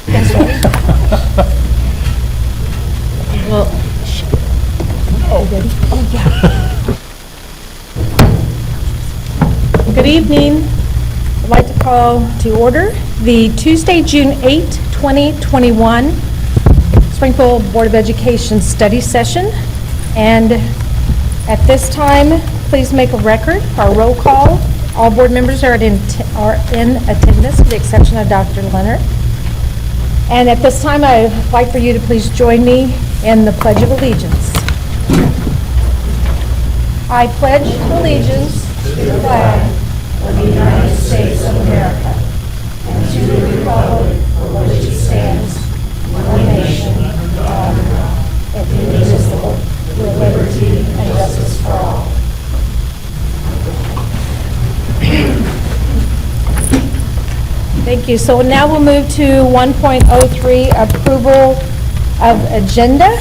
Well, Good evening. I'd like to call to order the Tuesday, June 8, 2021 Springfield Board of Education study session. And at this time, please make a record, our roll call. All board members are in attendance with the exception of Dr. Leonard. And at this time, I'd like for you to please join me in the Pledge of Allegiance. I pledge allegiance to the flag of the United States of America and to the republic for which it stands, one nation, under God, indivisible, with liberty and justice for all. Thank you. So now we'll move to 1.03, approval of agenda.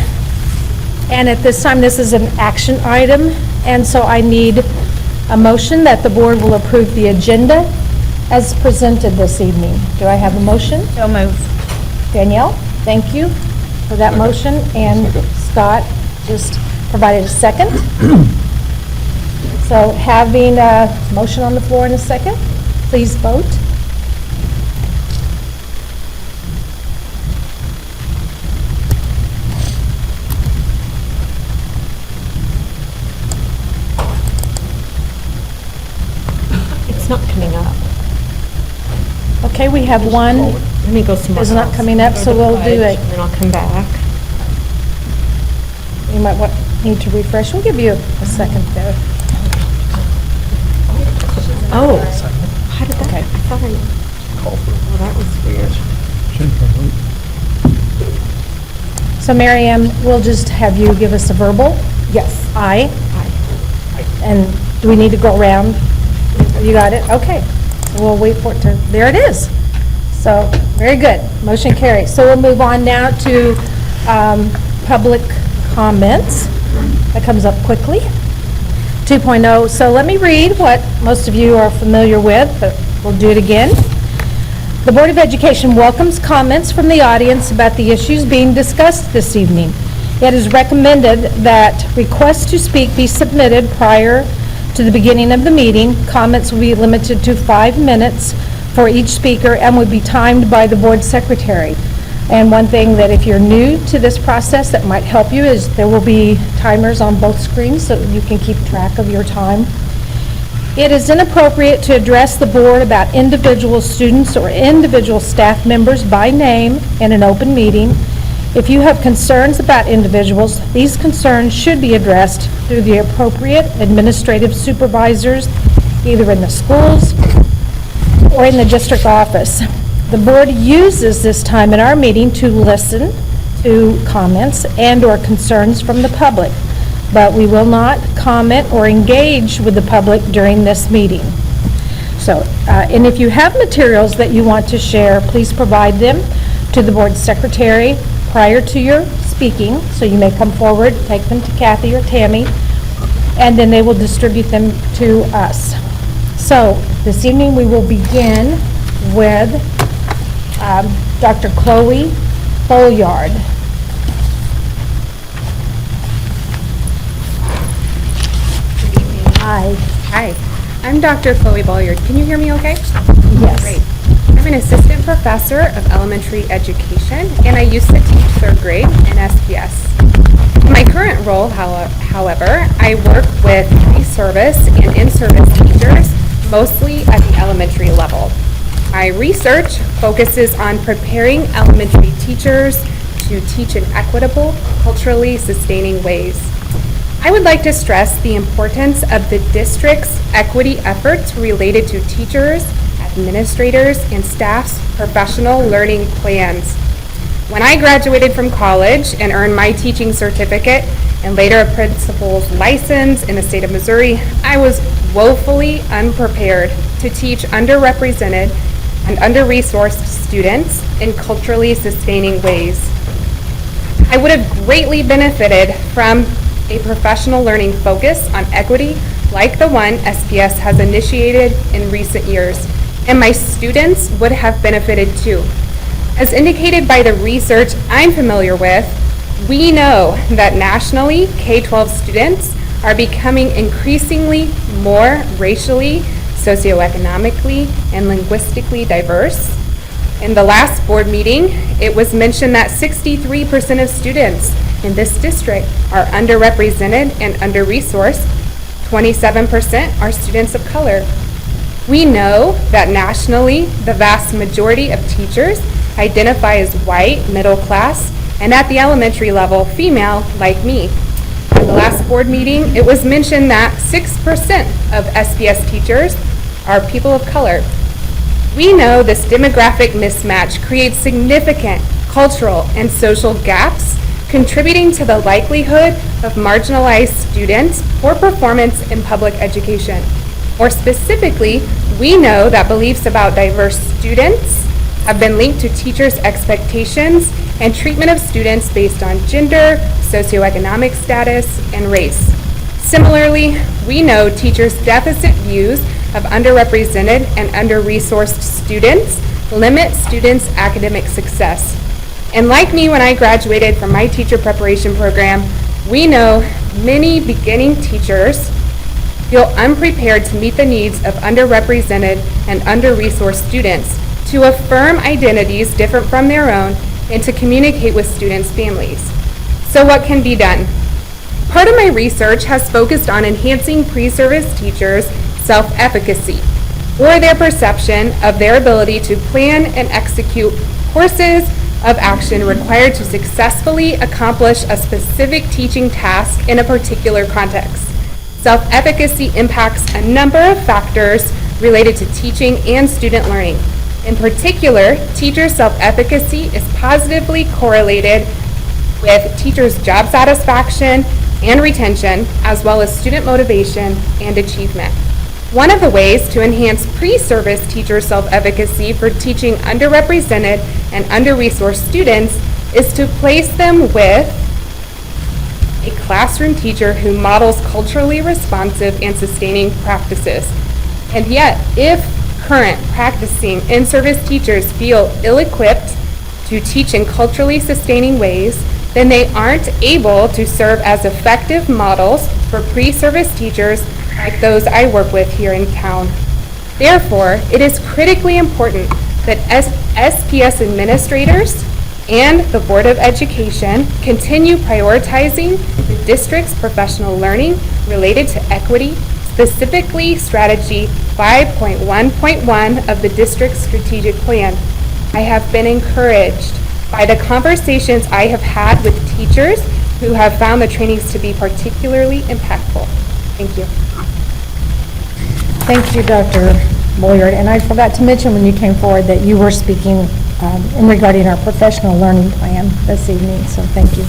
And at this time, this is an action item. And so I need a motion that the board will approve the agenda as presented this evening. Do I have a motion? so move. Danielle, thank you for that motion. And Scott just provided a second. So having a motion on the floor in a second, please vote. It's not coming up. Okay, we have one. Let me go somewhere It's not else. coming up, Go so to we'll do pledge, it. And then I'll come back. You might need to refresh. We'll give you a second there. Oh, how did that, Okay. I thought I, oh, that was weird. So Mary Ann, we'll just have you give us a verbal. Yes. Aye. Aye. And do we need to go around? You got it? Okay. We'll wait for it to, there it is. So, very good. Motion carries. So we'll move on now to public comments. That comes up quickly. 2.0. So let me read what most of you are familiar with, but we'll do it again. The Board of Education welcomes comments from the audience about the issues being discussed this evening. It is recommended that requests to speak be submitted prior to the beginning of the meeting. Comments will be limited to 5 minutes for each speaker and would be timed by the board secretary. And one thing that if you're new to this process that might help you is there will be timers on both screens so you can keep track of your time. It is inappropriate to address the board about individual students or individual staff members by name in an open meeting. If you have concerns about individuals, these concerns should be addressed through the appropriate administrative supervisors, either in the schools or in the district office. The board uses this time in our meeting to listen to comments and/or concerns from the public, but we will not comment or engage with the public during this meeting. So, and if you have materials that you want to share, please provide them to the board secretary prior to your speaking, so you may come forward, take them to Kathy or Tammy, and then they will distribute them to us. So, this evening we will begin with Dr. Chloe Ballyard. Hi. Hi, I'm Dr. Chloe Ballyard. Can you hear me okay? Yes. Great. I'm an assistant professor of elementary education, and I used to teach 3rd grade in SPS. In my current role, however, I work with pre-service and in-service teachers, mostly at the elementary level. My research focuses on preparing elementary teachers to teach in equitable, culturally sustaining ways. I would like to stress the importance of the district's equity efforts related to teachers, administrators, and staff's professional learning plans. When I graduated from college and earned my teaching certificate and later a principal's license in the state of Missouri, I was woefully unprepared to teach underrepresented and under-resourced students in culturally sustaining ways. I would have greatly benefited from a professional learning focus on equity like the one SPS has initiated in recent years, and my students would have benefited too. As indicated by the research I'm familiar with, we know that nationally, K-12 students are becoming increasingly more racially, socioeconomically, and linguistically diverse. In the last board meeting, it was mentioned that 63% of students in this district are underrepresented and under-resourced. 27% are students of color. We know that nationally, the vast majority of teachers identify as white, middle class, and at the elementary level, female, like me. At the last board meeting, it was mentioned that 6% of SPS teachers are people of color. We know this demographic mismatch creates significant cultural and social gaps, contributing to the likelihood of marginalized students' poor performance in public education. More specifically, we know that beliefs about diverse students have been linked to teachers' expectations and treatment of students based on gender, socioeconomic status, and race. Similarly, we know teachers' deficit views of underrepresented and under-resourced students limit students' academic success. And like me when I graduated from my teacher preparation program, we know many beginning teachers feel unprepared to meet the needs of underrepresented and under-resourced students, to affirm identities different from their own, and to communicate with students' families. So what can be done? Part of my research has focused on enhancing pre-service teachers' self-efficacy, or their perception of their ability to plan and execute courses of action required to successfully accomplish a specific teaching task in a particular context. Self-efficacy impacts a number of factors related to teaching and student learning. In particular, teacher self-efficacy is positively correlated with teachers' job satisfaction and retention, as well as student motivation and achievement. One of the ways to enhance pre-service teacher self-efficacy for teaching underrepresented and under-resourced students is to place them with a classroom teacher who models culturally responsive and sustaining practices. And yet, if current practicing in-service teachers feel ill-equipped to teach in culturally sustaining ways, then they aren't able to serve as effective models for pre-service teachers like those I work with here in town. Therefore, it is critically important that SPS administrators and the Board of Education continue prioritizing the district's professional learning related to equity, specifically Strategy 5.1.1 of the district's strategic plan. I have been encouraged by the conversations I have had with teachers who have found the trainings to be particularly impactful. Thank you. Thank you, Dr. Ballyard. And I forgot to mention when you came forward that you were speaking in regarding our professional learning plan this evening, so thank you.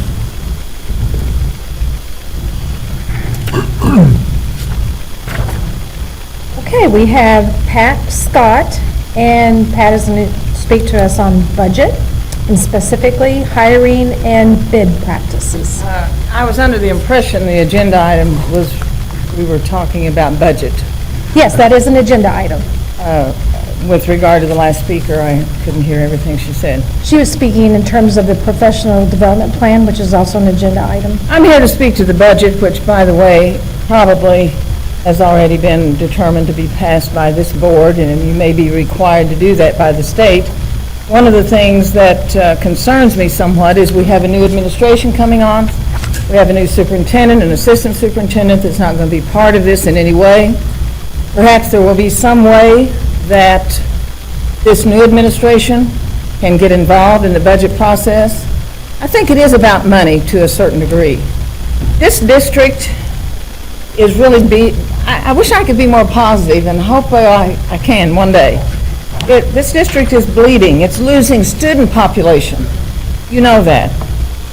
Okay, we have Pat Scott, and Pat is going to speak to us on budget, and specifically hiring and bid practices. I was under the impression the agenda item was, we were talking about budget. Yes, that is an agenda item. With regard to the last speaker, I couldn't hear everything she said. She was speaking in terms of the professional development plan, which is also an agenda item. I'm here to speak to the budget, which, by the way, probably has already been determined to be passed by this board, and you may be required to do that by the state. One of the things that concerns me somewhat is we have a new administration coming on. We have a new superintendent and assistant superintendent that's not going to be part of this in any way. Perhaps there will be some way that this new administration can get involved in the budget process. I think it is about money to a certain degree. This district is really I wish I could be more positive, and hopefully I can one day. This district is bleeding. It's losing student population. You know that.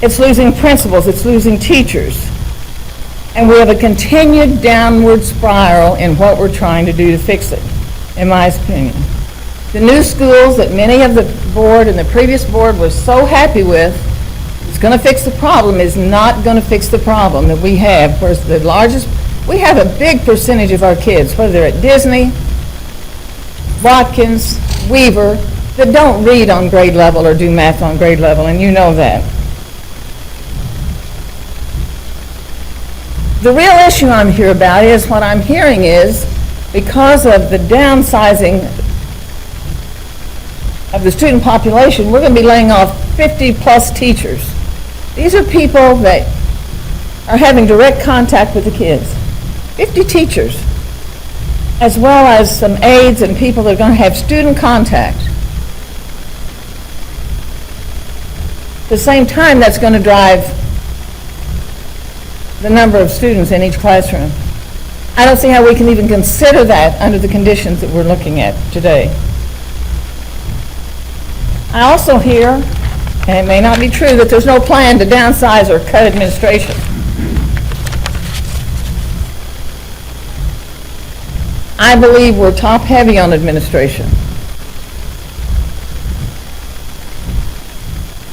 It's losing principals. It's losing teachers. And we have a continued downward spiral in what we're trying to do to fix it, in my opinion. The new schools that many of the board and the previous board was so happy with, it's going to fix the problem, is not going to fix the problem that we have. Whereas we have a big percentage of our kids, whether they're at Disney, Watkins, Weaver, that don't read on grade level or do math on grade level, and you know that. The real issue I'm here about is, what I'm hearing is, because of the downsizing of the student population, we're going to be laying off 50-plus teachers. These are people that are having direct contact with the kids. 50 teachers, as well as some aides and people that are going to have student contact. At the same time, that's going to drive the number of students in each classroom. I don't see how we can even consider that under the conditions that we're looking at today. I also hear, and it may not be true, that there's no plan to downsize or cut administration. I believe we're top-heavy on administration.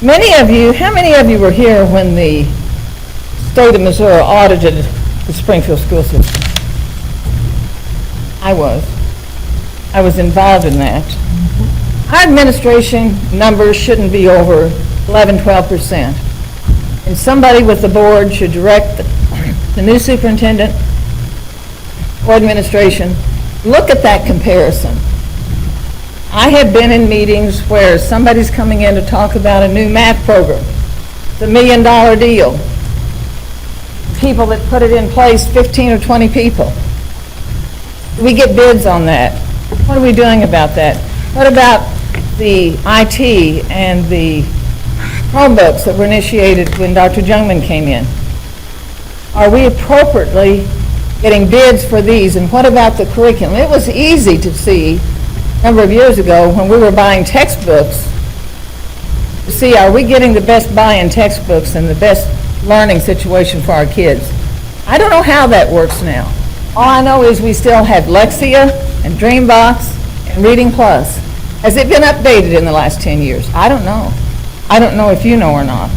How many of you were here when the state of Missouri audited the Springfield school system? I was involved in that. Our administration numbers shouldn't be over 11-12%. And somebody with the board should direct the new superintendent or administration, look at that comparison. I have been in meetings where somebody's coming in to talk about a new math program. It's $1 million deal. People that put it in place, 15 or 20 people. We get bids on that. What are we doing about that? What about the IT and the Chromebooks that were initiated when Dr. Jungman came in? Are we appropriately getting bids for these? And what about the curriculum? It was easy to see a number of years ago when we were buying textbooks to see, are we getting the best buy-in textbooks and the best learning situation for our kids? I don't know how that works now. All I know is we still have Lexia and Dreambox and Reading Plus. Has it been updated in the last 10 years? I don't know. I don't know if you know or not.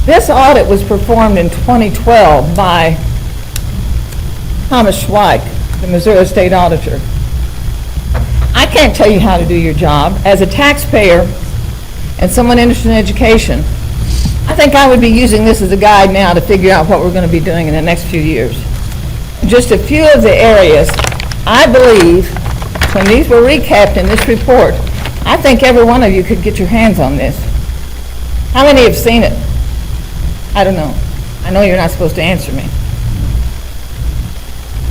This audit was performed in 2012 by Thomas Schweik, the Missouri State Auditor. I can't tell you how to do your job. As a taxpayer and someone interested in education, I think I would be using this as a guide now to figure out what we're going to be doing in the next few years. Just a few of the areas, I believe, when these were recapped in this report, I think every one of you could get your hands on this. How many have seen it? I don't know. I know you're not supposed to answer me.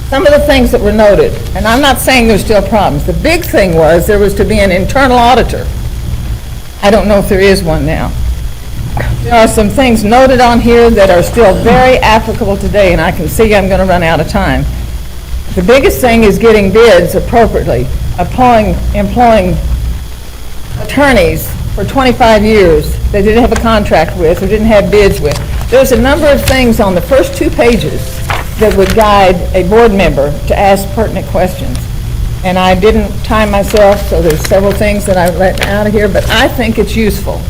Some of the things that were noted, and I'm not saying there's still problems. The big thing was there was to be an internal auditor. I don't know if there is one now. There are some things noted on here that are still very applicable today, and I can see I'm going to run out of time. The biggest thing is getting bids appropriately, employing attorneys for 25 years that didn't have a contract with or didn't have bids with. There's a number of things on the first 2 pages that would guide a board member to ask pertinent questions. And I didn't time myself, so there's several things that I let out of here, but I think it's useful.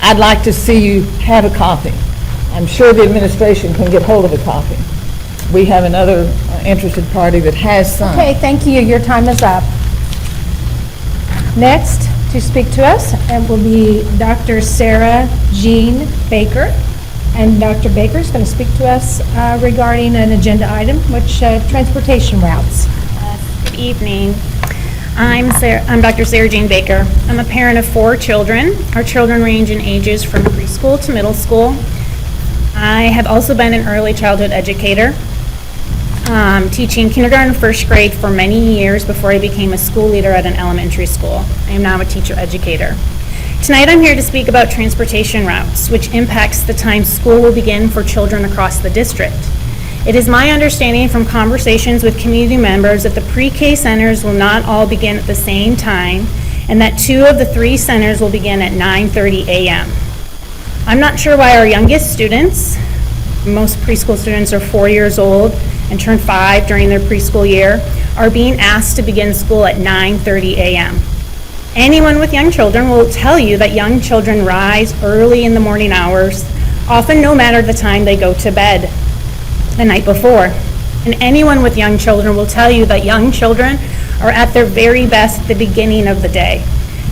I'd like to see you have a copy. I'm sure the administration can get hold of a copy. We have another interested party that has some. Okay, thank you. Your time is up. Next to speak to us will be Dr. Sarah Jean Baker. And Dr. Baker is going to speak to us regarding an agenda item, which transportation routes. Good evening. I'm Dr. Sarah Jean Baker. I'm a parent of 4 children. Our children range in ages from preschool to middle school. I have also been an early childhood educator, teaching kindergarten and first grade for many years before I became a school leader at an elementary school. I am now a teacher educator. Tonight I'm here to speak about transportation routes, which impacts the time school will begin for children across the district. It is my understanding from conversations with community members that the pre-K centers will not all begin at the same time, and that 2 of the 3 centers will begin at 9:30 a.m. I'm not sure why our youngest students, most preschool students are 4 years old and turn 5 during their preschool year, are being asked to begin school at 9:30 a.m. Anyone with young children will tell you that young children rise early in the morning hours, often no matter the time they go to bed the night before. And anyone with young children will tell you that young children are at their very best at the beginning of the day.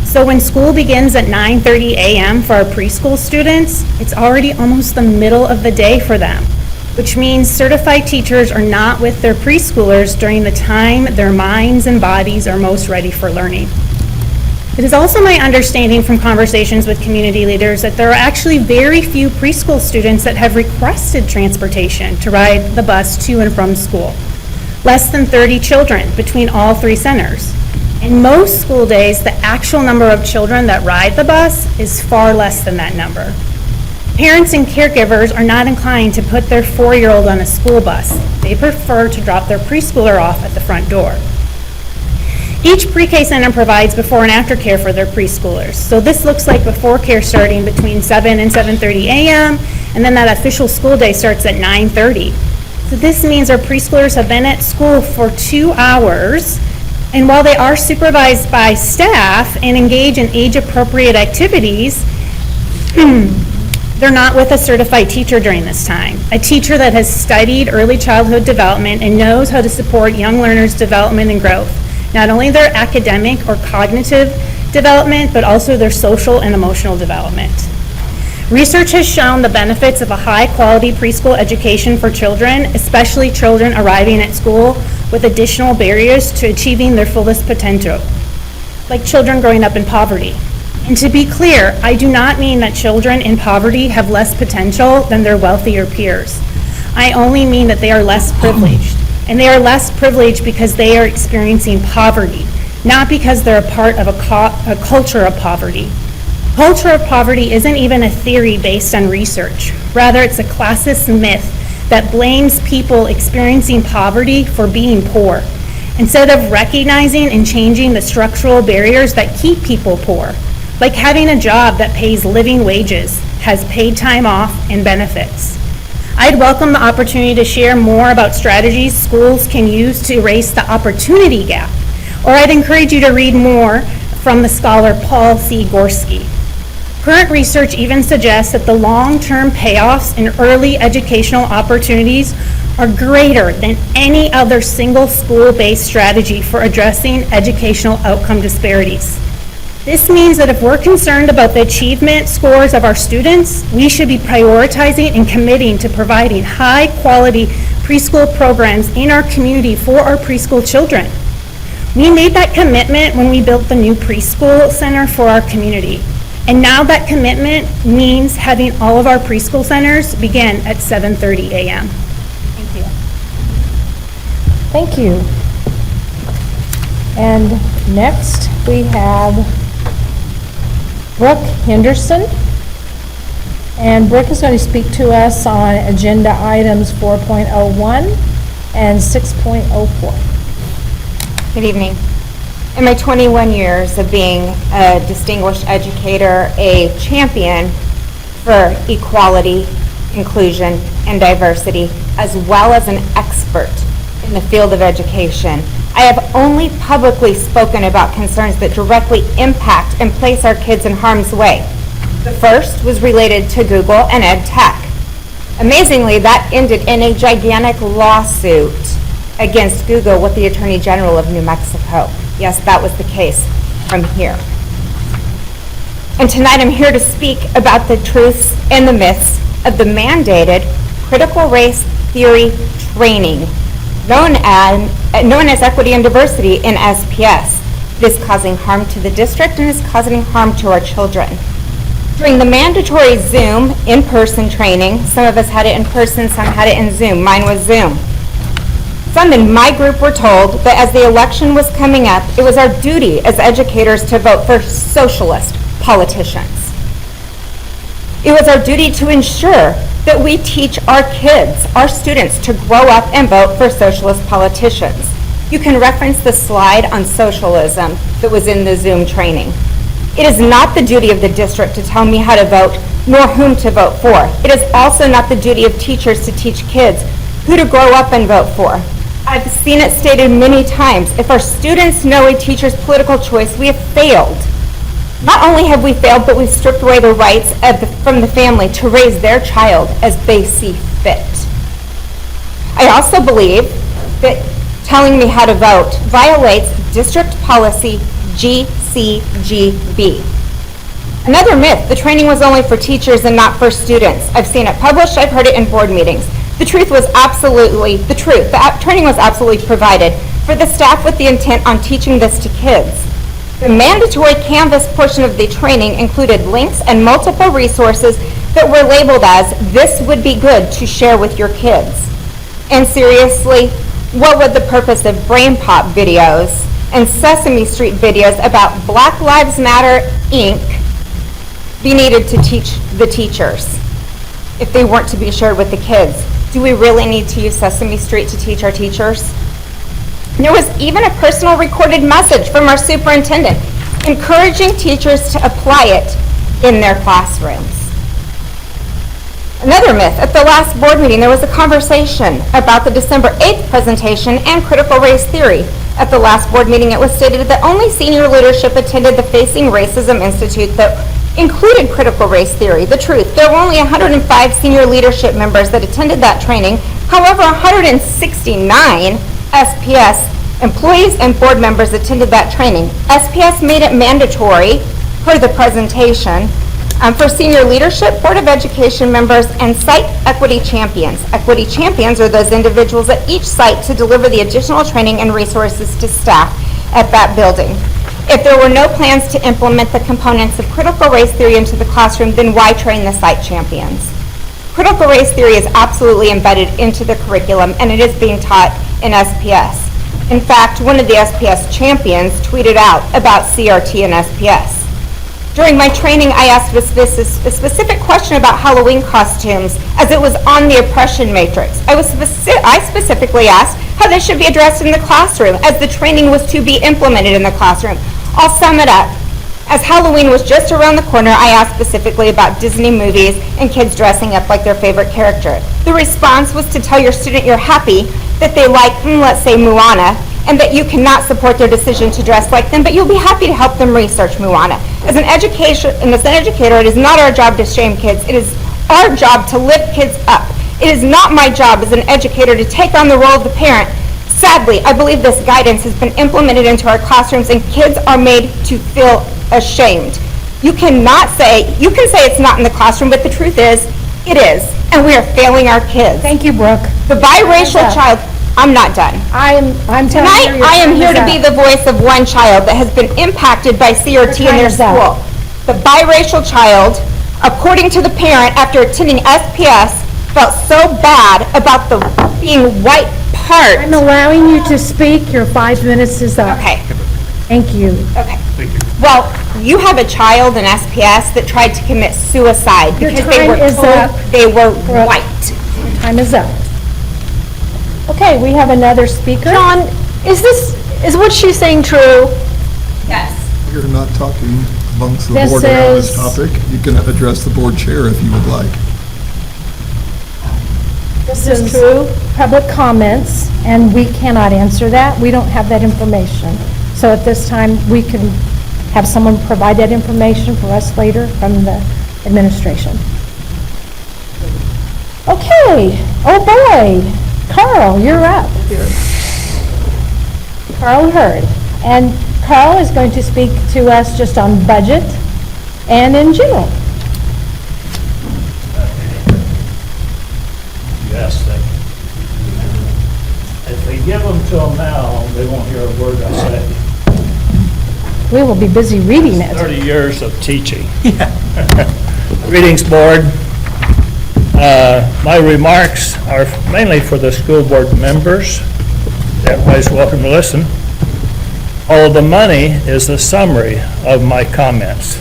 So when school begins at 9:30 a.m. for our preschool students, it's already almost the middle of the day for them, which means certified teachers are not with their preschoolers during the time their minds and bodies are most ready for learning. It is also my understanding from conversations with community leaders that there are actually very few preschool students that have requested transportation to ride the bus to and from school. Less than 30 children between all three centers. In most school days, the actual number of children that ride the bus is far less than that number. Parents and caregivers are not inclined to put their 4-year-old on a school bus. They prefer to drop their preschooler off at the front door. Each pre-K center provides before and after care for their preschoolers. So this looks like before care starting between 7 and 7:30 a.m., and then that official school day starts at 9:30. So this means our preschoolers have been at school for 2 hours, and while they are supervised by staff and engage in age-appropriate activities, they're not with a certified teacher during this time, a teacher that has studied early childhood development and knows how to support young learners' development and growth, not only their academic or cognitive development, but also their social and emotional development. Research has shown the benefits of a high-quality preschool education for children, especially children arriving at school with additional barriers to achieving their fullest potential, like children growing up in poverty. And to be clear, I do not mean that children in poverty have less potential than their wealthier peers. I only mean that they are less privileged. And they are less privileged because they are experiencing poverty, not because they're a part of a culture of poverty. Culture of poverty isn't even a theory based on research. Rather, it's a classist myth that blames people experiencing poverty for being poor, instead of recognizing and changing the structural barriers that keep people poor, like having a job that pays living wages, has paid time off, and benefits. I'd welcome the opportunity to share more about strategies schools can use to erase the opportunity gap, or I'd encourage you to read more from the scholar Paul C. Gorski. Current research even suggests that the long-term payoffs in early educational opportunities are greater than any other single school-based strategy for addressing educational outcome disparities. This means that if we're concerned about the achievement scores of our students, we should be prioritizing and committing to providing high-quality preschool programs in our community for our preschool children. We made that commitment when we built the new preschool center for our community. And now that commitment means having all of our preschool centers begin at 7:30 a.m. Thank you. Thank you. And next, we have Brooke Henderson. And Brooke is going to speak to us on agenda items 4.01 and 6.04. Good evening. In my 21 years of being a distinguished educator, a champion for equality, inclusion, and diversity, as well as an expert in the field of education, I have only publicly spoken about concerns that directly impact and place our kids in harm's way. The first was related to Google and ed tech. Amazingly, that ended in a gigantic lawsuit against Google with the Attorney General of New Mexico. Yes, that was the case from here. And tonight I'm here to speak about the truths and the myths of the mandated critical race theory training known as equity and diversity in SPS. It is causing harm to the district and is causing harm to our children. During the mandatory Zoom in-person training, some of us had it in person, some had it in Zoom. Mine was Zoom. Some in my group were told that as the election was coming up, it was our duty as educators to vote for socialist politicians. It was our duty to ensure that we teach our kids, our students, to grow up and vote for socialist politicians. You can reference the slide on socialism that was in the Zoom training. It is not the duty of the district to tell me how to vote, nor whom to vote for. It is also not the duty of teachers to teach kids who to grow up and vote for. I've seen it stated many times, if our students know a teacher's political choice, we have failed. Not only have we failed, but we've stripped away the rights from the family to raise their child as they see fit. I also believe that telling me how to vote violates district policy GCGB. Another myth, the training was only for teachers and not for students. I've seen it published, I've heard it in board meetings. The truth was absolutely the truth. The training was absolutely provided for the staff with the intent on teaching this to kids. The mandatory Canvas portion of the training included links and multiple resources that were labeled as, "This would be good to share with your kids." And seriously, what would the purpose of Brain Pop videos and Sesame Street videos about Black Lives Matter, Inc. be needed to teach the teachers if they weren't to be shared with the kids? Do we really need to use Sesame Street to teach our teachers? There was even a personal recorded message from our superintendent encouraging teachers to apply it in their classrooms. Another myth, at the last board meeting, there was a conversation about the December 8th presentation and critical race theory. At the last board meeting, it was stated that only senior leadership attended the Facing Racism Institute that included critical race theory. The truth, there were only 105 senior leadership members that attended that training. However, 169 SPS employees and board members attended that training. SPS made it mandatory per the presentation for senior leadership, Board of Education members, and site equity champions. Equity champions are those individuals at each site to deliver the additional training and resources to staff at that building. If there were no plans to implement the components of critical race theory into the classroom, then why train the site champions? Critical race theory is absolutely embedded into the curriculum, and it is being taught in SPS. In fact, one of the SPS champions tweeted out about CRT and SPS. During my training, I asked a specific question about Halloween costumes as it was on the oppression matrix. I specifically asked how they should be addressed in the classroom as the training was to be implemented in the classroom. I'll sum it up. As Halloween was just around the corner, I asked specifically about Disney movies and kids dressing up like their favorite character. The response was to tell your student you're happy that they like, let's say, Moana, and that you cannot support their decision to dress like them, but you'll be happy to help them research Moana. As an educator, it is not our job to shame kids. It is our job to lift kids up. It is not my job as an educator to take on the role of the parent. Sadly, I believe this guidance has been implemented into our classrooms and kids are made to feel ashamed. You can say it's not in the classroom, but the truth is, it is, and we are failing our kids. Thank you, Brooke. The biracial child, I'm not done. I'm telling you, Tonight, your I am time here is to up. be the voice of one child that has been impacted by CRT in time their is up. school. The biracial child, according to the parent, after attending SPS, felt so bad about the being white part. I'm allowing you to speak. Your 5 minutes is up. Okay, Thank you. okay. Well, you have a child in SPS that tried to commit suicide Your because they were time is told up. they were Brooke. white. Your time is up. Okay, we have another speaker. John, is what she's saying true? Yes. You're not talking amongst the This board around this is- topic. You can address the board chair if you would like. This is public comments, and we cannot answer that. We don't have that information. So at this time, we can have someone provide that information for us later from the administration. Okay, oh boy, Carl, you're up. Carl Hurd. And Carl is going to speak to us just on budget and in general. Yes, thank you. If they give them to them now, they won't hear a word I say. We will be busy reading it. 30 years of teaching. Greetings, board. My remarks are mainly for the school board members. Everybody's welcome to listen. All of the money is a summary of my comments.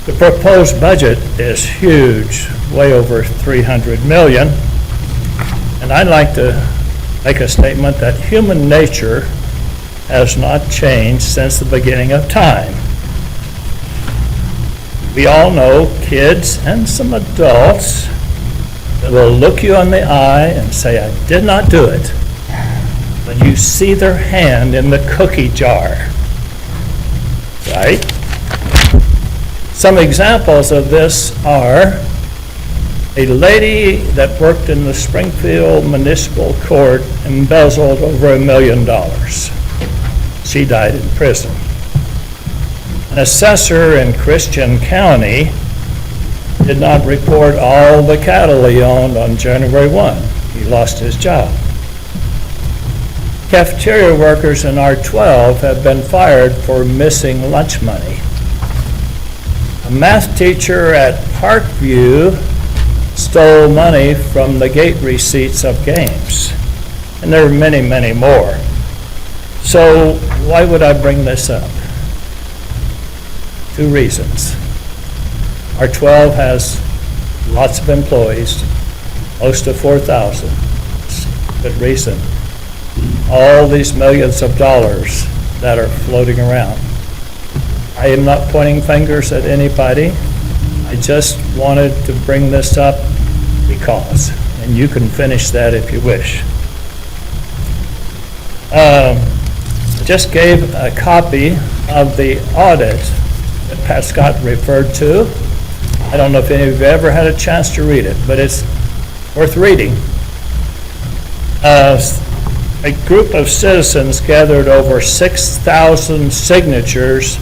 The proposed budget is huge, way over $300 million. And I'd like to make a statement that human nature has not changed since the beginning of time. We all know kids and some adults that will look you in the eye and say, "I did not do it," when you see their hand in the cookie jar, right? Some examples of this are A lady that worked in the Springfield Municipal Court embezzled over $1 million. She died in prison. An assessor in Christian County did not report all the cattle he owned on January 1. He lost his job. Cafeteria workers in R12 have been fired for missing lunch money. A math teacher at Parkview stole money from the gate receipts of games. And there are many, many more. So why would I bring this up? 2 reasons. R12 has lots of employees, close to 4,000. Good reason. All these millions of dollars that are floating around. I am not pointing fingers at anybody. I just wanted to bring this up because, and you can finish that if you wish. I just gave a copy of the audit that Pat Scott referred to. I don't know if any of you ever had a chance to read it, but it's worth reading. A group of citizens gathered over 6,000 signatures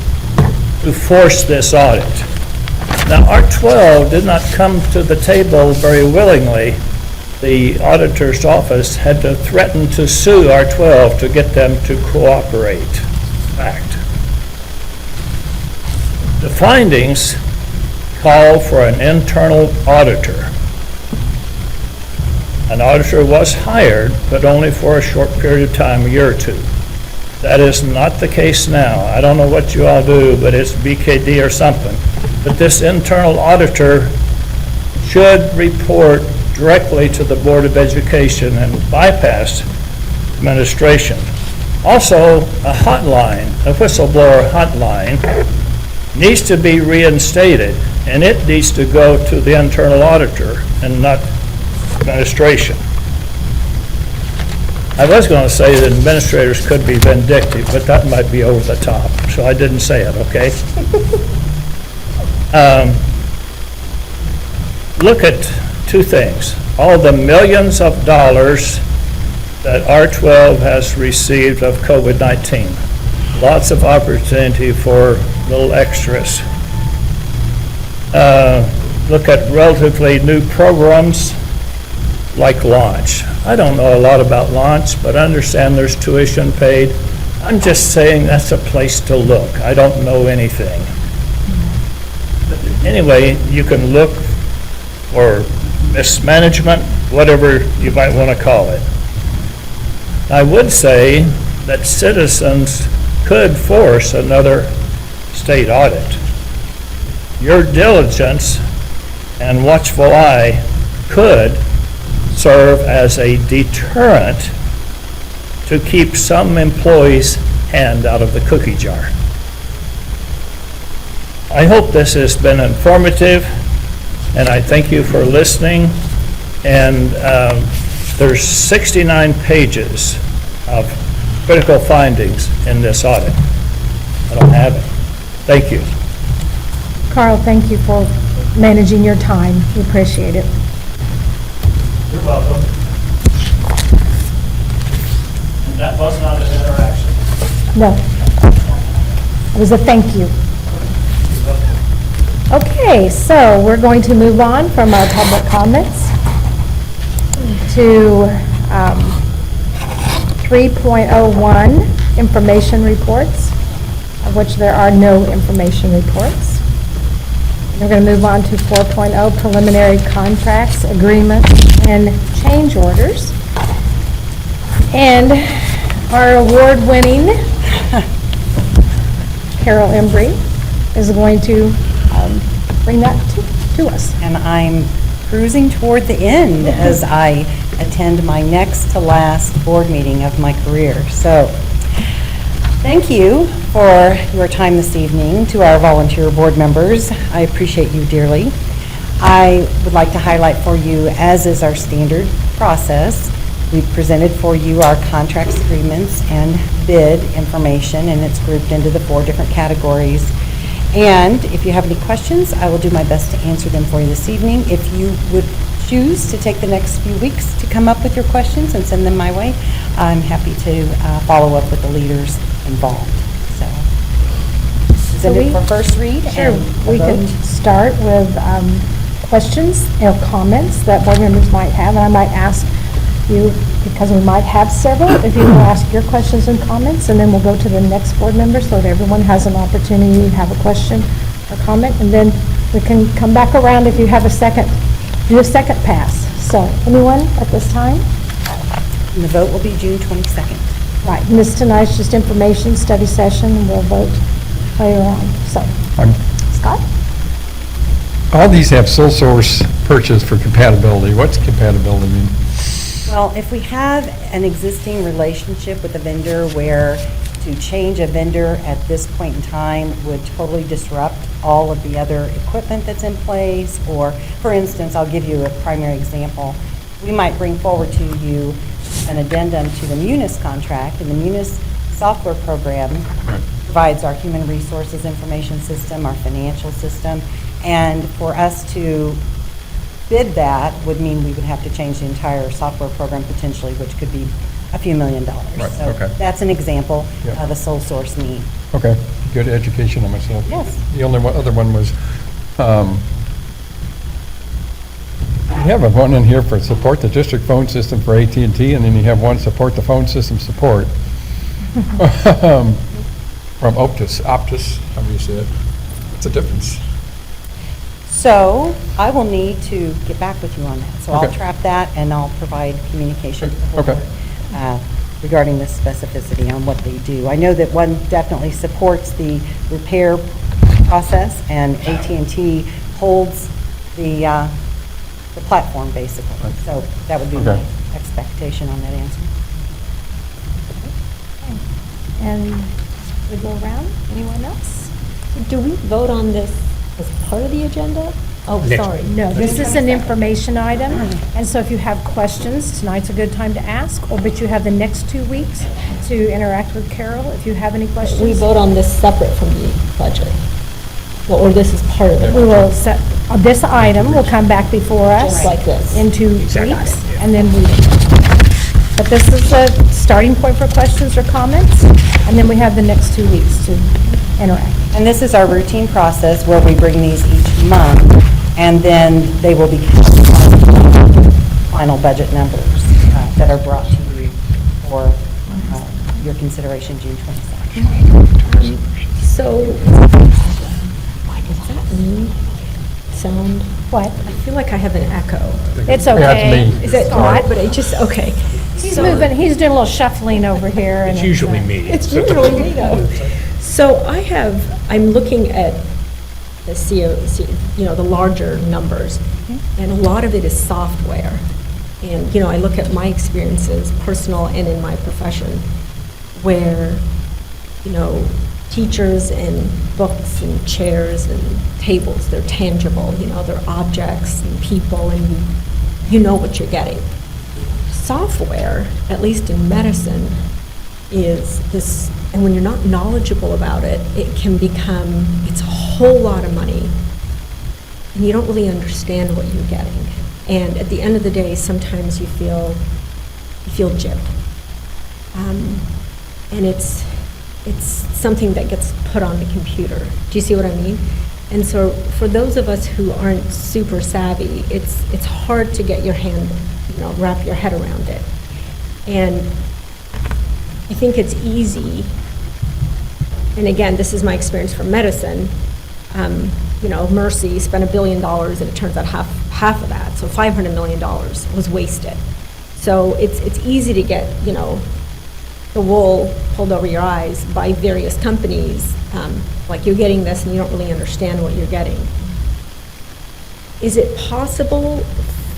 to force this audit. Now, R12 did not come to the table very willingly. The auditor's office had to threaten to sue R12 to get them to cooperate. Fact. The findings call for an internal auditor. An auditor was hired, but only for a short period of time, a year or 2. That is not the case now. I don't know what you all do, but it's BKD or something. But this internal auditor should report directly to the Board of Education and bypass administration. Also, a hotline, a whistleblower hotline, needs to be reinstated, and it needs to go to the internal auditor and not administration. I was going to say that administrators could be vindictive, but that might be over the top, so I didn't say it, okay? Look at 2 things. All the millions of dollars that R12 has received of COVID-19. Lots of opportunity for little extras. Look at relatively new programs like Launch. I don't know a lot about Launch, but I understand there's tuition paid. I'm just saying that's a place to look. I don't know anything. But anyway, you can look for mismanagement, whatever you might want to call it. I would say that citizens could force another state audit. Your diligence and watchful eye could serve as a deterrent to keep some employees' hand out of the cookie jar. I hope this has been informative, and I thank you for listening. And there's 69 pages of critical findings in this audit. I don't have it. Thank you. Carl, thank you for managing your time. We appreciate it. You're welcome. And that was not an interaction. No. It was a thank you. Okay, so we're going to move on from our public comments to 3.01, information reports, of which there are no information reports. We're going to move on to 4.0, preliminary contracts, agreements, and change orders. And our award-winning Carol Embry is going to bring that to us. And I'm cruising toward the end as I attend my next to last board meeting of my career. So thank you for your time this evening to our volunteer board members. I appreciate you dearly. I would like to highlight for you, as is our standard process, we've presented for you our contracts, agreements, and bid information, and it's grouped into the 4 different categories. And if you have any questions, I will do my best to answer them for you this evening. If you would choose to take the next few weeks to come up with your questions and send them my way, I'm happy to follow up with the leaders involved. So, send it for first read. Sure, and a we can vote. start with questions or comments that board members might have, and I might ask you, because we might have several, if you will ask your questions and comments, and then we'll go to the next board member so that everyone has an opportunity to have a question or comment, and then we can come back around if you have a second, do a second pass. So, anyone at this time? And the vote will be June 22nd. Right, and this tonight's just information, study session, and we'll vote later on. So, Scott? All these have sole source purchase for compatibility. What's compatibility mean? Well, if we have an existing relationship with a vendor where to change a vendor at this point in time would totally disrupt all of the other equipment that's in place, or, for instance, I'll give you a primary example. We might bring forward to you an addendum to the Munis contract, and the Munis software program provides our human resources information system, our financial system, and for us to bid that would mean we would have to change the entire software program potentially, which could be a few $1 million. Right, So okay. that's an example Yeah. of a sole source need. Okay, good education on myself. Yes. The only other one was, you have one in here for support the district phone system for AT&T, and then you have one support the phone system support. From Optus, however you say it. What's the difference? So I will need to get back with you on that. So I'll Okay. trap that, and I'll provide communication to the whole Okay. board, regarding the specificity on what they do. I know that one definitely supports the repair process, and AT&T holds the platform, basically. So that would be my Okay. expectation on that answer. And we go around, anyone else? Do we vote on this as part of the agenda? Oh, sorry. No, this is an information item, and so if you have questions, tonight's a good time to ask, but you have the next 2 weeks to interact with Carol if you have any questions. We vote on this separate from the budget? Well, or this is part of it? We will set, this item will come back before us. Just like this. In 2 weeks, and then we, but this is a starting point for questions or comments, and then we have the next 2 weeks to interact. And this is our routine process where we bring these each month, and then they will be final budget numbers that are brought to you for your consideration June 22nd. So, why does that mean, sound? What? I feel like I have an echo. It's Yeah, okay. it's me. Is it Scott? odd? But it just, okay. He's So- moving, he's doing a little shuffling over here. It's usually me. It's usually me though. So I'm looking at the the larger numbers, and a lot of it is software. And, I look at my experiences, personal and in my profession, where, teachers and books and chairs and tables, they're tangible, they're objects and people, and you know what you're getting. Software, at least in medicine, is this, and when you're not knowledgeable about it, it can become, it's a whole lot of money, and you don't really understand what you're getting. And at the end of the day, sometimes you feel gypped. And it's something that gets put on the computer. Do you see what I mean? And so for those of us who aren't super savvy, it's hard to get your hand, wrap your head around it. And I think it's easy, and again, this is my experience from medicine, Mercy spent $1 billion, and it turns out half of that, so $500 million was wasted. So it's easy to get, the wool pulled over your eyes by various companies, like you're getting this and you don't really understand what you're getting. Is it possible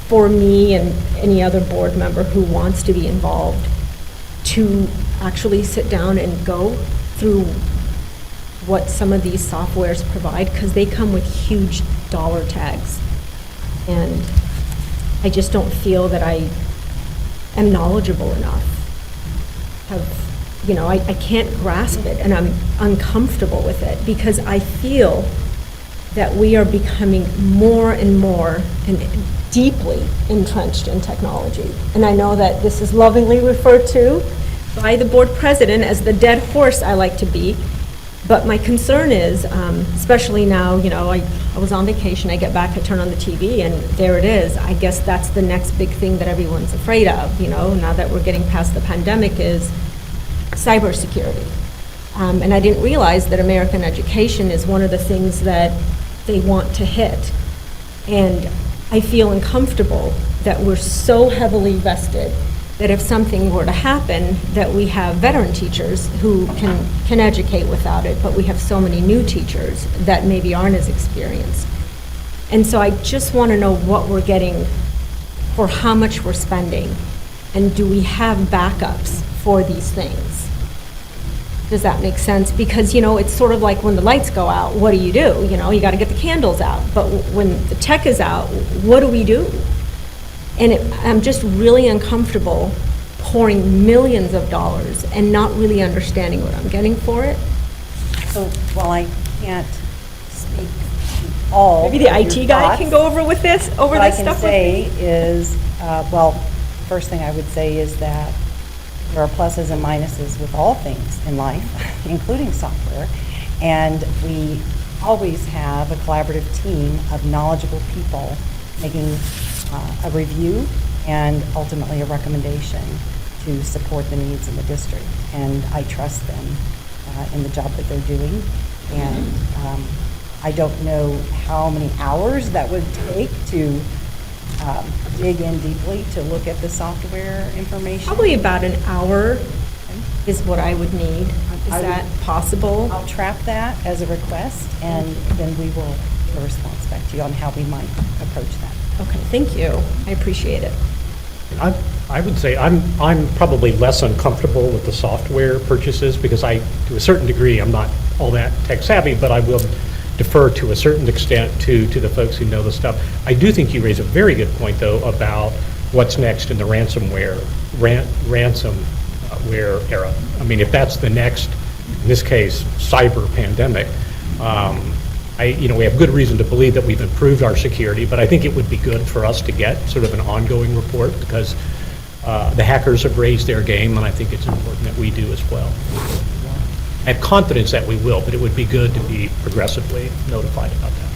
for me and any other board member who wants to be involved to actually sit down and go through what some of these softwares provide? Because they come with huge dollar tags. And I just don't feel that I am knowledgeable enough, have I can't grasp it, and I'm uncomfortable with it, because I feel that we are becoming more and more and deeply entrenched in technology. And I know that this is lovingly referred to by the board president as the dead horse I like to beat, but my concern is, especially now, I was on vacation, I get back, I turn on the TV, and there it is. I guess that's the next big thing that everyone's afraid of, now that we're getting past the pandemic, is cybersecurity. And I didn't realize that American education is one of the things that they want to hit. And I feel uncomfortable that we're so heavily vested that if something were to happen, that we have veteran teachers who can educate without it, but we have so many new teachers that maybe aren't as experienced. And so I just want to know what we're getting for how much we're spending, and do we have backups for these things? Does that make sense? Because, it's sort of like when the lights go out, what do? You got to get the candles out. But when the tech is out, what do we do? And I'm just really uncomfortable pouring millions of dollars and not really understanding what I'm getting for it. So while I can't speak to all Maybe the of your IT guy thoughts, can go over this stuff with me? what I can say is, first thing I would say is that there are pluses and minuses with all things in life, including software, and we always have a collaborative team of knowledgeable people making a review and ultimately a recommendation to support the needs of the district. And I trust them in the job that they're doing. And I don't know how many hours that would take to dig in deeply to look at the software information. Probably about an hour is what I would need. Is that possible? I'll trap that as a request, and then we will give a response back to you on how we might approach that. Okay, thank you. I appreciate it. I would say I'm probably less uncomfortable with the software purchases because to a certain degree, I'm not all that tech savvy, but I will defer to a certain extent to the folks who know the stuff. I do think you raise a very good point, though, about what's next in the ransomware era. I mean, if that's the next, in this case, cyber pandemic, we have good reason to believe that we've improved our security, but I think it would be good for us to get sort of an ongoing report because the hackers have raised their game, and I think it's important that we do as well. I have confidence that we will, but it would be good to be progressively notified about that.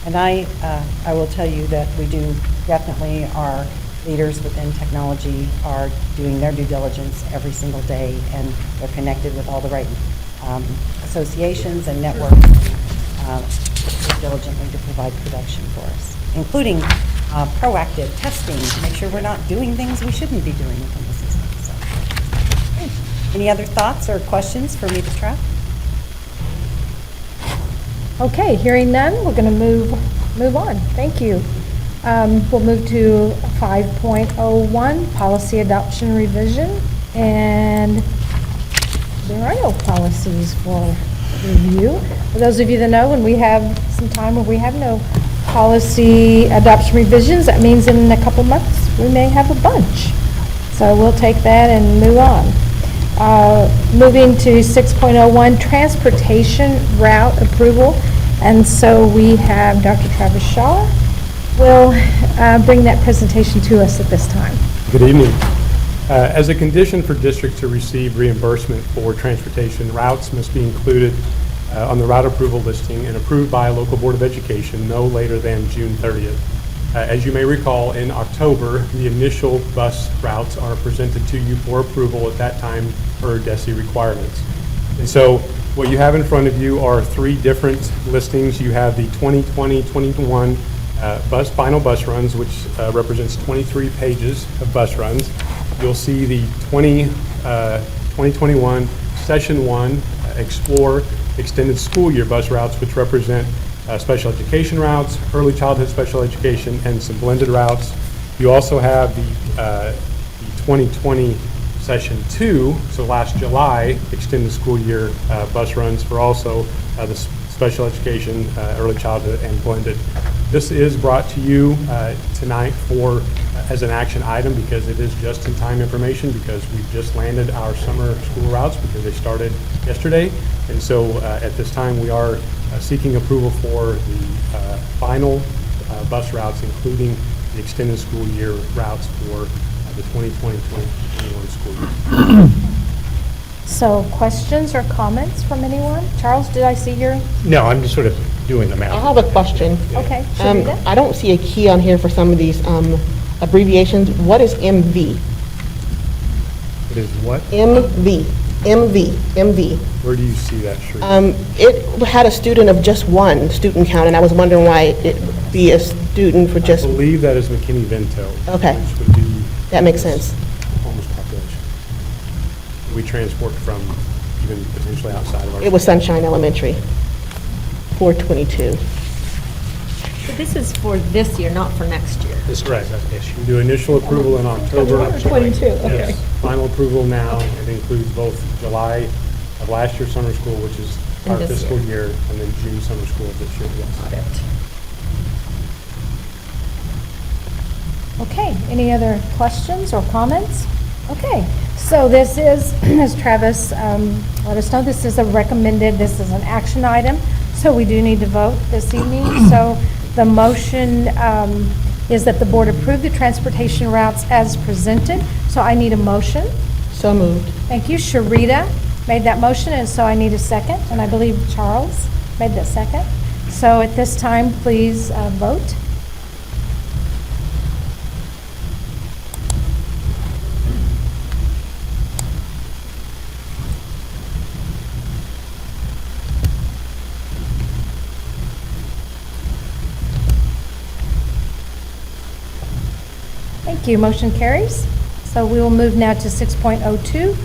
And I will tell you that we do definitely, our leaders within technology are doing their due diligence every single day, and they're connected with all the right associations and networks diligently to provide protection for us, including proactive testing to make sure we're not doing things we shouldn't be doing within the system. So, okay. Any other thoughts or questions for me to trap? Okay, hearing none, we're going to move on. Thank you. We'll move to 5.01, policy adoption revision, and there are no policies for review. For those of you that know, when we have some time where we have no policy adoption revisions, that means in a couple months we may have a bunch. So we'll take that and move on. Moving to 6.01, transportation route approval. And so we have Dr. Travis Shaw will bring that presentation to us at this time. Good evening. As a condition for districts to receive reimbursement for transportation, routes must be included on the route approval listing and approved by a local board of education no later than June 30th. As you may recall, in October, the initial bus routes are presented to you for approval at that time per DESE requirements. And so what you have in front of you are three different listings. You have the 2020-21 final bus runs, which represents 23 pages of bus runs. You'll see the 2021 Session 1 Explore Extended School Year bus routes, which represent special education routes, early childhood special education, and some blended routes. You also have the 2020 Session 2, so last July, Extended School Year bus runs for also the special education, early childhood, and blended. This is brought to you tonight for as an action item because it is just-in-time information because we've just landed our summer school routes because they started yesterday. And so at this time, we are seeking approval for the final bus routes, including the extended school year routes for the 2020-2021 school year. So questions or comments from anyone? Charles, did I see your, No, I'm just sort of doing the I math. have a question. okay, Sharita? I don't see a key on here for some of these abbreviations. What is MV? It is what? MV. Where do you see that, Sheree? It had a student of just one student count, and I was wondering why it would be a student for I just, believe that is McKinney-Vento. Okay. Which would be. That makes sense. Almost population. We transport from even potentially outside of our. It was Sunshine Elementary, 422. So this is for this year, not for next year. That's correct, that's the issue. We do initial approval in October. 22, okay. Yes. Final approval now. It includes both July of last year's summer school, which is And our this fiscal year. year, and then June summer school of this year. Yes. Got it. Okay, any other questions or comments? Okay, so this is, as Travis let us know, this is a recommended, this is an action item, so we do need to vote this evening. So the motion is that the board approve the transportation routes as presented. So I need a motion. So moved. Thank you. Sharita made that motion, and so I need a second, and I believe Charles made that second. So at this time, please vote. Thank you. Motion carries. So we will move now to 6.02,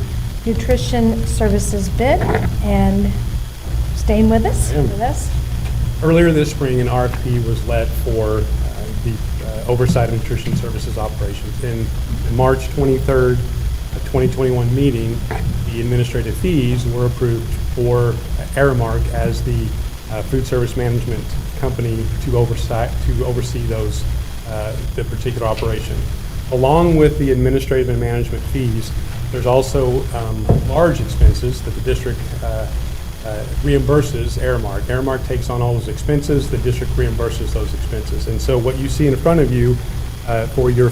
nutrition services bid, and staying with us. I am. With us. Earlier this spring, an RFP was let for the oversight of nutrition services operations. In the March 23rd, 2021 meeting, the administrative fees were approved for Aramark as the food service management company to oversee those the particular operation. Along with the administrative and management fees, there's also large expenses that the district reimburses Aramark. Aramark takes on all those expenses, the district reimburses those expenses. And so what you see in front of you for your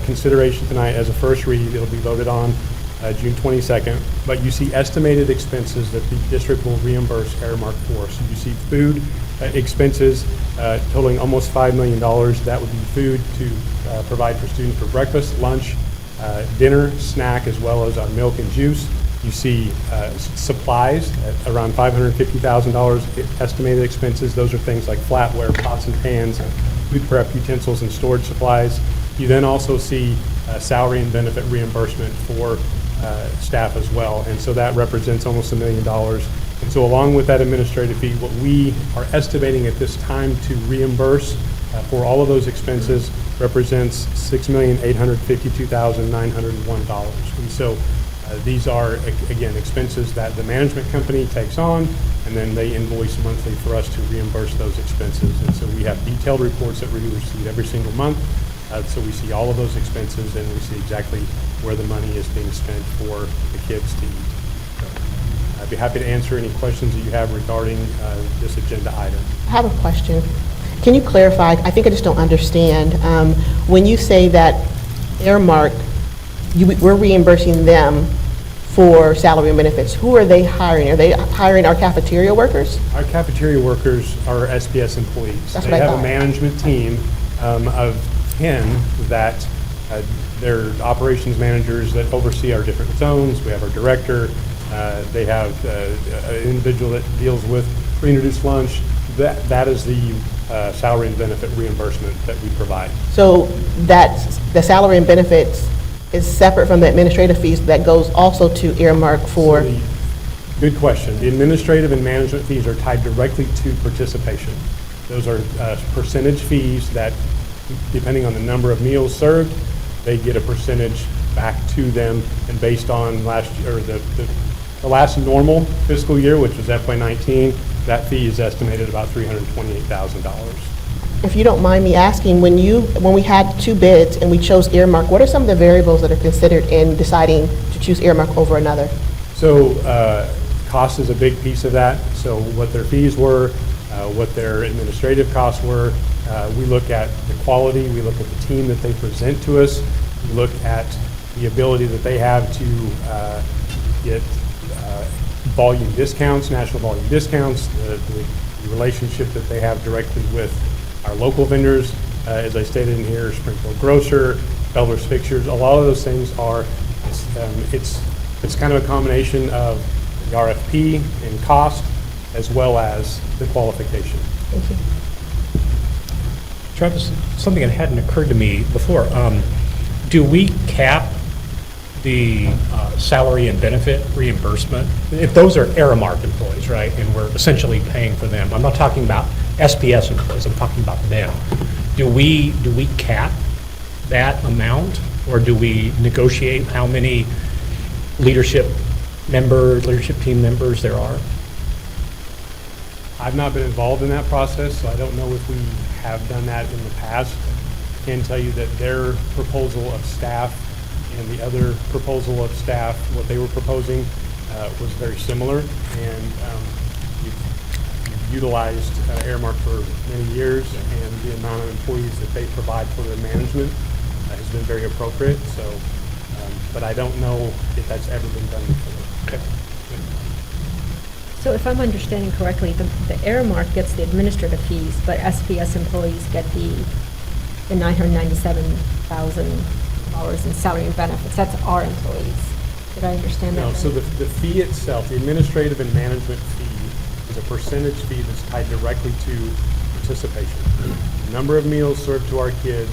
consideration tonight as a first read, it'll be voted on June 22nd, but you see estimated expenses that the district will reimburse Aramark for. So you see food expenses totaling almost $5 million. That would be food to provide for students for breakfast, lunch, dinner, snack, as well as our milk and juice. You see supplies at around $550,000 estimated expenses. Those are things like flatware, pots and pans, food prep utensils, and storage supplies. You then also see salary and benefit reimbursement for staff as well. And so that represents almost $1 million. And so along with that administrative fee, what we are estimating at this time to reimburse for all of those expenses represents $6,852,901. And so these are, again, expenses that the management company takes on, and then they invoice monthly for us to reimburse those expenses. And so we have detailed reports that we receive every single month. So we see all of those expenses, and we see exactly where the money is being spent for the kids to eat. So I'd be happy to answer any questions that you have regarding this agenda item. I have a question. Can you clarify? I think I just don't understand. When you say that Aramark, we're reimbursing them for salary and benefits, who are they hiring? Are they hiring our cafeteria workers? Our cafeteria workers are SPS employees. That's They what I have thought. a management team of 10 that they're operations managers that oversee our different zones. We have our director. They have an individual that deals with pre-introduced lunch. That is the salary and benefit reimbursement that we provide. So that's, the salary and benefits is separate from the administrative fees that goes also to Earmark for? Good question. The administrative and management fees are tied directly to participation. Those are percentage fees that, depending on the number of meals served, they get a percentage back to them, and based on last year, or the last normal fiscal year, which was FY19, that fee is estimated about $328,000. if you don't mind me asking, when we had 2 bids and we chose Earmark, what are some of the variables that are considered in deciding to choose Earmark over another? So cost is a big piece of that. So what their fees were, what their administrative costs were. We look at the quality, we look at the team that they present to us, we look at the ability that they have to get volume discounts, national volume discounts, the relationship that they have directly with our local vendors. As I stated in here, Springfield Grocer, Beller's Fixtures, a lot of those things are, it's kind of a combination of the RFP and cost as well as the qualification. Thank you. Travis, something that hadn't occurred to me before. Do we cap the salary and benefit reimbursement? If those are Aramark employees, right, and we're essentially paying for them. I'm not talking about SPS employees, I'm talking about them. Do we cap that amount, or do we negotiate how many leadership team members there are? I've not been involved in that process, so I don't know if we have done that in the past. I can tell you that their proposal of staff and the other proposal of staff, what they were proposing, was very similar. And we've utilized Aramark for many years, and the amount of employees that they provide for their management has been very appropriate. So, but I don't know if that's ever been done before. Okay. So if I'm understanding correctly, the Aramark gets the administrative fees, but SPS employees get the $997,000 in salary and benefits. That's our employees. Did I understand that No, right? so the fee itself, the administrative and management fee is a percentage fee that's tied directly to participation. The number of meals served to our kids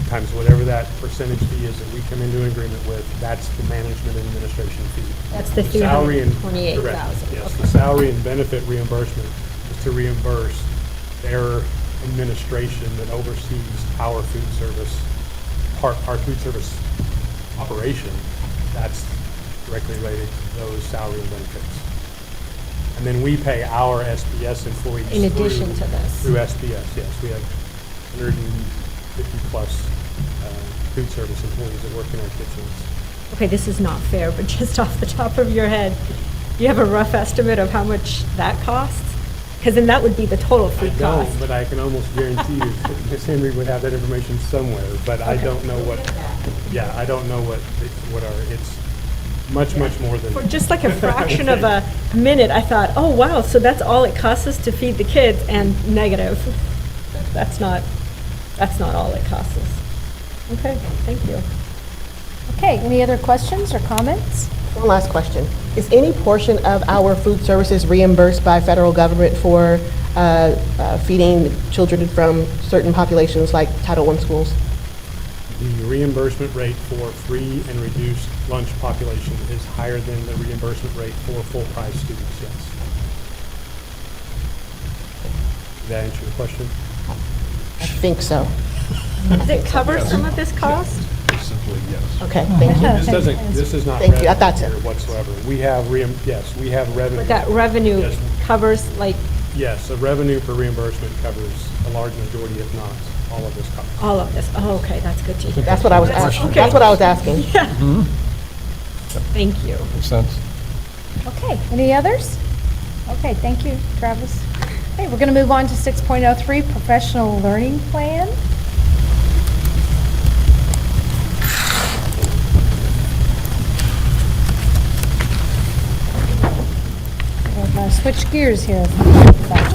times whatever that percentage fee is that we come into an agreement with, that's the management and administration fee. That's the salary and- $328,000. correct, yes, Okay. the salary and benefit reimbursement is to reimburse their administration that oversees our food service, our food service operation. That's directly related to those salary and benefits. And then we pay our SBS employees In addition to this. through SBS, yes. We have 150-plus food service employees that work in our kitchens. Okay, this is not fair, but just off the top of your head, do you have a rough estimate of how much that costs? Because then that would be the total food I cost. don't, but I can almost guarantee you that Ms. Henry would have that information somewhere, but I don't know what, yeah, I don't know what it's much more than. For just like a fraction of a minute, I thought, oh, wow, so that's all it costs us to feed the kids, and negative. That's not all it costs us. Okay, thank you. Okay, any other questions or comments? One last question. Is any portion of our food services reimbursed by federal government for feeding children from certain populations like Title I schools? The reimbursement rate for free and reduced lunch population is higher than the reimbursement rate for full-price students, yes. Did that answer your question? I think so. Does it cover some of this cost? Simply, yes. Okay, thank you. This is not Thank you, I revenue thought so. here whatsoever. We have, yes, we have revenue. But that revenue Yes. covers, like, Yes, the revenue for reimbursement covers a large majority, if not all of this cost. all of this? Oh, okay, that's good to hear. That's what I was asking. Okay. That's what I was asking. Thank you. Makes sense. Okay, any others? Okay, thank you, Travis. Okay, we're going to move on to 6.03, Professional Learning Plan. We're going to switch gears here.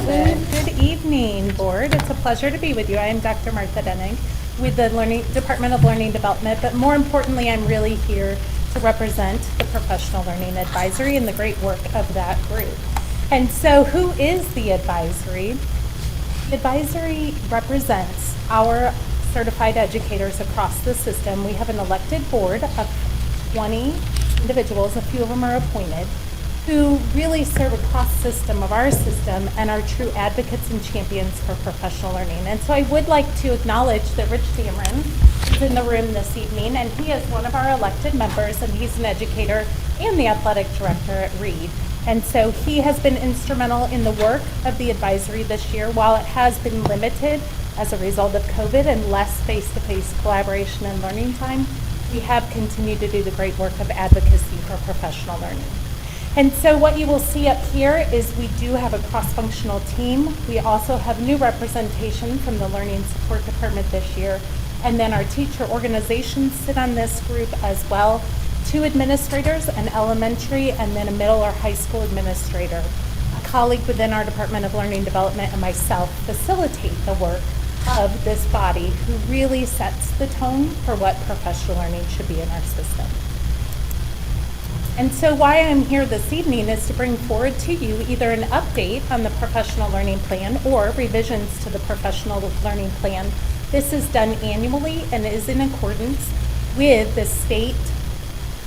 Good evening, Board. It's a pleasure to be with you. I am Dr. Martha Denning with the Department of Learning Development, but more importantly, I'm really here to represent the Professional Learning Advisory and the great work of that group. And so who is the advisory? The advisory represents our certified educators across the system. We have an elected board of 20 individuals, a few of them are appointed, who really serve across system of our system and are true advocates and champions for professional learning. And so I would like to acknowledge that Rich Dameron is in the room this evening, and he is one of our elected members, and he's an educator and the athletic director at Reed. And so he has been instrumental in the work of the advisory this year. While it has been limited As a result of COVID and less face-to-face collaboration and learning time, we have continued to do the great work of advocacy for professional learning. And so what you will see up here is we do have a cross-functional team. We also have new representation from the Learning Support Department this year. And then our teacher organizations sit on this group as well. 2 administrators, an elementary and then a middle or high school administrator. A colleague within our Department of Learning Development and myself facilitate the work of this body who really sets the tone for what professional learning should be in our system. And so why I'm here this evening is to bring forward to you either an update on the professional learning plan or revisions to the professional learning plan. This is done annually and is in accordance with the state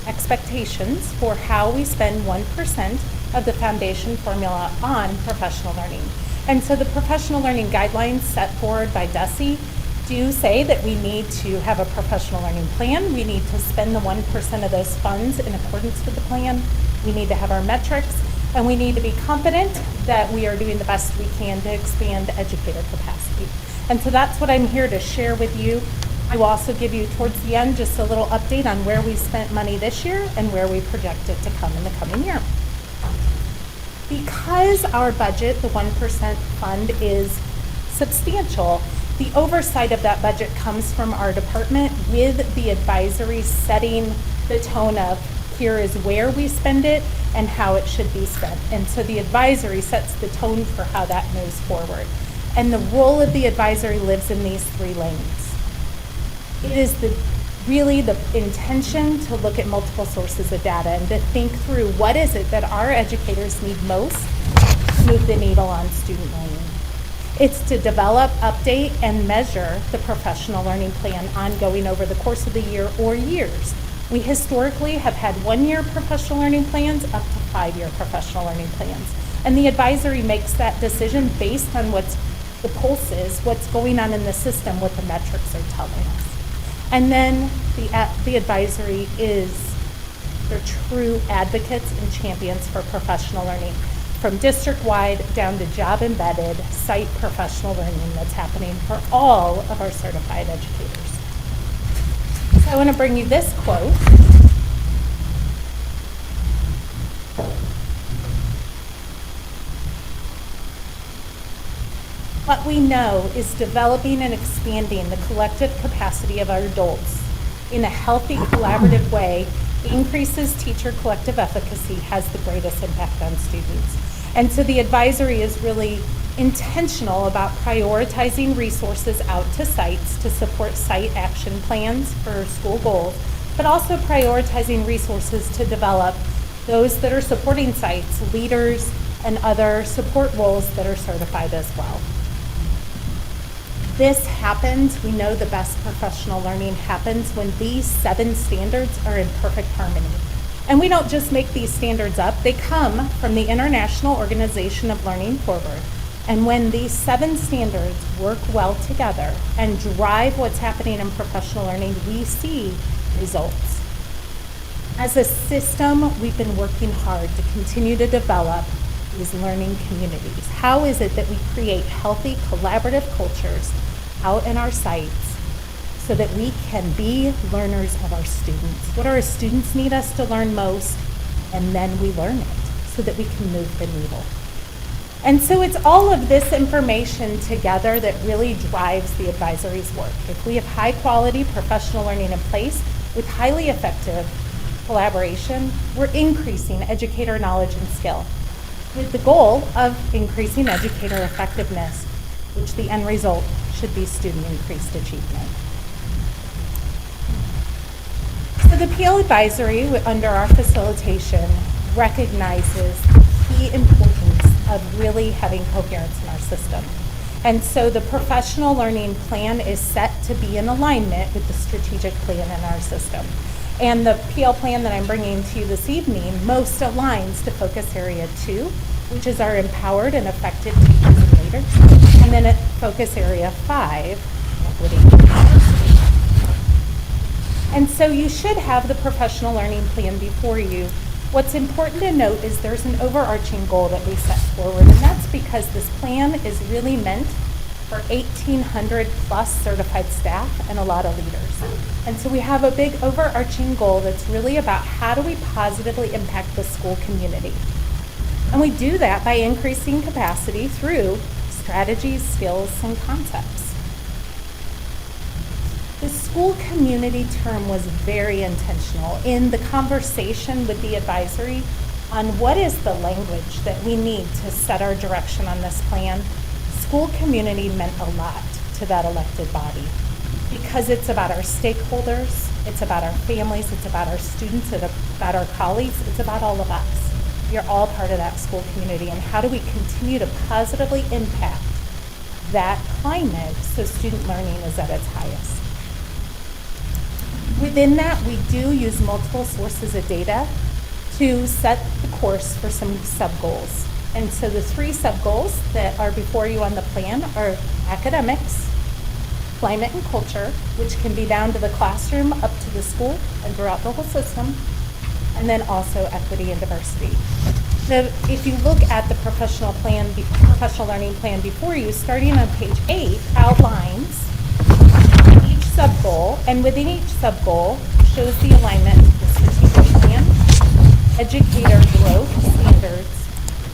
expectations for how we spend 1% of the foundation formula on professional learning. And so the professional learning guidelines set forward by DESE do say that we need to have a professional learning plan. We need to spend the 1% of those funds in accordance with the plan. We need to have our metrics, and we need to be confident that we are doing the best we can to expand educator capacity. And so that's what I'm here to share with you. I will also give you towards the end just a little update on where we spent money this year and where we project it to come in the coming year. Because our budget, the 1% fund, is substantial, the oversight of that budget comes from our department with the advisory setting the tone of here is where we spend it and how it should be spent. And so the advisory sets the tone for how that moves forward. And the role of the advisory lives in these 3 lanes. It is really the intention to look at multiple sources of data and to think through what is it that our educators need most to move the needle on student learning. It's to develop, update, and measure the professional learning plan ongoing over the course of the year or years. We historically have had 1-year professional learning plans up to 5-year professional learning plans. And the advisory makes that decision based on what's the pulse is, what's going on in the system, what the metrics are telling us. And then the advisory is they're true advocates and champions for professional learning, from district-wide down to job-embedded site professional learning that's happening for all of our certified educators. So I want to bring you this quote. What we know is developing and expanding the collective capacity of our adults in a healthy, collaborative way increases teacher collective efficacy, has the greatest impact on students. And so the advisory is really intentional about prioritizing resources out to sites to support site action plans for school goals, but also prioritizing resources to develop those that are supporting sites, leaders, and other support roles that are certified as well. This happens, we know the best professional learning happens when these 7 standards are in perfect harmony. And we don't just make these standards up, they come from the International Organization of Learning Forward. And when these 7 standards work well together and drive what's happening in professional learning, we see results. As a system, we've been working hard to continue to develop these learning communities. How is it that we create healthy, collaborative cultures out in our sites so that we can be learners of our students? What do our students need us to learn most? And then we learn it so that we can move the needle. And so it's all of this information together that really drives the advisory's work. If we have high quality professional learning in place with highly effective collaboration, we're increasing educator knowledge and skill with the goal of increasing educator effectiveness, which the end result should be student increased achievement. So the PL advisory under our facilitation recognizes the key importance of really having coherence in our system. And so the professional learning plan is set to be in alignment with the strategic plan in our system. And the PL plan that I'm bringing to you this evening most aligns to focus area 2, which is our empowered and effective teachers and leaders. And then at focus area 5, equity and diversity. And so you should have the professional learning plan before you. What's important to note is there's an overarching goal that we set forward, and that's because this plan is really meant for 1,800 plus certified staff and a lot of leaders. And so we have a big overarching goal that's really about how do we positively impact the school community. And we do that by increasing capacity through strategies, skills, and concepts. The school community term was very intentional in the conversation with the advisory on what is the language that we need to set our direction on this plan. School community meant a lot to that elected body because it's about our stakeholders, it's about our families, it's about our students, it's about our colleagues, it's about all of us. You're all part of that school community, and how do we continue to positively impact that climate so student learning is at its highest? Within that, we do use multiple sources of data to set the course for some sub-goals. And so the 3 sub-goals that are before you on the plan are academics, climate and culture, which can be down to the classroom, up to the school, and throughout the whole system, and then also equity and diversity. Now, if you look at the professional learning plan before you, starting on page 8, outlines each sub-goal, and within each sub-goal shows the alignment to the strategic plan, educator growth standards,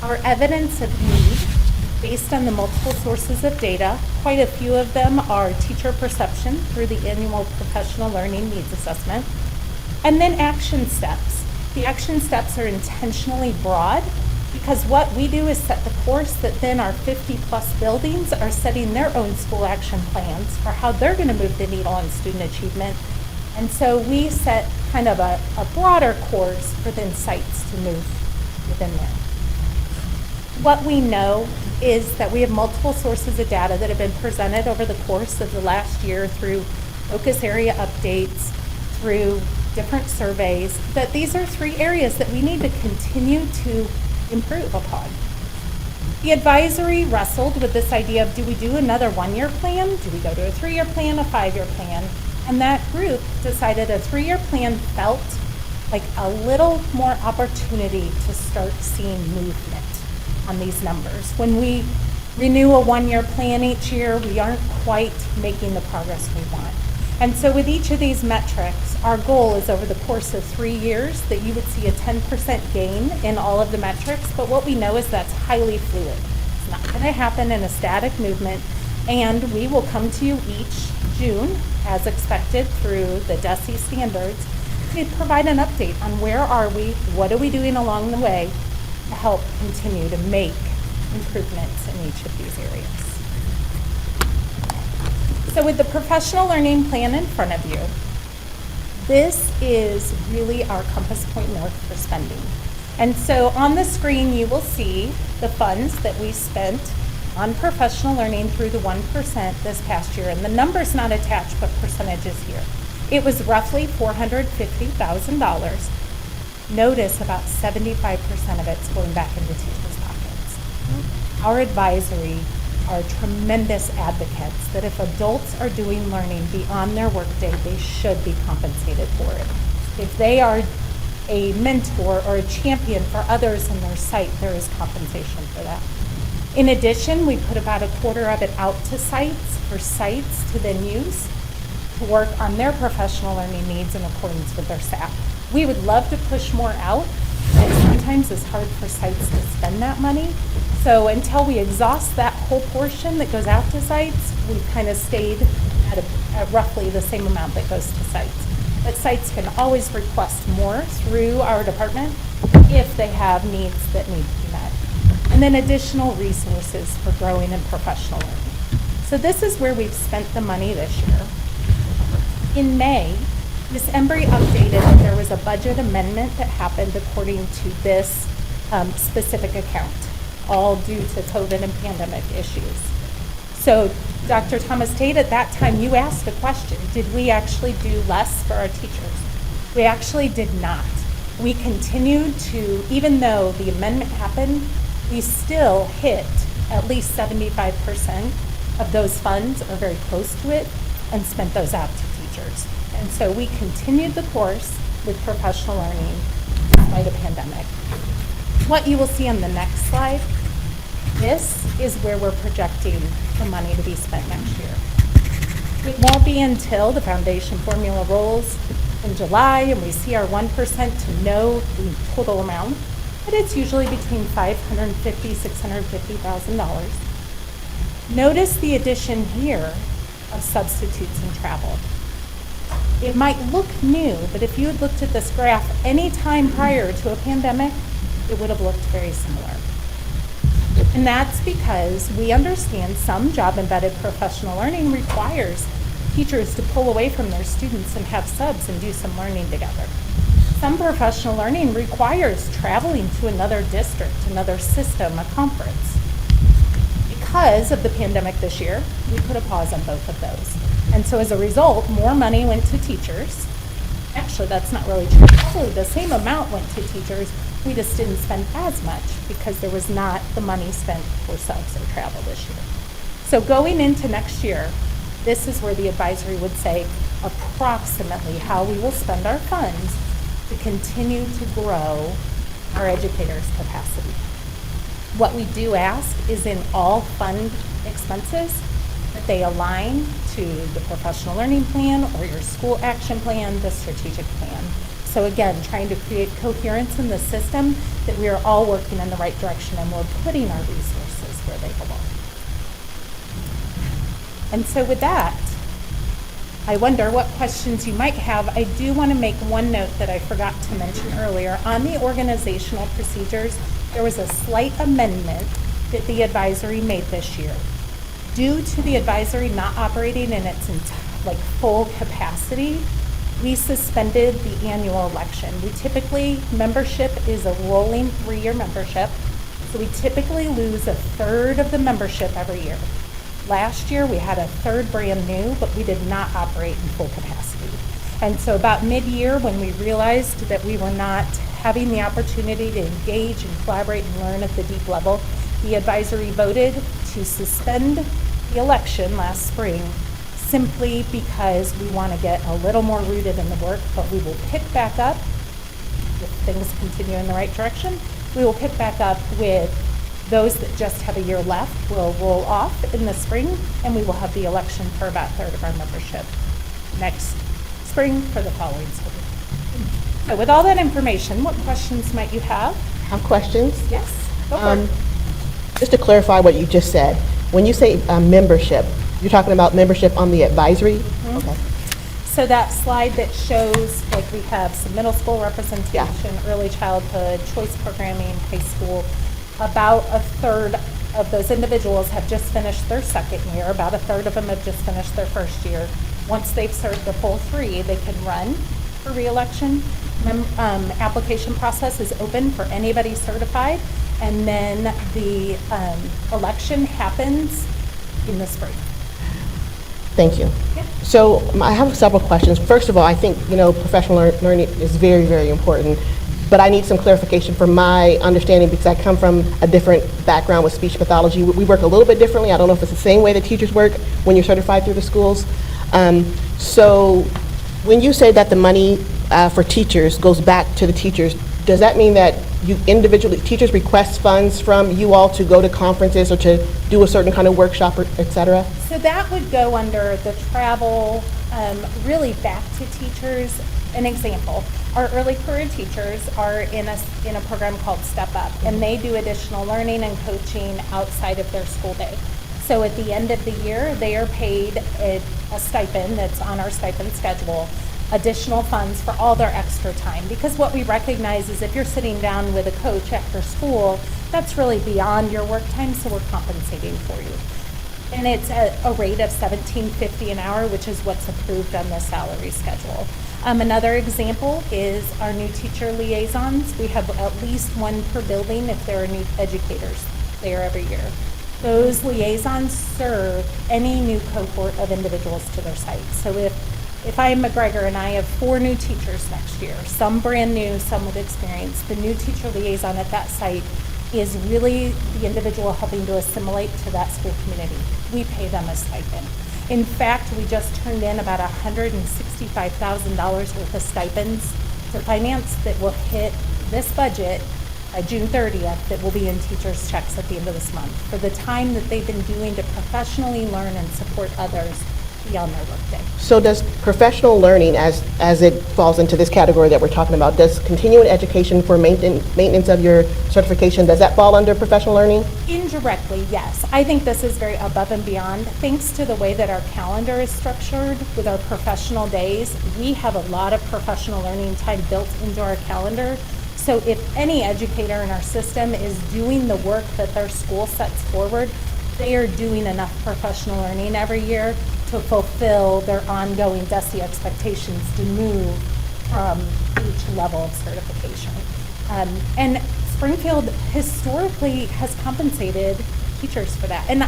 our evidence of need based on the multiple sources of data. Quite a few of them are teacher perception through the annual professional learning needs assessment, and then action steps. The action steps are intentionally broad because what we do is set the course that then our 50-plus buildings are setting their own school action plans for how they're going to move the needle on student achievement. And so we set kind of a broader course for then sites to move within there. What we know is that we have multiple sources of data that have been presented over the course of the last year through focus area updates, through different surveys, that these are 3 areas that we need to continue to improve upon. The advisory wrestled with this idea of, do we do another 1-year plan? Do we go to a 3-year plan, a 5-year plan? And that group decided a 3-year plan felt like a little more opportunity to start seeing movement on these numbers. When we renew a 1-year plan each year, we aren't quite making the progress we want. And so with each of these metrics, our goal is over the course of 3 years that you would see a 10% gain in all of the metrics, but what we know is that's highly fluid. It's not going to happen in a static movement, and we will come to you each June, as expected through the DESE standards, to provide an update on where are we, what are we doing along the way to help continue to make improvements in each of these areas. So with the professional learning plan in front of you, this is really our compass point north for spending. And so on the screen, you will see the funds that we spent on professional learning through the 1% this past year. And the number's not attached, but percentages here. It was roughly $450,000. Notice about 75% of it's going back into teachers' pockets. Our advisory are tremendous advocates that if adults are doing learning beyond their workday, they should be compensated for it. If they are a mentor or a champion for others in their site, there is compensation for that. In addition, we put about a quarter of it out to sites for sites to then use to work on their professional learning needs in accordance with their staff. We would love to push more out, but sometimes it's hard for sites to spend that money. So until we exhaust that whole portion that goes out to sites, we've kind of stayed at roughly the same amount that goes to sites. But sites can always request more through our department if they have needs that need to be met. And then additional resources for growing and professional learning. So this is where we've spent the money this year. In May, Ms. Embry updated that there was a budget amendment that happened according to this specific account, all due to COVID and pandemic issues. So Dr. Thomas Tate, at that time, you asked a question. Did we actually do less for our teachers? We actually did not. We continued to, even though the amendment happened, we still hit at least 75% of those funds, or very close to it, and spent those out to teachers. And so we continued the course with professional learning despite a pandemic. What you will see on the next slide This is where we're projecting the money to be spent next year. It won't be until the foundation formula rolls in July and we see our 1% to know the total amount, but it's usually between $550,000, $650,000. Notice the addition here of substitutes and travel. It might look new, but if you had looked at this graph any time prior to a pandemic, it would have looked very similar. And that's because we understand some job-embedded professional learning requires teachers to pull away from their students and have subs and do some learning together. Some professional learning requires traveling to another district, another system, a conference. Because of the pandemic this year, we put a pause on both of those. And so as a result, more money went to teachers. Actually, that's not really true. Probably the same amount went to teachers. We just didn't spend as much because there was not the money spent for subs or travel this year. So going into next year, this is where the advisory would say approximately how we will spend our funds to continue to grow our educators' capacity. What we do ask is in all fund expenses that they align to the professional learning plan or your school action plan, the strategic plan. So again, trying to create coherence in the system that we are all working in the right direction and we're putting our resources where they belong. And so with that, I wonder what questions you might have. I do want to make one note that I forgot to mention earlier. On the organizational procedures, there was a slight amendment that the advisory made this year. Due to the advisory not operating in its full capacity, we suspended the annual election. We typically, membership is a rolling 3-year membership, so we typically lose a third of the membership every year. Last year, we had a third brand new, but we did not operate in full capacity. And so about mid-year, when we realized that we were not having the opportunity to engage and collaborate and learn at the deep level, the advisory voted to suspend the election last spring simply because we want to get a little more rooted in the work, but we will pick back up if things continue in the right direction. We will pick back up with those that just have a year left. Will roll off in the spring, and we will have the election for about a third of our membership next spring for the following school year. So with all that information, what questions might you have? Have questions? Yes, go for it. Just to clarify what you just said, when you say membership, you're talking about membership on the advisory? Mm-hmm. Okay. So that slide that shows, like we have some middle school representation, early childhood, choice programming, high school, about a third of those individuals have just finished their second year. About a third of them have just finished their first year. Once they've served the full 3, they can run for re-election. Application process is open for anybody certified, and then the election happens in the spring. Thank you. Yeah. So I have several questions. First of all, I think, professional learning is very, very important, but I need some clarification from my understanding because I come from a different background with speech pathology. We work a little bit differently. I don't know if it's the same way that teachers work when you're certified through the schools. So when you say that the money for teachers goes back to the teachers, does that mean that you individually, teachers request funds from you all to go to conferences or to do a certain kind of workshop, or et cetera? So that would go under the travel, really back to teachers. An example, our early career teachers are in a program called Step Up, and they do additional learning and coaching outside of their school day. So at the end of the year, they are paid a stipend that's on our stipend schedule, additional funds for all their extra time. Because what we recognize is if you're sitting down with a coach after school, that's really beyond your work time, so we're compensating for you. And it's a rate of $17.50 an hour, which is what's approved on the salary schedule. Another example is our new teacher liaisons. We have at least one per building if there are new educators there every year. Those liaisons serve any new cohort of individuals to their site. So if I'm McGregor and I have 4 new teachers next year, some brand new, some with experience, the new teacher liaison at that site is really the individual helping to assimilate to that school community. We pay them a stipend. In fact, we just turned in about $165,000 worth of stipends to finance that will hit this budget by June 30th, that will be in teachers' checks at the end of this month, for the time that they've been doing to professionally learn and support others beyond their workday. So does professional learning, as it falls into this category that we're talking about, does continuing education for maintenance of your certification, does that fall under professional learning? Indirectly, yes. I think this is very above and beyond. Thanks to the way that our calendar is structured with our professional days, we have a lot of professional learning time built into our calendar. So if any educator in our system is doing the work that their school sets forward, they are doing enough professional learning every year to fulfill their ongoing DESE expectations to move from each level of certification. And Springfield historically has compensated teachers for that. And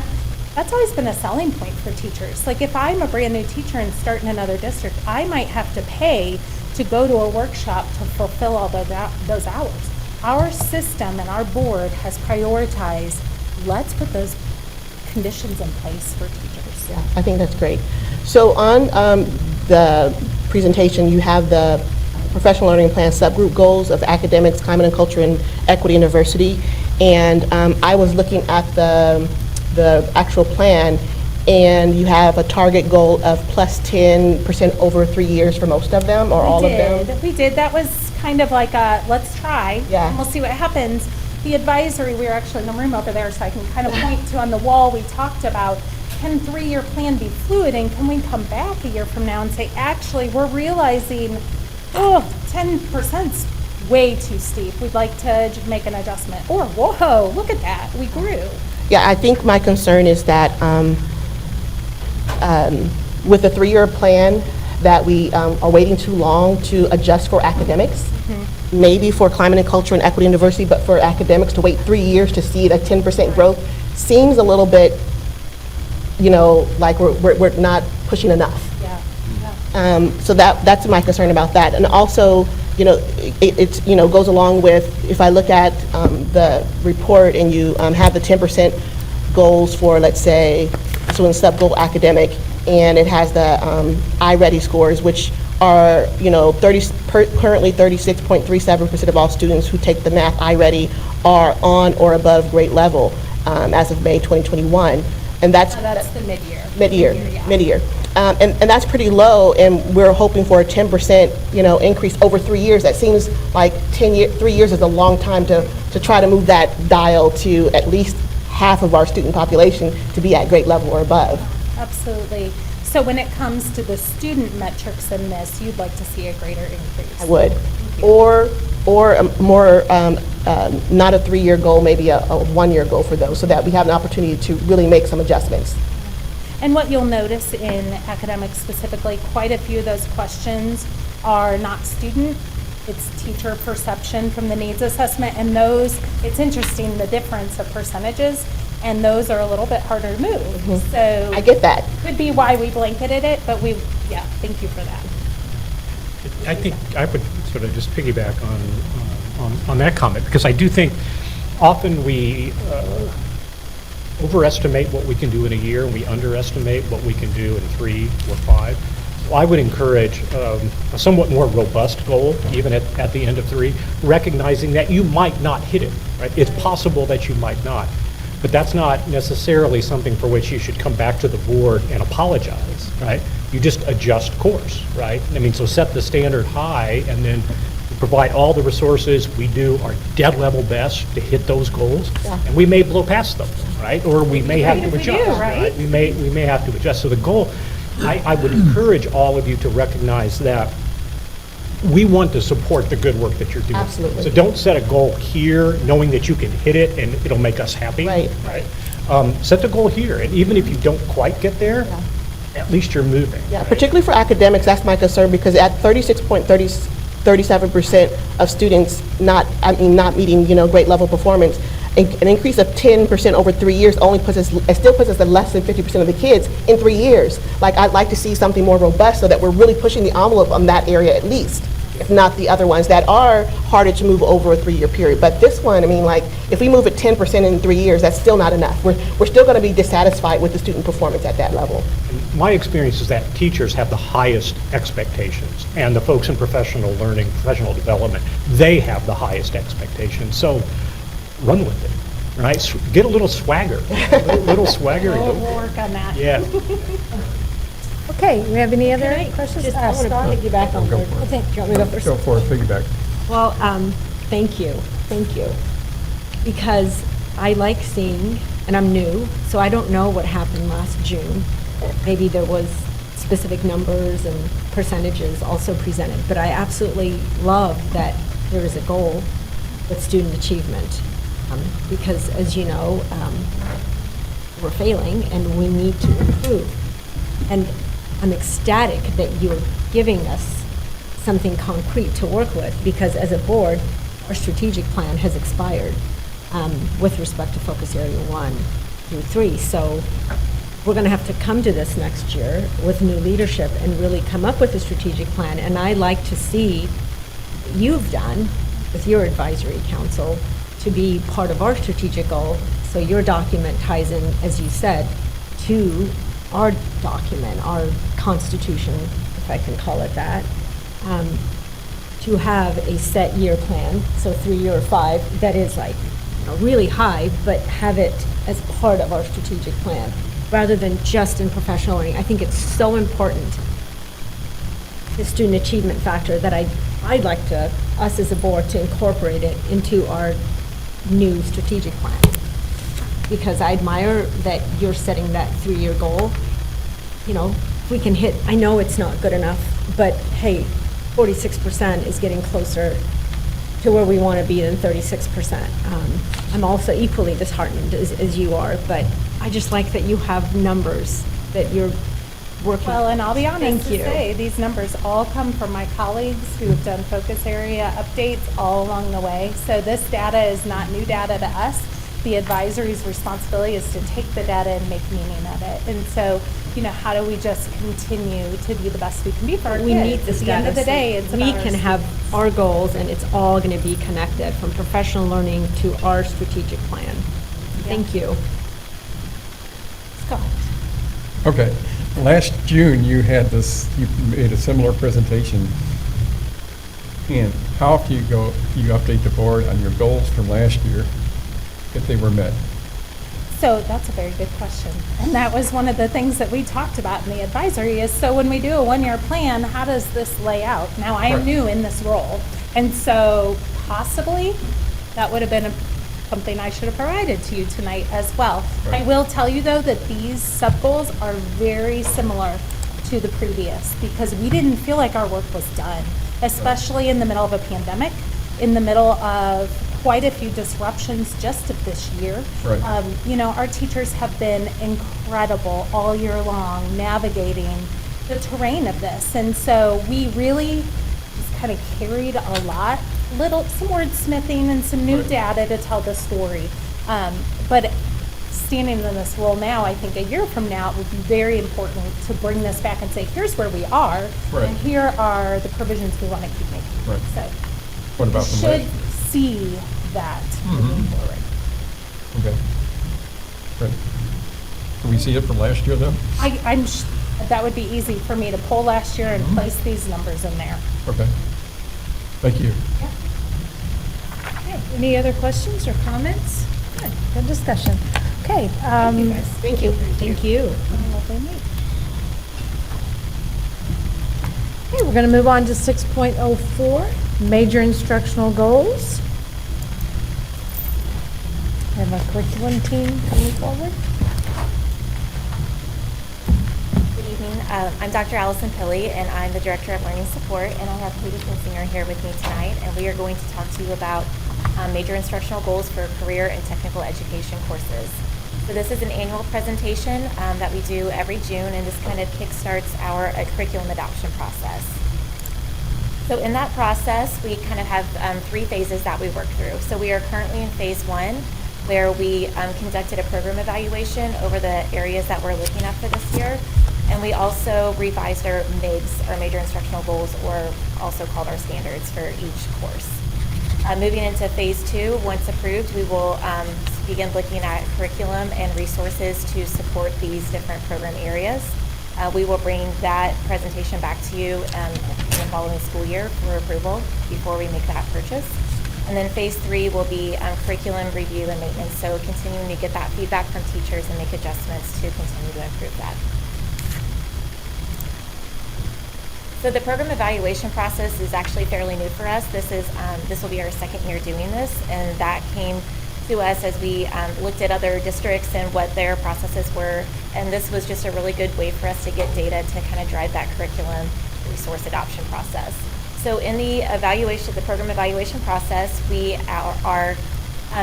that's always been a selling point for teachers. Like if I'm a brand new teacher and start in another district, I might have to pay to go to a workshop to fulfill all those hours. Our system and our board has prioritized, let's put those conditions in place for teachers. Yeah, I think that's great. So on the presentation, you have the professional learning plan subgroup goals of academics, climate and culture, and equity and diversity. And I was looking at the actual plan, and you have a target goal of plus 10% over 3 years for most of them, or all of them? We did. That was kind of like a, let's try, Yeah. and we'll see what happens. The advisory, we were actually in the room over there, so I can kind of point to on the wall, we talked about, can 3-year plan be fluid, and can we come back a year from now and say, actually, we're realizing, 10%'s way too steep. We'd like to make an adjustment. Or, whoa, look at that, we grew. Yeah, I think my concern is that with the 3-year plan, that we are waiting too long to adjust for academics. Maybe for climate and culture and equity and diversity, but for academics to wait 3 years to see that 10% growth seems a little bit, like we're not pushing enough. Yeah. So that's my concern about that. And also, it goes along with, if I look at the report and you have the 10% goals for, let's say, so in sub-goal academic, and it has the iReady scores, which are, currently 36.37% of all students who take the math iReady are on or above grade level as of May 2021. And that's the mid-year. Mid-year. And that's pretty low, and we're hoping for a 10%, increase over 3 years. That seems like 3 years is a long time to try to move that dial to at least half of our student population to be at grade level or above. Absolutely. So when it comes to the student metrics in this, you'd like to see a greater increase? I would. Or a more, not a 3-year goal, maybe a 1-year goal for those, so that we have an opportunity to really make some adjustments. And what you'll notice in academics specifically, quite a few of those questions are not student, it's teacher perception from the needs assessment, and those, it's interesting, the difference of percentages, and those are a little bit harder to move. So I get that. Could be why we blanketed it, but thank you for that. I think I would sort of just piggyback on that comment, because I do think often we overestimate what we can do in a year, and we underestimate what we can do in 3 or 5. So I would encourage a somewhat more robust goal, even at the end of 3, recognizing that you might not hit it, right? It's possible that you might not. But that's not necessarily something for which you should come back to the board and apologize, right? You just adjust course, right? I mean, so set the standard high, and then provide all the resources. We do our dead level best to hit those goals, and we may blow past them, right? Or we may have to adjust, right? We may have to adjust. So the goal, I would encourage all of you to recognize that we want to support the good work that you're doing. Absolutely. So don't set a goal here knowing that you can hit it and it'll make us happy. Right. Set the goal here, and even if you don't quite get there, at least you're moving. Yeah, particularly for academics, that's my concern, because at 36.37% of students not meeting, grade level performance, an increase of 10% over 3 years still puts us at less than 50% of the kids in 3 years. Like, I'd like to see something more robust so that we're really pushing the envelope on that area at least. if not the other ones that are harder to move over a 3-year period. But this one, I mean, like, if we move it 10% in 3 years, that's still not enough. We're still going to be dissatisfied with the student performance at that level. My experience is that teachers have the highest expectations, and the folks in professional learning, professional development, they have the highest expectations. So run with it, right? Get a little swagger, a little swagger. We'll work on that. Yeah. Okay, we have any other questions? Just, I want to piggyback on Go Board. for it. Okay, do you want me to go first? Go for it, piggyback. Well, thank you. Because I like seeing, and I'm new, so I don't know what happened last June. Maybe there was specific numbers and percentages also presented, but I absolutely love that there is a goal with student achievement. Because as you know, we're failing and we need to improve. And I'm ecstatic that you're giving us something concrete to work with, because as a board, our strategic plan has expired with respect to focus area 1 through 3. So we're going to have to come to this next year with new leadership and really come up with a strategic plan. And I like to see what you've done with your advisory council to be part of our strategic goal. So your document ties in, as you said, to our document, our constitution, if I can call it that, to have a set year plan, so 3 or 5, that is like, really high, but have it as part of our strategic plan, rather than just in professional learning. I think it's so important, the student achievement factor, that I'd like to, us as a board, to incorporate it into our new strategic plan. Because I admire that you're setting that 3-year goal. If we can hit, I know it's not good enough, but hey, 46% is getting closer to where we want to be than 36%. I'm also equally disheartened as you are, but I just like that you have numbers that you're working. Well, and I'll be honest Thank to you. say, these numbers all come from my colleagues who have done focus area updates all along the way. So this data is not new data to us. The advisory's responsibility is to take the data and make meaning of it. And so, how do we just continue to be the best we can be for our kids? We need this At the data. end of the so day, it's we about our can have our goals, and it's all going to be connected from professional learning to our strategic plan. Thank you. Scott. Okay. Last June, you made a similar presentation. And how do you update the board on your goals from last year if they were met? So that's a very good question. And that was one of the things that we talked about in the advisory is, so when we do a 1-year plan, how does this lay out? Now, I am Right. new in this role, and so possibly that would have been something I should have provided to you tonight as well. Right. I will tell you, though, that these sub-goals are very similar to the previous, because we didn't feel like our work was done, especially in the middle of a pandemic, in the middle of quite a few disruptions just of this year. Right. Our teachers have been incredible all year long navigating the terrain of this. And so we really just kind of carried a lot, some wordsmithing and some new Right. data to tell the story. But standing in this role now, I think a year from now, it would be very important to bring this back and say, here's where we are, Right. and here are the provisions we want to keep making. Right. So What about from last? should see that moving forward. Okay. Right. Can we see it from last year, though? That would be easy for me to pull last year and place these numbers in there. Okay. Thank you. Okay, any other questions or comments? Good discussion. Okay. Thank you. Thank you. Okay, we're going to move on to 6.04, major instructional goals. We have our curriculum team coming forward. Good evening. I'm Dr. Allison Pilley, and I'm the Director of Learning Support, and I have Katie Kinsinger here with me tonight, and we are going to talk to you about major instructional goals for career and technical education courses. So this is an annual presentation that we do every June, and this kind of kickstarts our curriculum adoption process. So in that process, we kind of have 3 phases that we work through. So we are currently in phase 1, where we conducted a program evaluation over the areas that we're looking at for this year. And we also revised our MIGs, our major instructional goals, or also called our standards for each course. Moving into phase 2, once approved, we will begin looking at curriculum and resources to support these different program areas. We will bring that presentation back to you in the following school year for approval before we make that purchase. And then phase 3 will be curriculum review and maintenance, so continuing to get that feedback from teachers and make adjustments to continue to improve that. So the program evaluation process is actually fairly new for us. This will be our second year doing this, and that came to us as we looked at other districts and what their processes were, and this was just a really good way for us to get data to kind of drive that curriculum resource adoption process. So in the program evaluation process, we are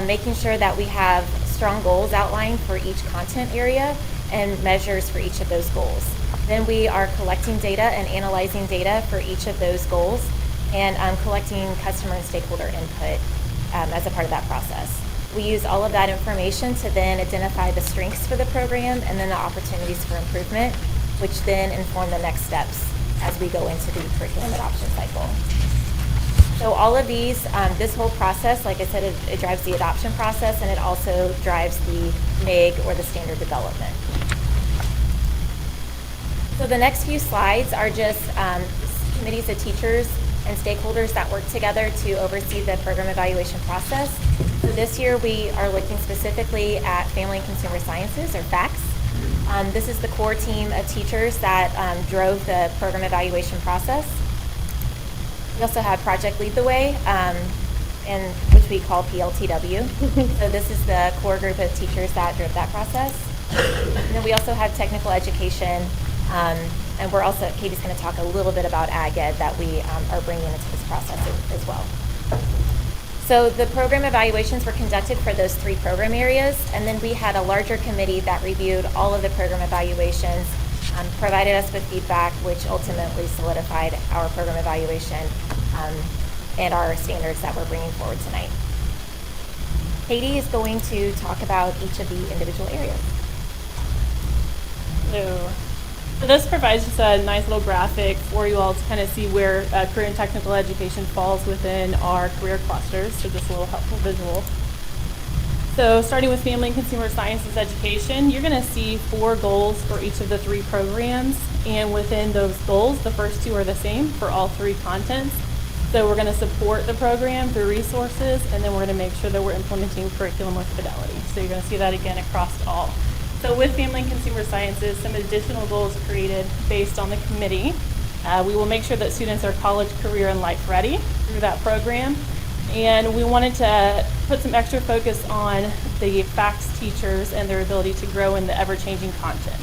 making sure that we have strong goals outlined for each content area and measures for each of those goals. Then we are collecting data and analyzing data for each of those goals and collecting customer and stakeholder input as a part of that process. We use all of that information to then identify the strengths for the program and then the opportunities for improvement, which then inform the next steps as we go into the curriculum adoption cycle. So all of these, this whole process, like I said, it drives the adoption process, and it also drives the MIG or the standard development. So the next few slides are just committees of teachers and stakeholders that work together to oversee the program evaluation process. So this year we are looking specifically at Family and Consumer Sciences, or FACS. This is the core team of teachers that drove the program evaluation process. We also have Project Lead the Way, which we call PLTW. So this is the core group of teachers that drove that process. And then we also have Technical Education, and we're also, Katie's going to talk a little bit about Ag Ed that we are bringing into this process as well. So the program evaluations were conducted for those 3 program areas, and then we had a larger committee that reviewed all of the program evaluations, provided us with feedback, which ultimately solidified our program evaluation and our standards that we're bringing forward tonight. Katie is going to talk about each of the individual areas. So this provides just a nice little graphic for you all to kind of see where career and technical education falls within our career clusters, so just a little helpful visual. So starting with Family and Consumer Sciences Education, you're going to see 4 goals for each of the 3 programs, and within those goals, the first 2 are the same for all 3 contents. So we're going to support the program through resources, and then we're going to make sure that we're implementing curriculum with fidelity. So you're going to see that again across all. So with Family and Consumer Sciences, some additional goals created based on the committee. We will make sure that students are college, career, and life ready through that program. And we wanted to put some extra focus on the FACS teachers and their ability to grow in the ever-changing content.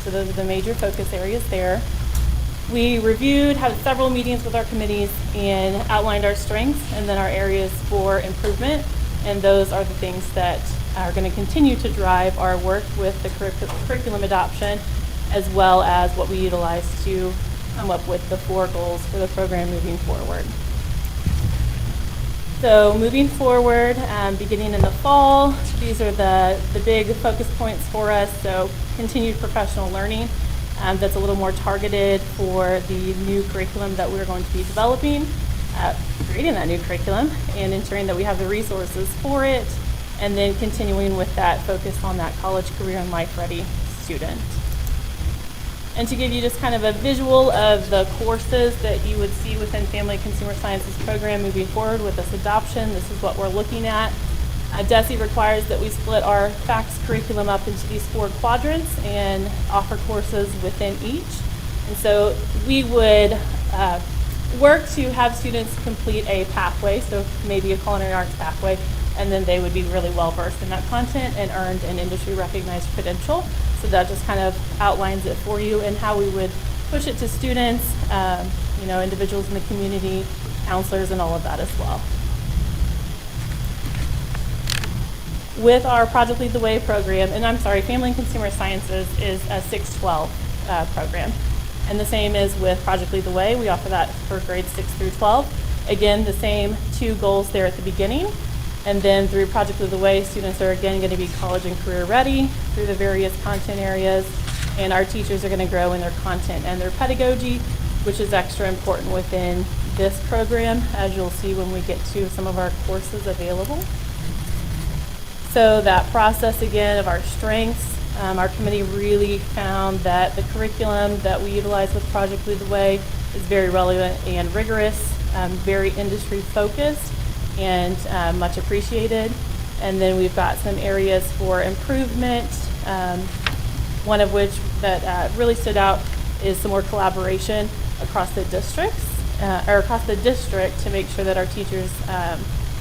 So those are the major focus areas there. We reviewed, had several meetings with our committees, and outlined our strengths and then our areas for improvement. And those are the things that are going to continue to drive our work with the curriculum adoption, as well as what we utilize to come up with the 4 goals for the program moving forward. So moving forward, beginning in the fall, these are the big focus points for us. So continued professional learning, that's a little more targeted for the new curriculum that we're going to be developing, creating that new curriculum and ensuring that we have the resources for it, and then continuing with that focus on that college, career, and life ready student. And to give you just kind of a visual of the courses that you would see within Family and Consumer Sciences program moving forward with this adoption, this is what we're looking at. DESE requires that we split our FACS curriculum up into these 4 quadrants and offer courses within each. And so we would work to have students complete a pathway, so maybe a culinary arts pathway, and then they would be really well versed in that content and earned an industry recognized credential. So that just kind of outlines it for you and how we would push it to students, individuals in the community, counselors, and all of that as well. With our Project Lead the Way program, Family and Consumer Sciences is a 6-12 program. And the same is with Project Lead the Way. We offer that for grades 6 through 12. Again, the same 2 goals there at the beginning. And then through Project Lead the Way, students are again going to be college and career ready through the various content areas. and our teachers are going to grow in their content and their pedagogy, which is extra important within this program, as you'll see when we get to some of our courses available. So that process again of our strengths, our committee really found that the curriculum that we utilize with Project Lead the Way is very relevant and rigorous, very industry focused, and much appreciated. And then we've got some areas for improvement, one of which that really stood out is some more collaboration across the districts, or across the district, to make sure that our teachers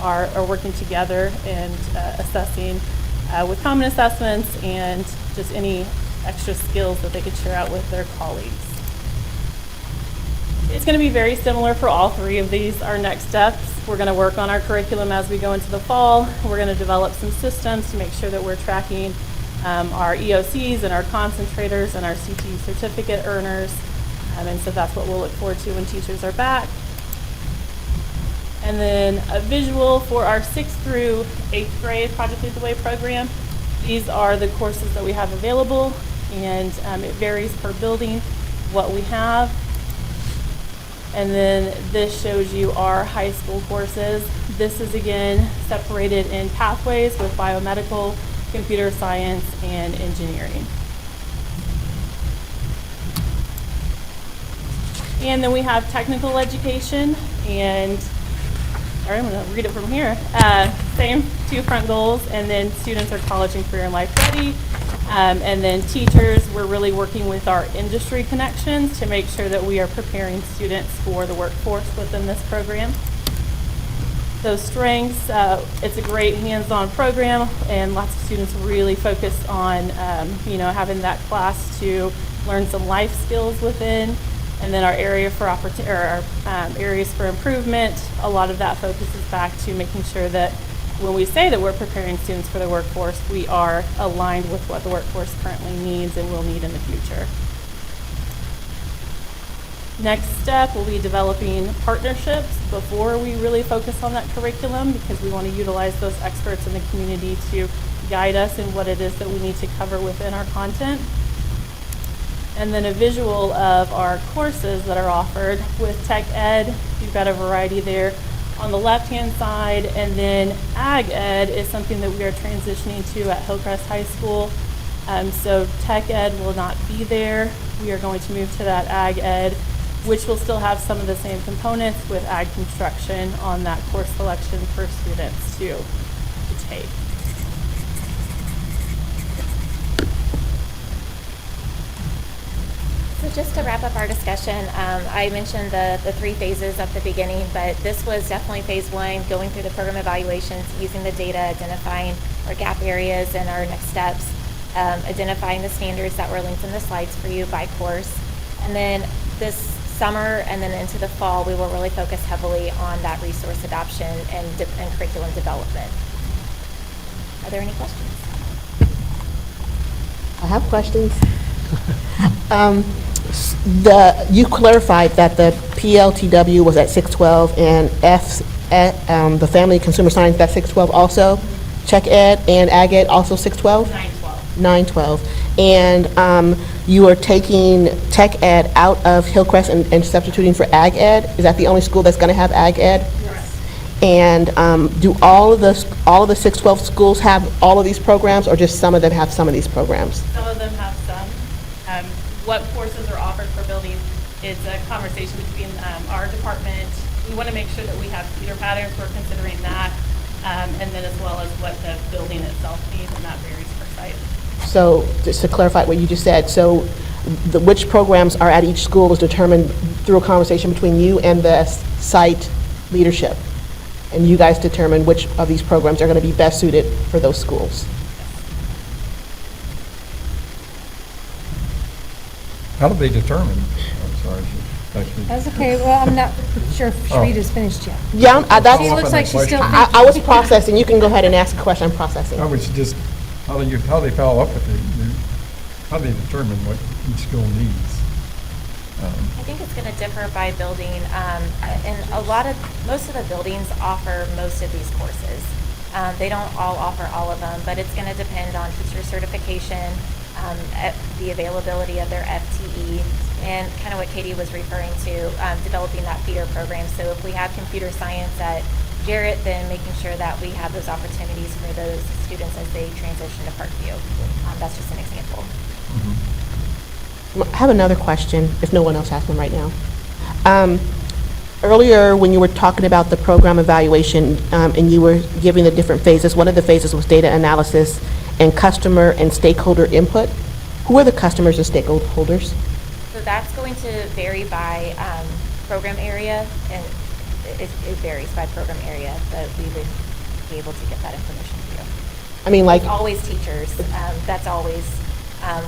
are working together and assessing with common assessments and just any extra skills that they could share out with their colleagues. It's going to be very similar for all three of these. Our next steps, we're going to work on our curriculum as we go into the fall. We're going to develop some systems to make sure that we're tracking our EOCs and our concentrators and our CT certificate earners. And so that's what we'll look forward to when teachers are back. And then a visual for our 6th through 8th grade Project Lead the Way program. These are the courses that we have available, and it varies per building what we have. And then this shows you our high school courses. This is again separated in pathways with biomedical, computer science, and engineering. And then we have technical education, and sorry, I'm going to read it from here. Same 2 front goals, and then students are college and career and life ready. And then teachers, we're really working with our industry connections to make sure that we are preparing students for the workforce within this program. So strengths, it's a great hands-on program, and lots of students really focus on, having that class to learn some life skills within. And then our area for areas for improvement, a lot of that focuses back to making sure that when we say that we're preparing students for the workforce, we are aligned with what the workforce currently needs and will need in the future. Next step will be developing partnerships before we really focus on that curriculum, because we want to utilize those experts in the community to guide us in what it is that we need to cover within our content. And then a visual of our courses that are offered with Tech Ed. You've got a variety there on the left-hand side, and then Ag Ed is something that we are transitioning to at Hillcrest High School. So Tech Ed will not be there. We are going to move to that Ag Ed, which will still have some of the same components with ag construction on that course selection for students to take. So just to wrap up our discussion, I mentioned the 3 phases at the beginning, but this was definitely phase 1, going through the program evaluations, using the data, identifying our gap areas and our next steps, identifying the standards that were linked in the slides for you by course. And then this summer and then into the fall, we will really focus heavily on that resource adoption and curriculum development. Are there any questions? I have questions. You clarified that the PLTW was at 612 and the Family Consumer Science at 612 also? Check Ed and Ag Ed also 612? 912. And you are taking Tech Ed out of Hillcrest and substituting for Ag Ed? Is that the only school that's going to have Ag Ed? Yes. And do all of the 612 schools have all of these programs, or just some of them have some of these programs? Some of them have some. What courses are offered per building is a conversation between our department. We want to make sure that we have feeder patterns. We're considering that, and then as well as what the building itself needs, and that varies per site. So just to clarify what you just said, so which programs are at each school is determined through a conversation between you and the site leadership, and you guys determine which of these programs are going to be best suited for those schools. How do they determine? I'm sorry. That's okay. Well, I'm not sure if Sharita's finished yet. Yeah, She looks like she's still I was processing. You can go ahead and ask a question. I'm processing. I was just, how do they follow up with it? How do they determine what each school needs? I think it's going to differ by building, and most of the buildings offer most of these courses. They don't all offer all of them, but it's going to depend on teacher certification, the availability of their FTE, and kind of what Katie was referring to, developing that feeder program. So if we have computer science at Jarrett, then making sure that we have those opportunities for those students as they transition to Parkview. That's just an example. I have another question, if no one else has one right now. Earlier, when you were talking about the program evaluation and you were giving the different phases, one of the phases was data analysis and customer and stakeholder input. Who are the customers and stakeholders? So that's going to vary by program area, and it varies by program area, but we would be able to get that information for you. I mean, like... It's always teachers. That's always,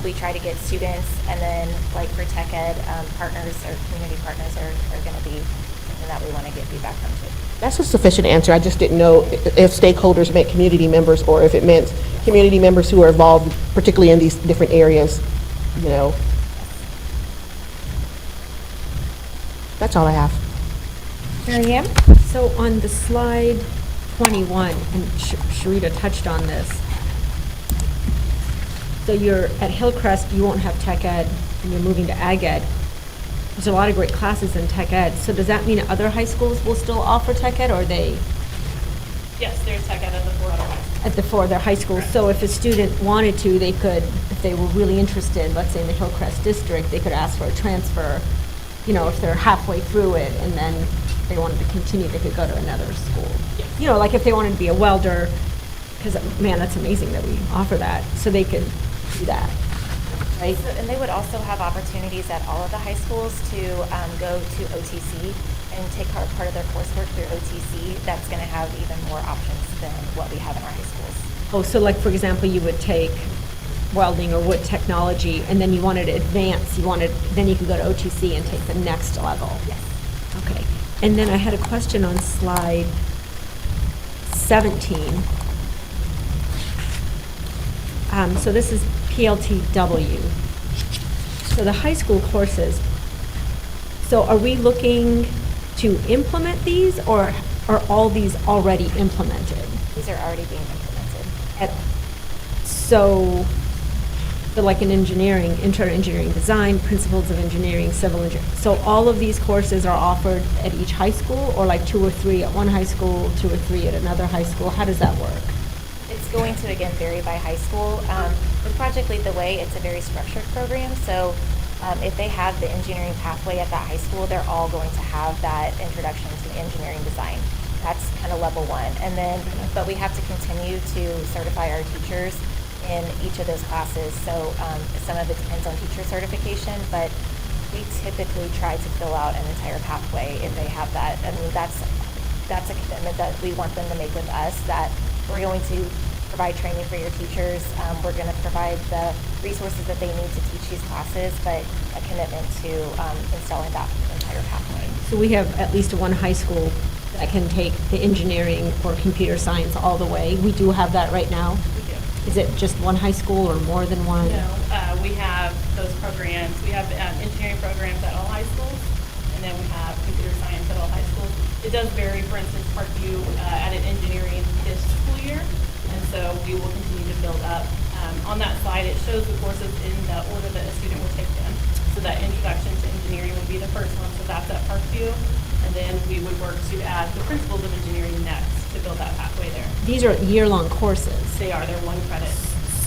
we try to get students, and then like for tech ed, partners or community partners are going to be something that we want to get feedback from too. That's a sufficient answer. I just didn't know if stakeholders meant community members or if it meant community members who are involved, particularly in these different areas, you know. That's all I have. Mary Ann? So on the slide 21, and Sharita touched on this, so you're at Hillcrest, you won't have tech ed, and you're moving to ag ed. There's a lot of great classes in tech ed. So does that mean other high schools will still offer tech ed, or are they? Yes, there's tech ed at the 4 other high schools. At the 4 other high schools. So if a student wanted to, they could, if they were really interested, let's say in the Hillcrest district, they could ask for a transfer, you know, if they're halfway through it, and then they wanted to continue, they could go to another school. Yes. You know, like if they wanted to be a welder, because, man, that's amazing that we offer that, so they could do that, right? So, and they would also have opportunities at all of the high schools to go to OTC and take part of their coursework through OTC. That's going to have even more options than what we have in our high schools. Oh, so like, for example, you would take welding or wood technology, and then you wanted to advance, then you could go to OTC and take the next level? Yes. Okay. And then I had a question on slide 17. So this is PLTW. So the high school courses, so are we looking to implement these, or are all these already implemented? These are already being implemented. So like in engineering, intro to engineering design, principles of engineering, civil engineering. So all of these courses are offered at each high school, or like 2 or 3 at one high school, 2 or 3 at another high school? How does that work? It's going to, again, vary by high school. With Project Lead the Way, it's a very structured program, so if they have the engineering pathway at that high school, they're all going to have that introduction to engineering design. That's kind of level 1. And then, but we have to continue to certify our teachers in each of those classes. So some of it depends on teacher certification, but we typically try to fill out an entire pathway if they have that. I mean, that's a commitment that we want them to make with us, that we're going to provide training for your teachers. We're going to provide the resources that they need to teach these classes, but a commitment to installing that entire pathway. So we have at least one high school that can take the engineering or computer science all the way. We do have that right now. We do. Is it just one high school or more than one? No, we have those programs. We have engineering programs at all high schools, and then we have computer science at all high schools. It does vary. For instance, Parkview added engineering this school year, and so we will continue to build up. On that slide, it shows the courses in the order that a student will take them. So that introduction to engineering would be the first one, so that's at Parkview, and then we would work to add the principles of engineering next to build that pathway there. These are year-long courses. They are. They're 1 credit.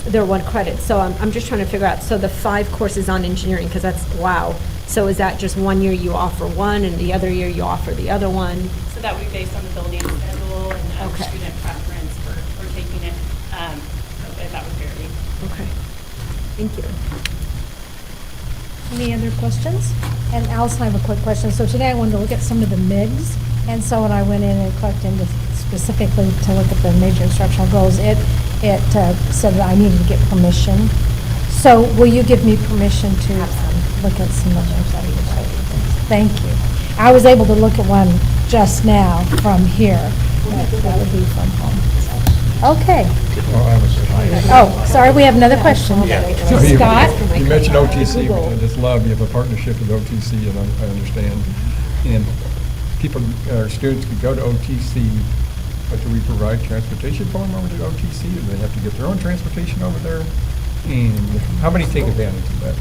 They're 1 credit. So I'm just trying to figure out, so the 5 courses on engineering, because that's, wow. So is that just 1 year you offer one, and the other year you offer the other one? So that would be based on the building schedule and Okay. student preference for taking it. So that would vary. Okay. Thank you. Any other questions? And Allison, I have a quick question. So today I wanted to look at some of the MIGs, and so when I went in and clicked into specifically to look at the major instructional goals, it said that I needed to get permission. So will you give me permission to look at some of those? Thank you. I was able to look at one just now from here. That would be from home. Okay. Oh, sorry, we have another question. Scott? You mentioned OTC, which I just love. You have a partnership with OTC, and I understand. And people, our students could go to OTC, but do we provide transportation for them over to OTC? Do they have to get their own transportation over there? And how many take advantage of that?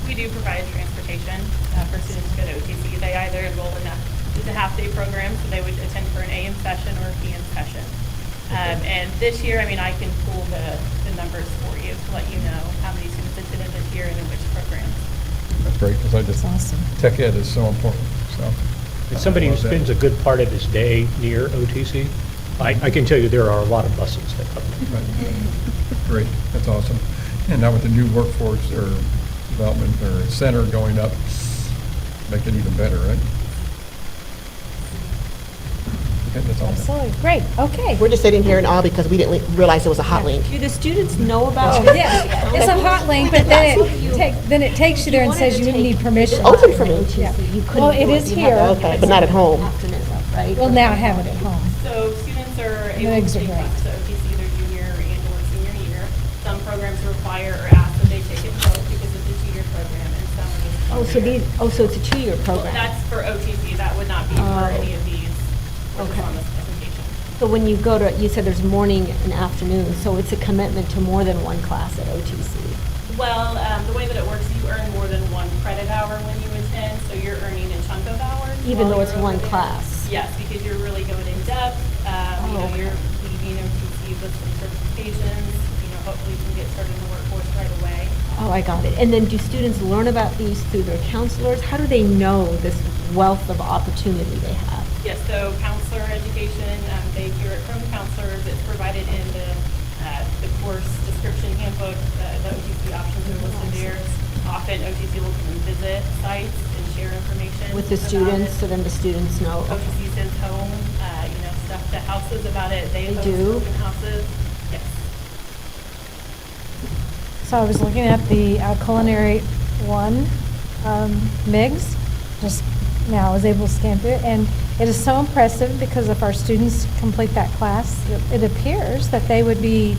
We do provide transportation for students to go to OTC. They either enroll in it's a half-day program, so they would attend for an AM session or a PM session. And this year, I mean, I can pull the numbers for you to let you know how many students attended this year and in which programs. That's great, because I just, tech ed is so important, so. As somebody who spends a good part of his day near OTC, I can tell you there are a lot of buses that come in. Right. Great, that's awesome. And now with the new workforce or development or center going up, make it even better, right? Okay, that's all. Absolutely, great, okay. We're just sitting here in awe because we didn't realize it was a hot link. Do the students know about Oh, yeah, it's a hot link, but then it takes you there and says you need permission. It's open for me. Yeah. You couldn't Well, it do is You here. have to- Okay, but not at home. Afternoon, right? We'll now have it at home. So students are able Legs to are take great. classes at OTC their junior and or senior year. Some programs require or ask that they take it both because it's a 2-year program and some are just So it's a 2-year Well, program. that's for OTC. That would not be for any of these Okay. on this presentation. So when you go to, you said there's morning and afternoon, so it's a commitment to more than one class at OTC. Well, the way that it works, you earn more than 1 credit hour when you attend, so you're earning a chunk of hours. Even while though it's you're over one there. class? Yes, because you're really going in depth. You know, okay. you're leaving OTC with some certifications. You know, hopefully you can get started in the workforce right away. Oh, I got it. And then do students learn about these through their counselors? How do they know this wealth of opportunity they have? Yes, so counselor education, they hear it from counselors. It's provided in the course description handbook. The OTC options are listed there. Often OTC will come and visit sites and share information With the about students, it. so then the students know. Okay. OTC sends home, stuff to houses about it. They host do? open houses. Yes. So I was looking at the culinary one, MIGS, just now I was able to scan through it, and it is so impressive because if our students complete that class, it appears that they would be,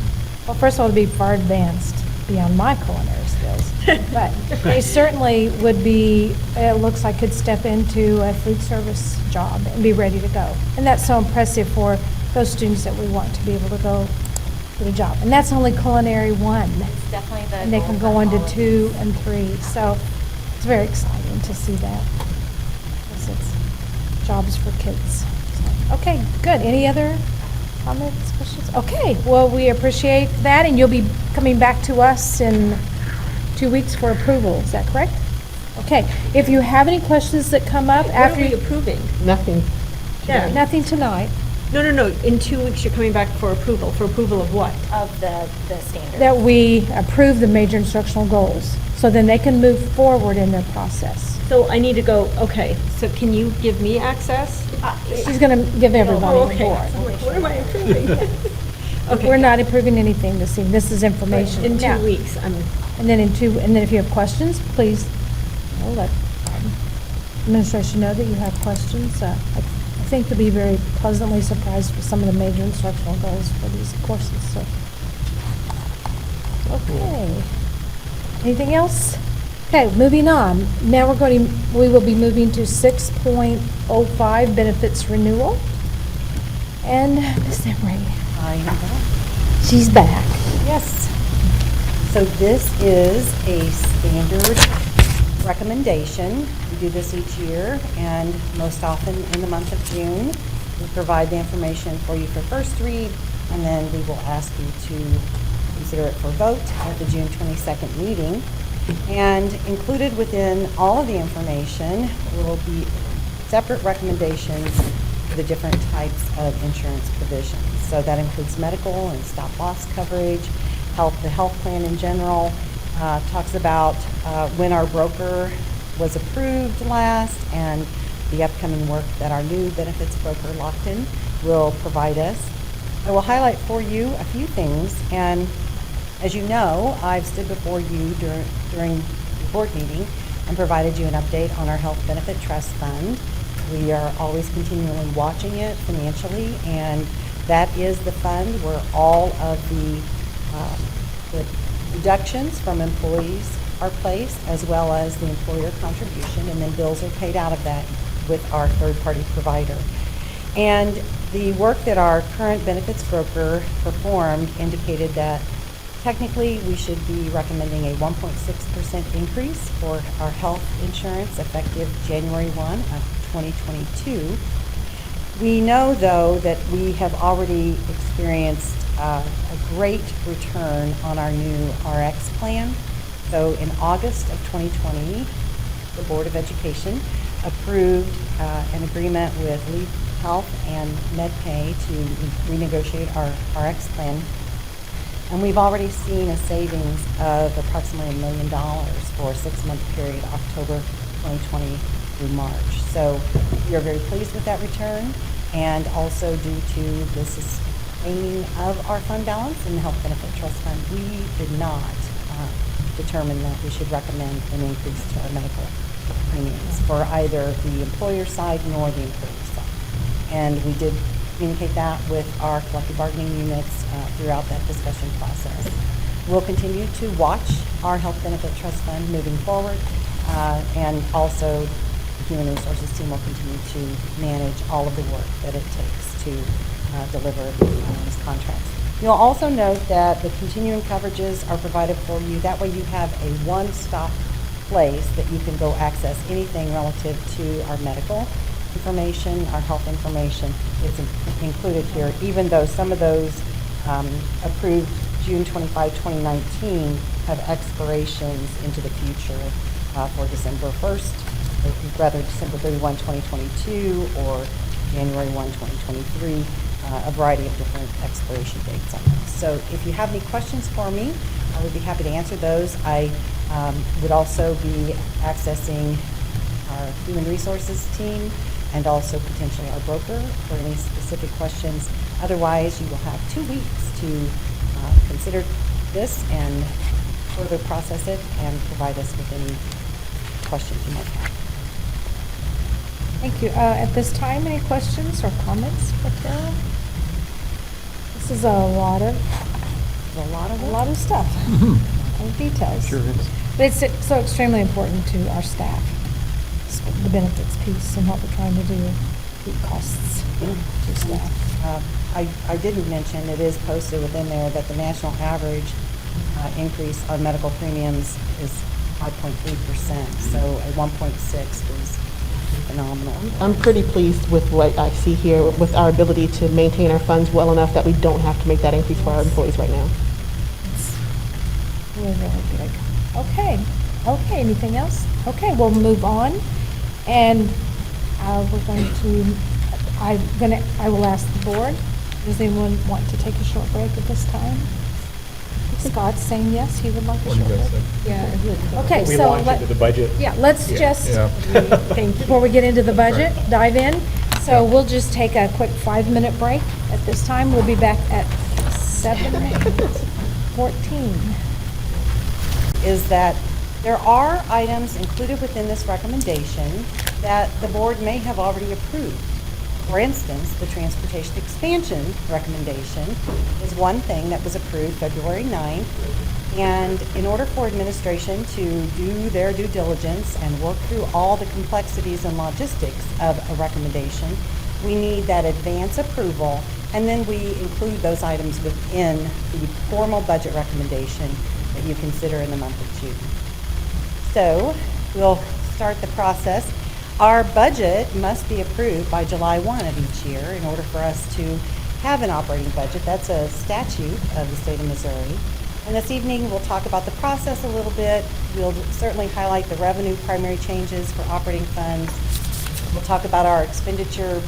well, first of all, to be far advanced beyond my culinary skills, but they certainly would be, it looks like could step into a food service job and be ready to go. And that's so impressive for those students that we want to be able to go get a job. And that's only culinary one. It's definitely the And they goal can for go into all of 2 and 3. So it's very exciting to see that. Because it's jobs for kids. So, okay, good. Any other comments, questions? Okay, well, we appreciate that, and you'll be coming back to us in 2 weeks for approval. Is that correct? Okay. If you have any questions that come up What after are we you... approving? Nothing. Yeah, nothing tonight. No. In 2 weeks, you're coming back for approval. For approval of what? Of the standards. That we approve the major instructional goals, so then they can move forward in their process. So I need to go, okay, so can you give me access? She's going to give everybody Oh, the okay. board. I'm like, what am I approving? Okay. We're not approving anything this evening. This is information. In 2 Now, weeks, And then and then if you have questions, please, let administration know that you have questions. I think you'll be very pleasantly surprised with some of the major instructional goals for these courses, so. Okay. Anything else? Okay, moving on. Now we will be moving to 6.05, Benefits Renewal. And Ms. Emery. I am back. She's back. Yes. So this is a standard recommendation. We do this each year, and most often in the month of June. We provide the information for you for first read, and then we will ask you to consider it for vote at the June 22nd meeting. And included within all of the information will be separate recommendations for the different types of insurance provisions. So that includes medical and stop-loss coverage, the health plan in general, talks about when our broker was approved last and the upcoming work that our new benefits broker, Lockton, will provide us. I will highlight for you a few things, and as you know, I've stood before you during the board meeting and provided you an update on our health benefit trust fund. We are always continually watching it financially, and that is the fund where all of the deductions from employees are placed, as well as the employer contribution, and then bills are paid out of that with our third-party provider. And the work that our current benefits broker performed indicated that Technically, we should be recommending a 1.6% increase for our health insurance effective January 1 of 2022. We know, though, that we have already experienced a great return on our new RX plan. So in August of 2020, the Board of Education approved an agreement with Leap Health and MedPay to renegotiate our RX plan. And we've already seen a savings of approximately $1 million for a 6-month period, October 2020 through March. So we are very pleased with that return, and also due to the sustaining of our fund balance in the Health Benefit Trust Fund, we did not determine that we should recommend an increase to our medical premiums for either the employer side nor the employee side. And we did communicate that with our collective bargaining units throughout that discussion process. We'll continue to watch our Health Benefit Trust Fund moving forward, and also the Human Resources team will continue to manage all of the work that it takes to deliver these contracts. You'll also note that the continuing coverages are provided for you. That way you have a one-stop place that you can go access anything relative to our medical information, our health information. It's included here, even though some of those approved June 25, 2019 have expirations into the future for December 1st, or rather December 31, 2022, or January 1, 2023, a variety of different expiration dates on those. So if you have any questions for me, I would be happy to answer those. I would also be accessing our Human Resources team and also potentially our broker for any specific questions. Otherwise, you will have 2 weeks to consider this and further process it and provide us with any questions you might have. Thank you. At this time, any questions or comments for Carol? This is a lot of stuff, a lot of details. Sure is. But it's so extremely important to our staff, the benefits piece and what we're trying to do, keep costs to staff. I didn't mention, it is posted within there that the national average increase on medical premiums is 5.8%, so a 1.6 is phenomenal. I'm pretty pleased with what I see here, with our ability to maintain our funds well enough that we don't have to make that increase for our employees right now. Really, really big. Okay, anything else? Okay, we'll move on. And we're going to, I will ask the board, does anyone want to take a short break at this time? Scott's saying yes, he would like a short break. Yeah. Okay, We so launch into the budget. yeah, let's just, Yeah. before we get into the budget, dive in. So we'll just take a quick 5-minute break at this time. We'll be back at 7:14. Is that there are items included within this recommendation that the board may have already approved. For instance, the transportation expansion recommendation is one thing that was approved February 9th. And in order for administration to do their due diligence and work through all the complexities and logistics of a recommendation, we need that advance approval, and then we include those items within the formal budget recommendation that you consider in the month of June. So we'll start the process. Our budget must be approved by July 1 of each year in order for us to have an operating budget. That's a statute of the state of Missouri. And this evening, we'll talk about the process a little bit. We'll certainly highlight the revenue primary changes for operating funds. We'll talk about our expenditure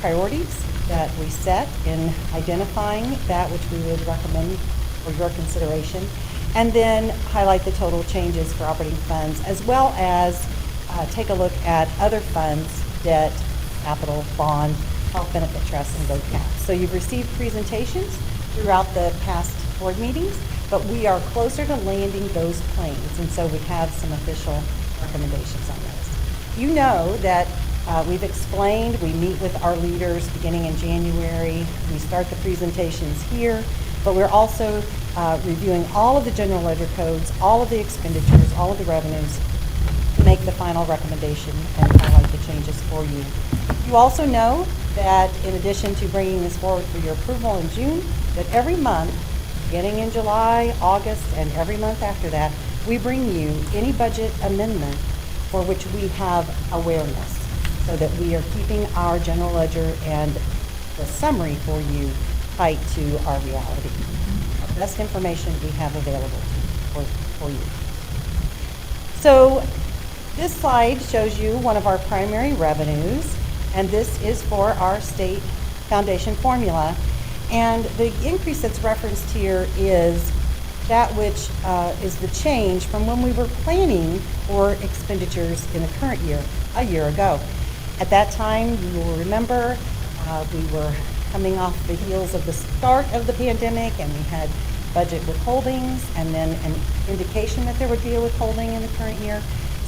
priorities that we set in identifying that which we would recommend for your consideration, and then highlight the total changes for operating funds, as well as take a look at other funds, debt, capital, bond, health benefit trust, and go caps. So you've received presentations throughout the past board meetings, but we are closer to landing those planes, and so we have some official recommendations on those. You know that we've explained, we meet with our leaders beginning in January. We start the presentations here, but we're also reviewing all of the general ledger codes, all of the expenditures, all of the revenues, to make the final recommendation and highlight the changes for you. You also know that in addition to bringing this forward for your approval in June, that every month beginning in July, August, and every month after that, we bring you any budget amendment for which we have awareness, so that we are keeping our general ledger and the summary for you tight to our reality. The best information we have available for you. So this slide shows you one of our primary revenues, and this is for our state foundation formula. And the increase that's referenced here is that which is the change from when we were planning for expenditures in the current year, a year ago. At that time, you will remember, we were coming off the heels of the start of the pandemic, and we had budget withholdings, and then an indication that there would be a withholding in the current year.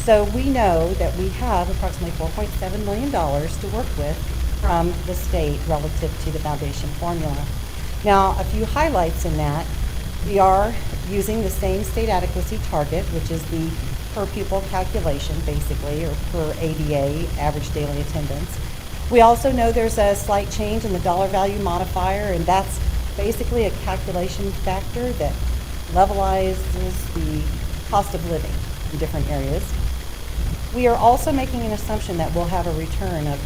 So we know that we have approximately $4.7 million to work with from the state relative to the foundation formula. Now, a few highlights in that: we are using the same state adequacy target, which is the per pupil calculation, basically, or per ADA, average daily attendance. We also know there's a slight change in the dollar value modifier, and that's basically a calculation factor that levelizes the cost of living in different areas. We are also making an assumption that we'll have a return of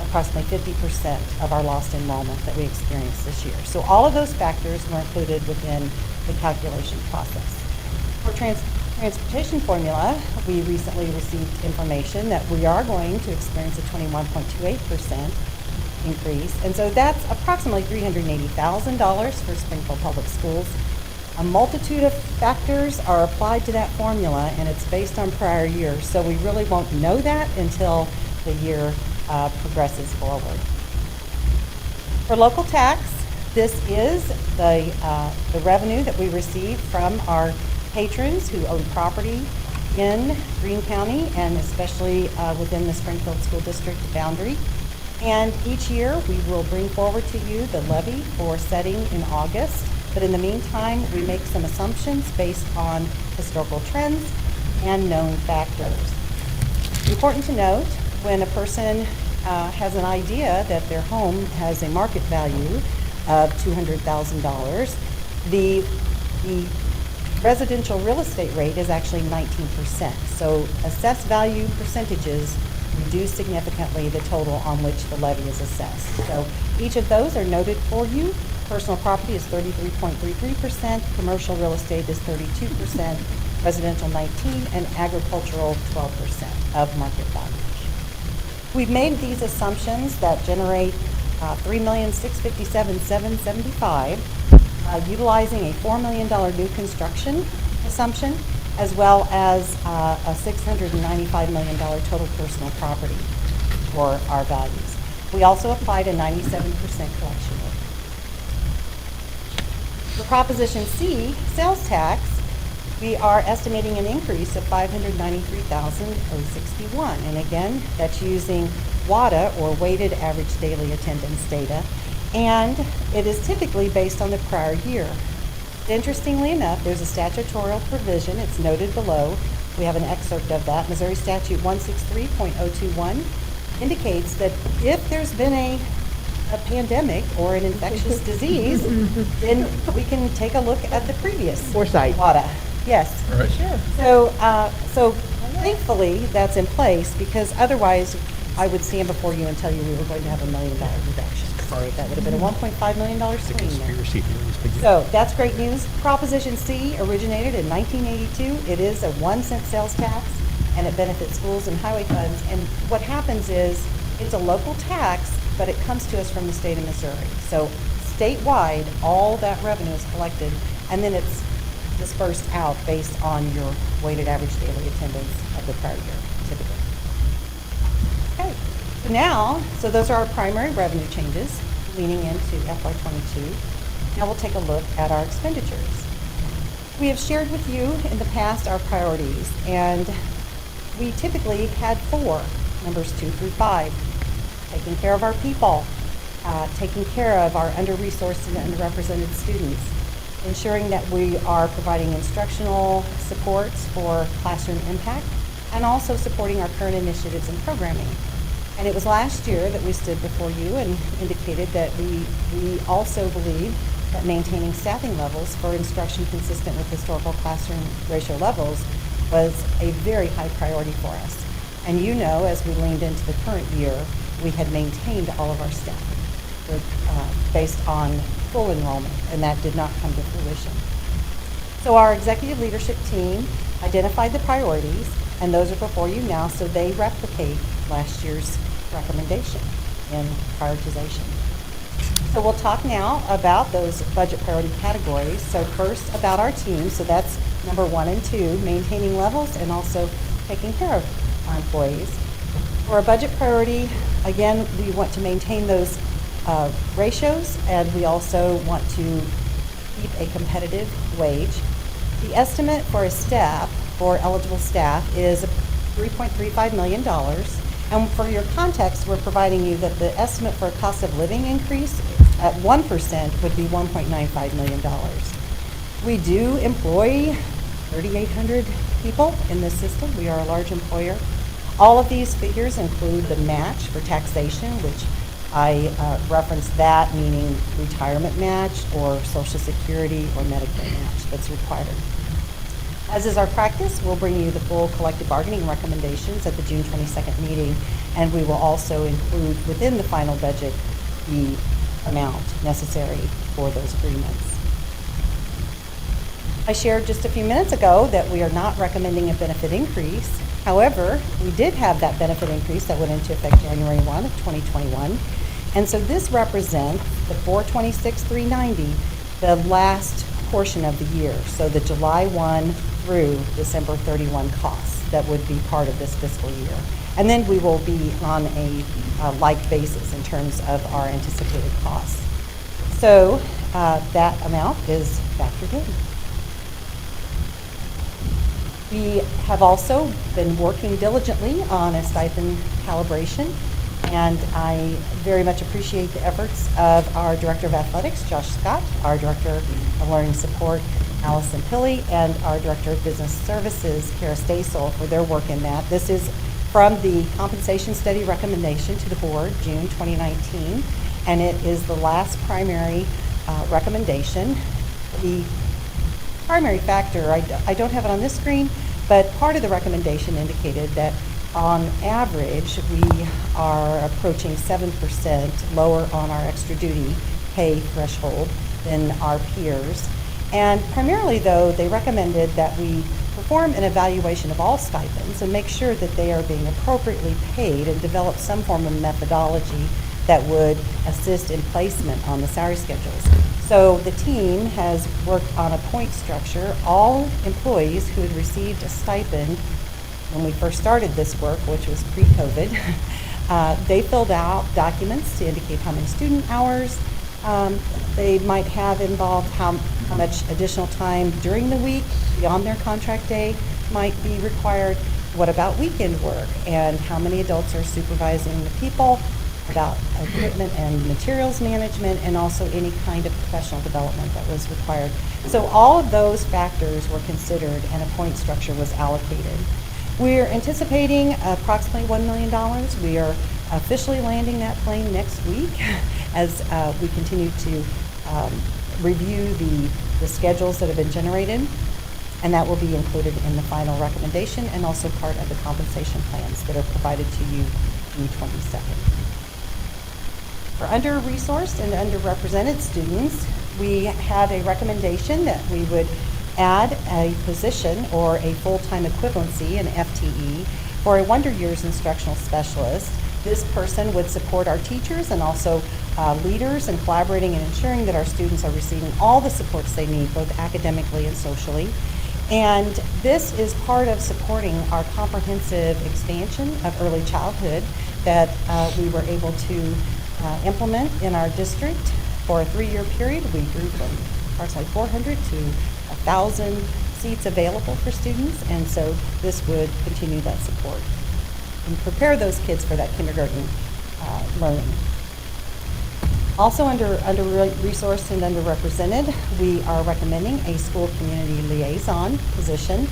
approximately 50% of our lost enrollment that we experienced this year. So all of those factors were included within the calculation process. For transportation formula, we recently received information that we are going to experience a 21.28% increase, and so that's approximately $380,000 for Springfield Public Schools. A multitude of factors are applied to that formula, and it's based on prior years, so we really won't know that until the year progresses forward. For local tax, this is the revenue that we receive from our patrons who own property in Greene County, and especially within the Springfield School District boundary. And each year, we will bring forward to you the levy for setting in August. But in the meantime, we make some assumptions based on historical trends and known factors. Important to note, when a person has an idea that their home has a market value of $200,000, the residential real estate rate is actually 19%. So assessed value percentages reduce significantly the total on which the levy is assessed. So each of those are noted for you. Personal property is 33.33%, commercial real estate is 32%, residential 19%, and agricultural 12% of market value. We've made these assumptions that generate $3,657,775, utilizing a $4 million new construction assumption, as well as a $695 million total personal property for our values. We also applied a 97% collection rate. For Proposition C, sales tax, we are estimating an increase of $593,061. And again, that's using WADA, or weighted average daily attendance data, and it is typically based on the prior year. Interestingly enough, there's a statutory provision, it's noted below. We have an excerpt of that. Missouri Statute 163.021 indicates that if there's been a pandemic or an infectious disease, then we can take a look at the previous Foresight. WADA. Yes. All right. Sure. So thankfully that's in place, because otherwise I would stand before you and tell you we were going to have $1 million reduction. Sorry, that would have been a $1.5 million swing there. Conspiracy theories begin. So that's great news. Proposition C originated in 1982. It is a 1-cent sales tax, and it benefits schools and highway funds. And what happens is it's a local tax, but it comes to us from the state of Missouri. So statewide, all that revenue is collected, and then it's dispersed out based on your weighted average daily attendance of the prior year, typically. Okay, so those are our primary revenue changes leaning into FY22. Now we'll take a look at our expenditures. We have shared with you in the past our priorities, and we typically had 4, numbers 2 through 5. Taking care of our people, taking care of our under-resourced and underrepresented students, ensuring that we are providing instructional supports for classroom impact, and also supporting our current initiatives and programming. And it was last year that we stood before you and indicated that we also believe that maintaining staffing levels for instruction consistent with historical classroom ratio levels was a very high priority for us. And you know, as we leaned into the current year, we had maintained all of our staff based on full enrollment, and that did not come to fruition. So our executive leadership team identified the priorities, and those are before you now, so they replicate last year's recommendation in prioritization. So we'll talk now about those budget priority categories. So first about our team, so that's number 1 and 2, maintaining levels and also taking care of our employees. For a budget priority, again, we want to maintain those ratios, and we also want to keep a competitive wage. The estimate for a staff, for eligible staff, is $3.35 million. And for your context, we're providing you that the estimate for a cost of living increase at 1% would be $1.95 million. We do employ 3,800 people in this system. We are a large employer. All of these figures include the match for taxation, which I referenced that, meaning retirement match or Social Security or Medicare match that's required. As is our practice, we'll bring you the full collective bargaining recommendations at the June 22nd meeting, and we will also include within the final budget the amount necessary for those agreements. I shared just a few minutes ago that we are not recommending a benefit increase. However, we did have that benefit increase that went into effect January 1 of 2021. And so this represents the $426,390, the last portion of the year. So the July 1 through December 31 costs that would be part of this fiscal year. And then we will be on a like basis in terms of our anticipated costs. So that amount is factored in. We have also been working diligently on a stipend calibration, and I very much appreciate the efforts of our Director of Athletics, Josh Scott, our Director of Learning Support, Allison Pilley, and our Director of Business Services, Kara Stasel, for their work in that. This is from the compensation study recommendation to the board, June 2019, and it is the last primary recommendation. The primary factor, I don't have it on this screen, but part of the recommendation indicated that on average, we are approaching 7% lower on our extra duty pay threshold than our peers. And primarily, though, they recommended that we perform an evaluation of all stipends and make sure that they are being appropriately paid and develop some form of methodology that would assist in placement on the salary schedules. So the team has worked on a point structure. All employees who had received a stipend when we first started this work, which was pre-COVID, they filled out documents to indicate how many student hours they might have involved, how much additional time during the week beyond their contract day might be required, what about weekend work, and how many adults are supervising the people, about equipment and materials management, and also any kind of professional development that was required. So all of those factors were considered and a point structure was allocated. We're anticipating approximately $1 million. We are officially landing that plane next week as we continue to review the schedules that have been generated, and that will be included in the final recommendation and also part of the compensation plans that are provided to you June 22nd. For under-resourced and underrepresented students, we have a recommendation that we would add a position or a full-time equivalency, an FTE, for a Wonder Years instructional specialist. This person would support our teachers and also leaders in collaborating and ensuring that our students are receiving all the supports they need, both academically and socially. And this is part of supporting our comprehensive expansion of early childhood that we were able to implement in our district for a 3-year period. We grew from approximately 400 to 1,000 seats available for students, and so this would continue that support and prepare those kids for that kindergarten learning. Also under-resourced and underrepresented, we are recommending a school community liaison position,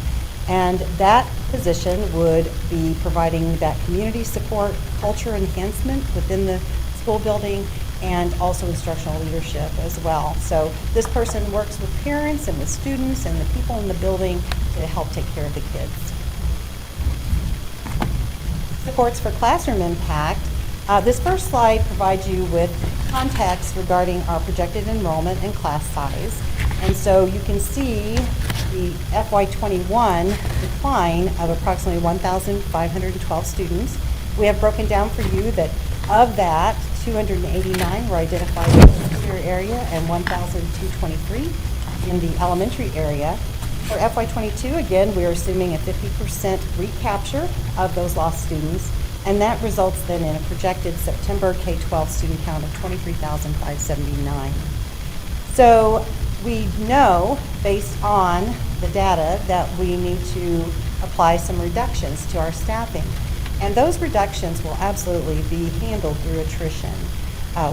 and that position would be providing that community support, culture enhancement within the school building, and also instructional leadership as well. So this person works with parents and with students and the people in the building to help take care of the kids. Supports for classroom impact. This first slide provides you with context regarding our projected enrollment and class size. And so you can see the FY21 decline of approximately 1,512 students. We have broken down for you that of that, 289 were identified in the superior area and 1,223 in the elementary area. For FY22, again, we are assuming a 50% recapture of those lost students, and that results then in a projected September K-12 student count of 23,579. So we know, based on the data, that we need to apply some reductions to our staffing. And those reductions will absolutely be handled through attrition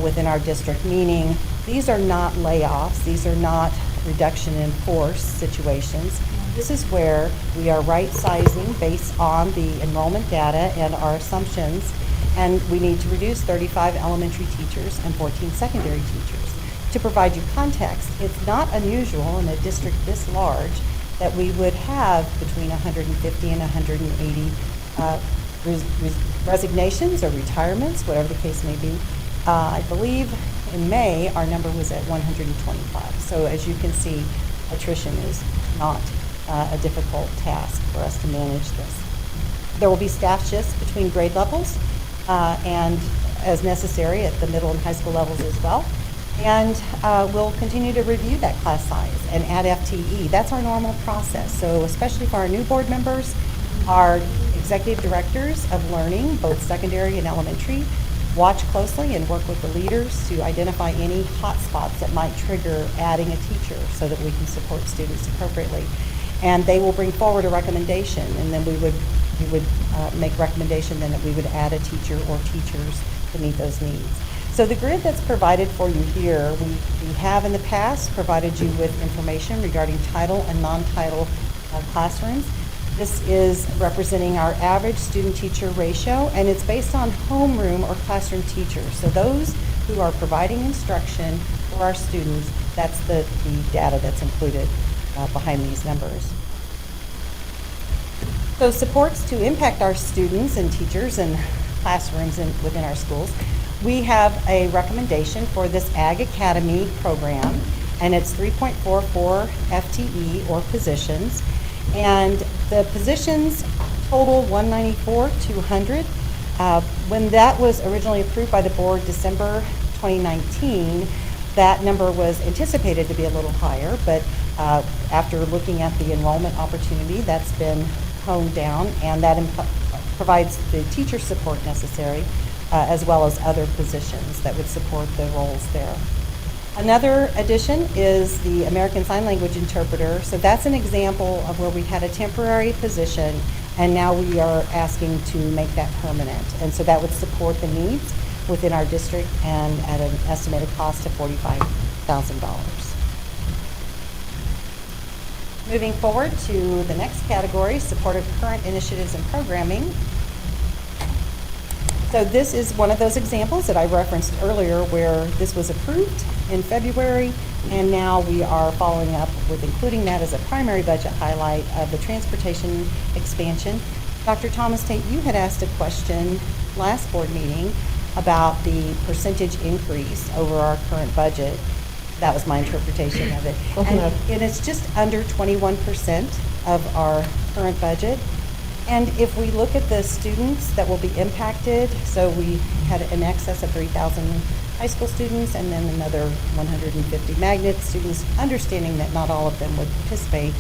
within our district, meaning these are not layoffs, these are not reduction in force situations. This is where we are right-sizing based on the enrollment data and our assumptions, and we need to reduce 35 elementary teachers and 14 secondary teachers. To provide you context, it's not unusual in a district this large that we would have between 150 and 180 resignations or retirements, whatever the case may be. I believe in May, our number was at 125. So as you can see, attrition is not a difficult task for us to manage this. There will be staff shifts between grade levels and as necessary at the middle and high school levels as well. And we'll continue to review that class size and add FTE. That's our normal process. So especially for our new board members, our executive directors of learning, both secondary and elementary, watch closely and work with the leaders to identify any hot spots that might trigger adding a teacher so that we can support students appropriately. And they will bring forward a recommendation, and then we would make recommendation then that we would add a teacher or teachers to meet those needs. So the grid that's provided for you here, we have in the past provided you with information regarding title and non-title classrooms. This is representing our average student-teacher ratio, and it's based on homeroom or classroom teachers. So those who are providing instruction for our students, that's the data that's included behind these numbers. So supports to impact our students and teachers and classrooms within our schools. We have a recommendation for this Ag Academy program, and it's 3.44 FTE or positions. And the positions total 194,200. When that was originally approved by the board December 2019, that number was anticipated to be a little higher, but after looking at the enrollment opportunity, that's been honed down, and that provides the teacher support necessary, as well as other positions that would support the roles there. Another addition is the American Sign Language interpreter. So that's an example of where we had a temporary position, and now we are asking to make that permanent. And so that would support the needs within our district and at an estimated cost of $45,000. Moving forward to the next category, support of current initiatives and programming. So this is one of those examples that I referenced earlier where this was approved in February, and now we are following up with including that as a primary budget highlight of the transportation expansion. Dr. Thomas Tate, you had asked a question last board meeting about the percentage increase over our current budget. That was my interpretation of it. And it's just under 21% of our current budget. And if we look at the students that will be impacted, so we had in excess of 3,000 high school students and then another 150 magnet students, understanding that not all of them would participate,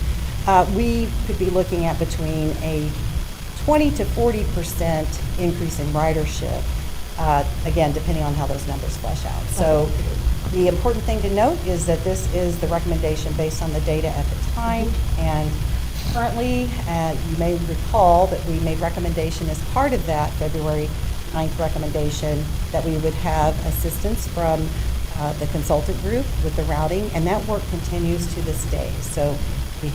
we could be looking at between a 20 to 40% increase in ridership, again, depending on how those numbers flesh out. So the important thing to note is that this is the recommendation based on the data at the time, and currently, you may recall that we made recommendation as part of that February 9th recommendation that we would have assistance from the consultant group with the routing, and that work continues to this day. So we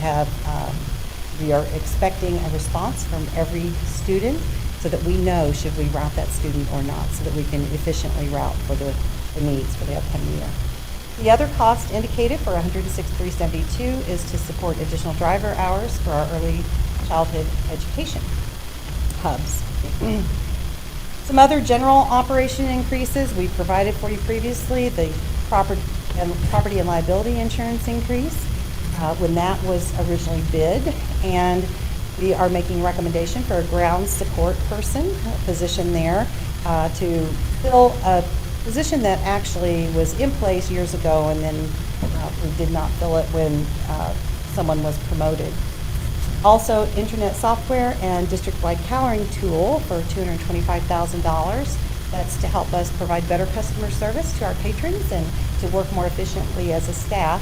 are expecting a response from every student so that we know should we route that student or not, so that we can efficiently route for the the needs for the upcoming year. The other cost indicated for $106,372 is to support additional driver hours for our early childhood education hubs. Some other general operation increases we provided for you previously, the property and liability insurance increase when that was originally bid, and we are making recommendation for a ground support person, a position there to fill a position that actually was in place years ago, and then we did not fill it when someone was promoted. Also, internet software and district-wide calendaring tool for $225,000. That's to help us provide better customer service to our patrons and to work more efficiently as a staff.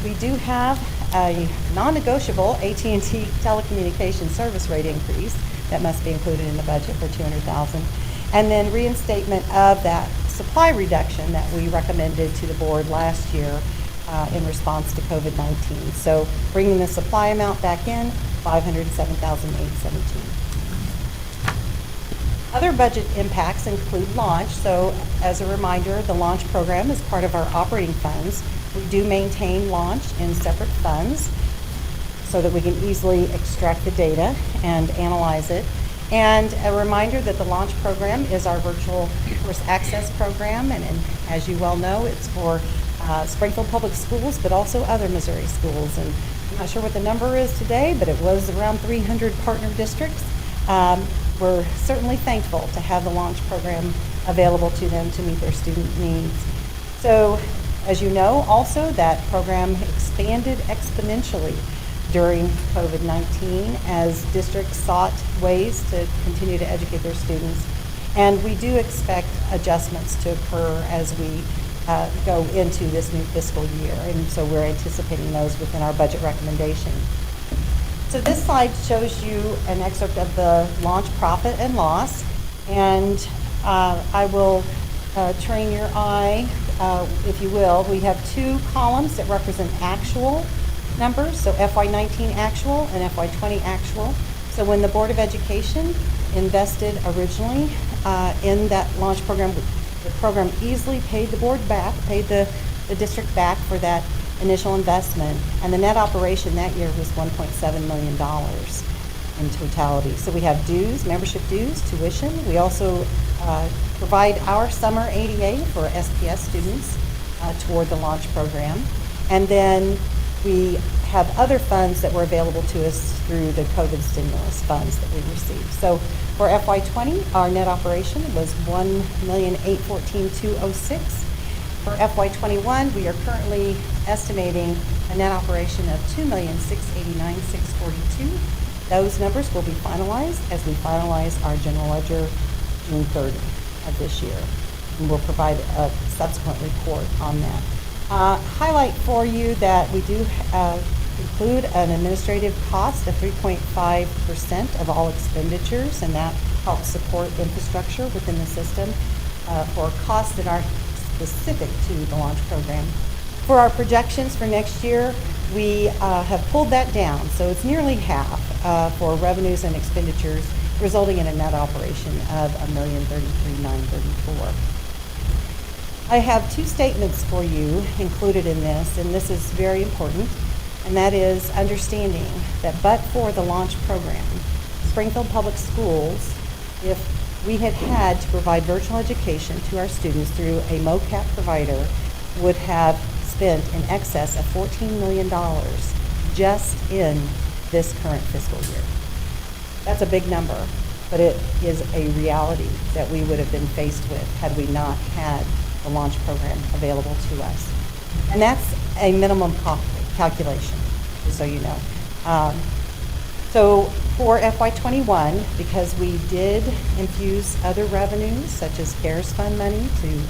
We do have a non-negotiable AT&T telecommunications service rate increase that must be included in the budget for $200,000. And then reinstatement of that supply reduction that we recommended to the board last year in response to COVID-19. So bringing the supply amount back in, $507,817. Other budget impacts include launch. So as a reminder, the launch program is part of our operating funds. We do maintain launch in separate funds so that we can easily extract the data and analyze it. And a reminder that the launch program is our virtual course access program, and as you well know, it's for Springfield Public Schools, but also other Missouri schools. And I'm not sure what the number is today, but it was around 300 partner districts. We're certainly thankful to have the launch program available to them to meet their student needs. So, as you know, also that program expanded exponentially during COVID-19 as districts sought ways to continue to educate their students. And we do expect adjustments to occur as we go into this new fiscal year. And so we're anticipating those within our budget recommendation. So this slide shows you an excerpt of the launch profit and loss. And I will train your eye, if you will. We have two columns that represent actual numbers, so FY19 actual and FY20 actual. So when the Board of Education invested originally in that launch program, the program easily paid the board back, paid the district back for that initial investment, and the net operation that year was $1.7 million in totality. So we have dues, membership dues, tuition. We also provide our summer ADA for SPS students toward the launch program. And then we have other funds that were available to us through the COVID stimulus funds that we received. So for FY20, our net operation was $1,814,206. For FY21, we are currently estimating a net operation of $2,689,642. Those numbers will be finalized as we finalize our general ledger June 30 of this year. And we'll provide a subsequent report on that. Highlight for you that we do include an administrative cost of 3.5% of all expenditures, and that helps support infrastructure within the system for costs that are specific to the launch program. For our projections for next year, we have pulled that down, so it's nearly half for revenues and expenditures, resulting in a net operation of $1,033,934. I have two statements for you included in this, and this is very important, and that is understanding that but for the launch program, Springfield Public Schools, if we had had to provide virtual education to our students through a MOCAP provider, would have spent in excess of $14 million just in this current fiscal year. That's a big number, but it is a reality that we would have been faced with had we not had the launch program available to us. And that's a minimum calculation, just so you know. So for FY21, because we did infuse other revenues, such as CARES Fund money, to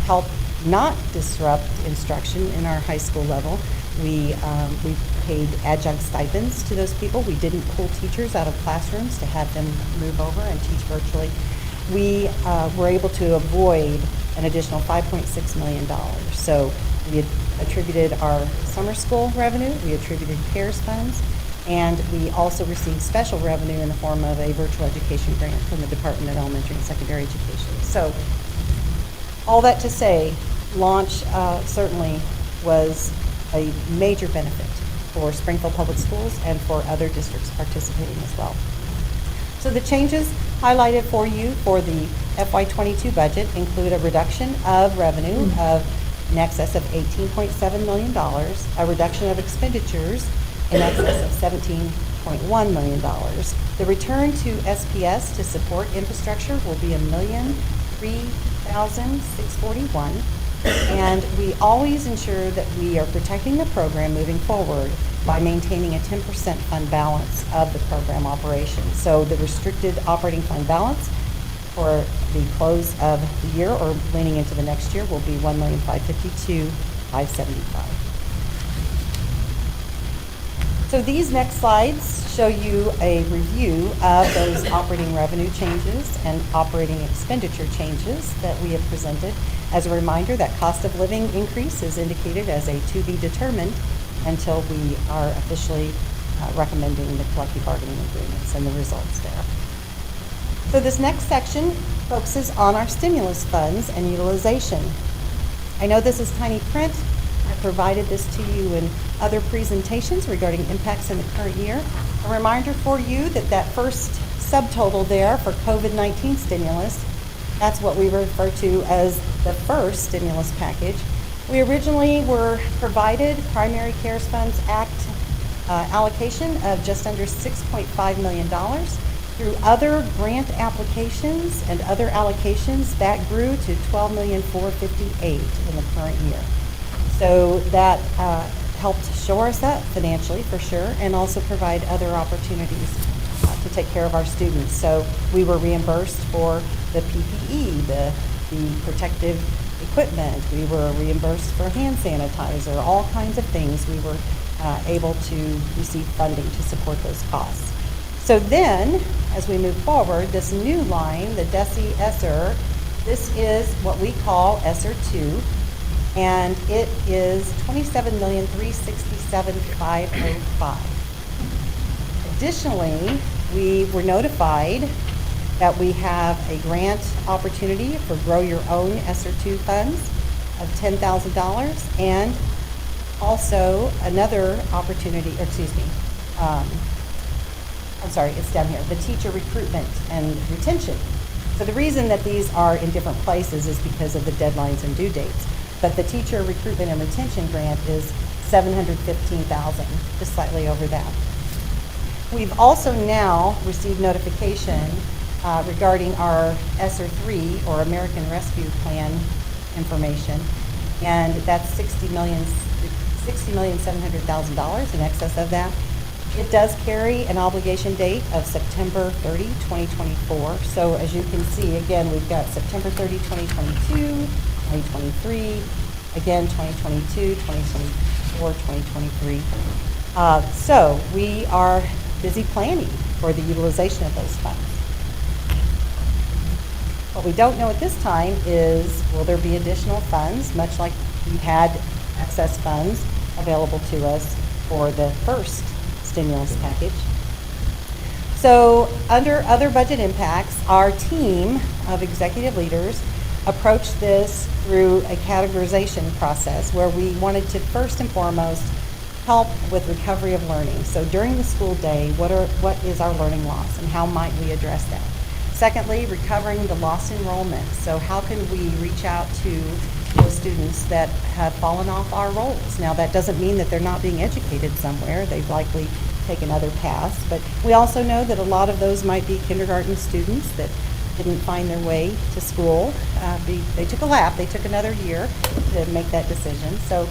help not disrupt instruction in our high school level, we paid adjunct stipends to those people. We didn't pull teachers out of classrooms to have them move over and teach virtually. We were able to avoid an additional $5.6 million. So we attributed our summer school revenue, we attributed CARES funds, and we also received special revenue in the form of a virtual education grant from the Department of Elementary and Secondary Education. So All that to say, launch certainly was a major benefit for Springfield Public Schools and for other districts participating as well. So the changes highlighted for you for the FY22 budget include a reduction of revenue of in excess of $18.7 million, a reduction of expenditures in excess of $17.1 million. The return to SPS to support infrastructure will be $1,003,641. And we always ensure that we are protecting the program moving forward by maintaining a 10% fund balance of the program operation. So the restricted operating fund balance for the close of the year or leaning into the next year will be $1,552,575. So these next slides show you a review of those operating revenue changes and operating expenditure changes that we have presented. As a reminder, that cost of living increase is indicated as a to be determined until we are officially recommending the collective bargaining agreements and the results there. So this next section focuses on our stimulus funds and utilization. I know this is tiny print. I provided this to you in other presentations regarding impacts in the current year. A reminder for you that that first subtotal there for COVID-19 stimulus, that's what we refer to as the first stimulus package. We originally were provided Primary Care Funds Act allocation of just under $6.5 million. Through other grant applications and other allocations, that grew to $12,458,000 in the current year. So that helped shore us up financially for sure, and also provide other opportunities to take care of our students. So we were reimbursed for the PPE, the protective equipment. We were reimbursed for hand sanitizer, all kinds of things. We were able to receive funding to support those costs. So then, as we move forward, this new line, the DESI ESSER, this is what we call ESSER 2, and it is $27,367,505. Additionally, we were notified that we have a grant opportunity for Grow Your Own ESSER 2 funds of $10,000, and also another opportunity, it's down here, the teacher recruitment and retention. So the reason that these are in different places is because of the deadlines and due dates. But the teacher recruitment and retention grant is $715,000, just slightly over that. We've also now received notification regarding our ESSER 3 or American Rescue Plan information, and that's $60,700,000 in excess of that. It does carry an obligation date of September 30, 2024. So as you can see, again, we've got September 30, 2022, 2023, again, 2022, 2024, 2023. So we are busy planning for the utilization of those funds. What we don't know at this time is, will there be additional funds, much like we had excess funds available to us for the first stimulus package. So under other budget impacts, our team of executive leaders approached this through a categorization process where we wanted to first and foremost help with recovery of learning. So during the school day, what is our learning loss and how might we address that? Secondly, recovering the lost enrollment. So how can we reach out to those students that have fallen off our rolls? Now that doesn't mean that they're not being educated somewhere. They've likely taken other paths, but we also know that a lot of those might be kindergarten students that didn't find their way to school. They took a lap, they took another year to make that decision. So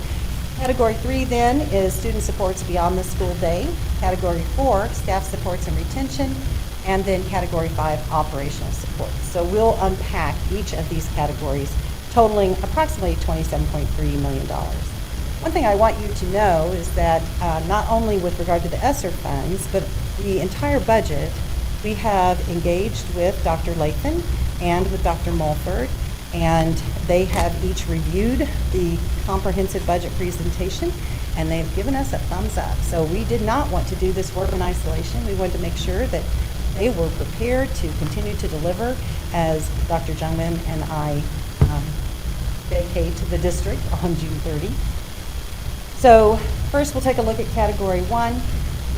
category 3 then is student supports beyond the school day. Category 4, staff supports and retention. And then category 5, operational support. So we'll unpack each of these categories, totaling approximately $27.3 million. One thing I want you to know is that not only with regard to the ESSER funds, but the entire budget, we have engaged with Dr. Lathan and with Dr. Mulford, and they have each reviewed the comprehensive budget presentation, and they've given us a thumbs up. So we did not want to do this work in isolation. We wanted to make sure that they were prepared to continue to deliver as Dr. Jungman and I vacate the district on June 30. So first, we'll take a look at Category 1,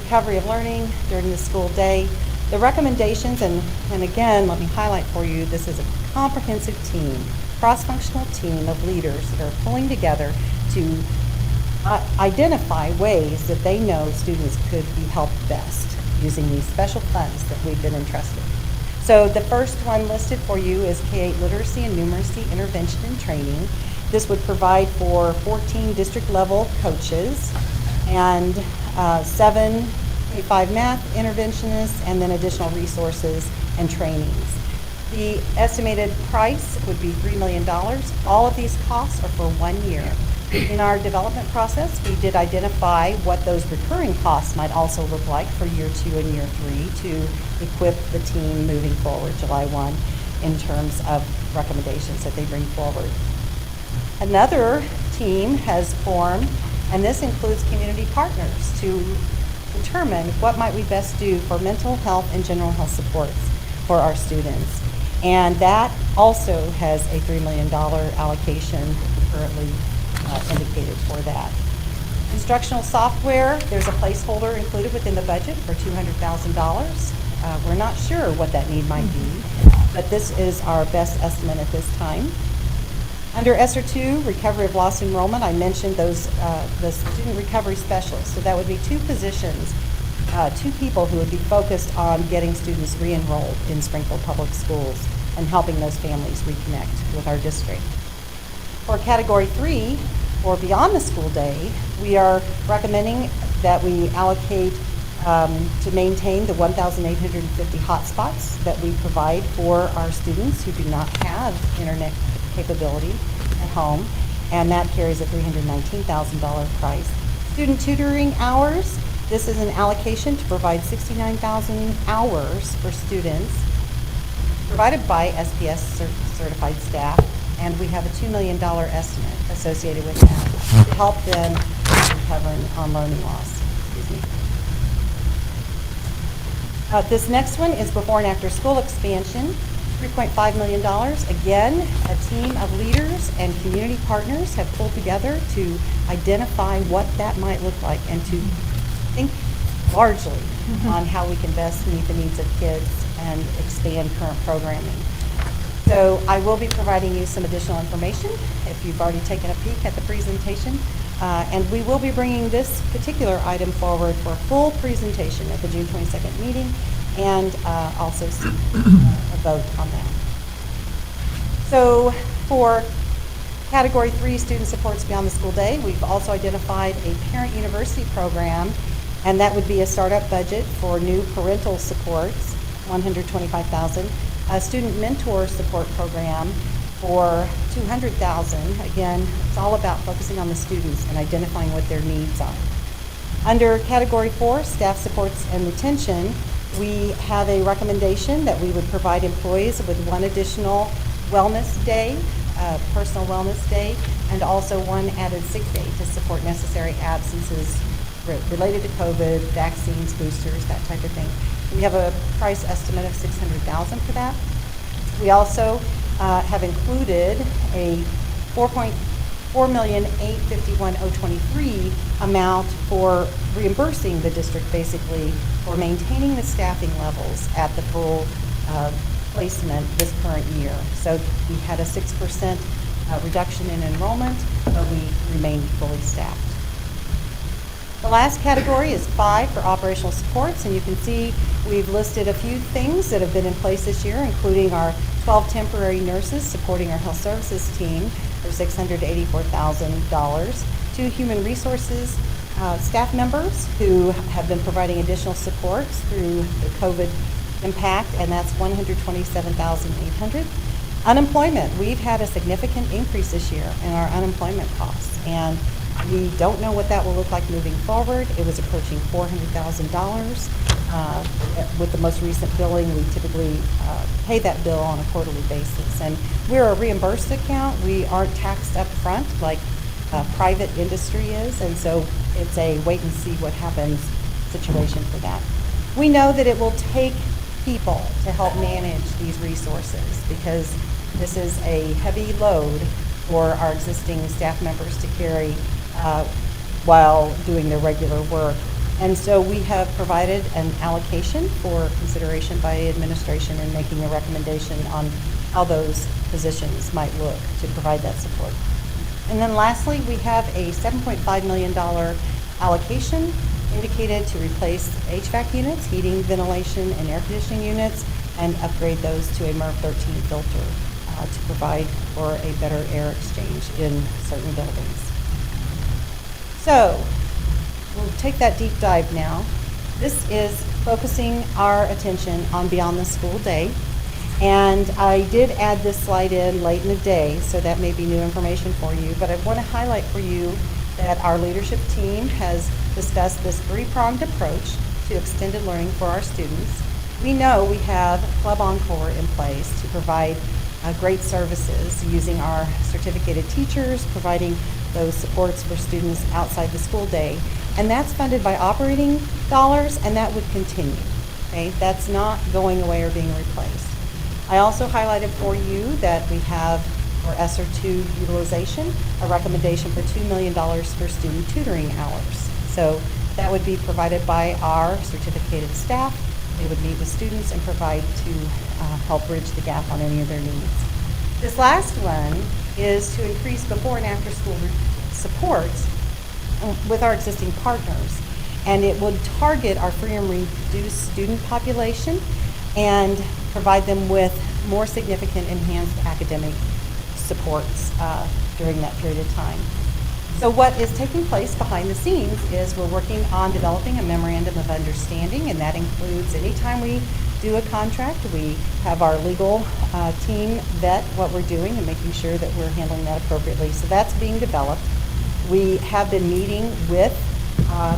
recovery of learning during the school day. The recommendations, and again, let me highlight for you, this is a comprehensive team, cross-functional team of leaders that are pulling together to identify ways that they know students could be helped best using these special funds that we've been entrusted. So the first one listed for you is K-8 literacy and numeracy intervention and training. This would provide for 14 district-level coaches and 7 K-5 math interventionists, and then additional resources and trainings. The estimated price would be $3 million. All of these costs are for 1 year. In our development process, we did identify what those recurring costs might also look like for year 2 and year 3 to equip the team moving forward July 1 in terms of recommendations that they bring forward. Another team has formed, and this includes community partners to determine what might we best do for mental health and general health supports for our students. And that also has a $3 million allocation currently indicated for that. Instructional software, there's a placeholder included within the budget for $200,000. We're not sure what that need might be, but this is our best estimate at this time. Under ESSER 2, recovery of lost enrollment, I mentioned those the student recovery specialists. So that would be 2 positions, 2 people who would be focused on getting students re-enrolled in Springfield Public Schools and helping those families reconnect with our district. For Category 3, or beyond the school day, we are recommending that we allocate to maintain the 1,850 hotspots that we provide for our students who do not have internet capability at home, and that carries a $319,000 price. Student tutoring hours, this is an allocation to provide 69,000 hours for students provided by SPS certified staff, and we have a $2 million estimate associated with that to help them recover on learning loss. Excuse me. This next one is before and after school expansion, $3.5 million. Again, a team of leaders and community partners have pulled together to identify what that might look like and to think largely on how we can best meet the needs of kids and expand current programming. So I will be providing you some additional information if you've already taken a peek at the presentation. And we will be bringing this particular item forward for a full presentation at the June 22nd meeting, and also seek a vote on that. So for Category 3 student supports beyond the school day, we've also identified a parent university program, and that would be a startup budget for new parental supports, $125,000. A student mentor support program for $200,000. Again, it's all about focusing on the students and identifying what their needs are. Under Category 4, staff supports and retention, we have a recommendation that we would provide employees with 1 additional wellness day, personal wellness day, and also 1 added sick day to support necessary absences related to COVID, vaccines, boosters, that type of thing. We have a price estimate of $600,000 for that. We also have included a $4,851,023 amount for reimbursing the district basically for maintaining the staffing levels at the full placement this current year. So we had a 6% reduction in enrollment, but we remained fully staffed. The last category is 5 for operational supports, and you can see we've listed a few things that have been in place this year, including our 12 temporary nurses supporting our health services team for $684,000, 2 human resources staff members who have been providing additional supports through the COVID impact, and that's $127,800. Unemployment, we've had a significant increase this year in our unemployment costs, and we don't know what that will look like moving forward. It was approaching $400,000. With the most recent billing, we typically pay that bill on a quarterly basis. And we're a reimbursed account. We aren't taxed up front like private industry is, and so it's a wait and see what happens situation for that. We know that it will take people to help manage these resources because this is a heavy load for our existing staff members to carry while doing their regular work. And so we have provided an allocation for consideration by administration in making a recommendation on how those positions might look to provide that support. And then lastly, we have a $7.5 million allocation indicated to replace HVAC units, heating, ventilation, and air conditioning units, and upgrade those to a MERV 13 filter to provide for a better air exchange in certain buildings. So, we'll take that deep dive now. This is focusing our attention on beyond the school day. And I did add this slide in late in the day, so that may be new information for you. But I want to highlight for you that our leadership team has discussed this three-pronged approach to extended learning for our students. We know we have Club Encore in place to provide great services using our certificated teachers, providing those supports for students outside the school day. And that's funded by operating dollars, and that would continue. Okay? That's not going away or being replaced. I also highlighted for you that we have for ESSER 2 utilization a recommendation for $2 million for student tutoring hours. So that would be provided by our certificated staff. They would meet with students and provide to help bridge the gap on any of their needs. This last one is to increase before and after school supports with our existing partners. And it would target our free and reduced student population and provide them with more significant enhanced academic supports during that period of time. So what is taking place behind the scenes is we're working on developing a Memorandum of Understanding, and that includes anytime we do a contract, we have our legal team vet what we're doing and making sure that we're handling that appropriately. So that's being developed. We have been meeting with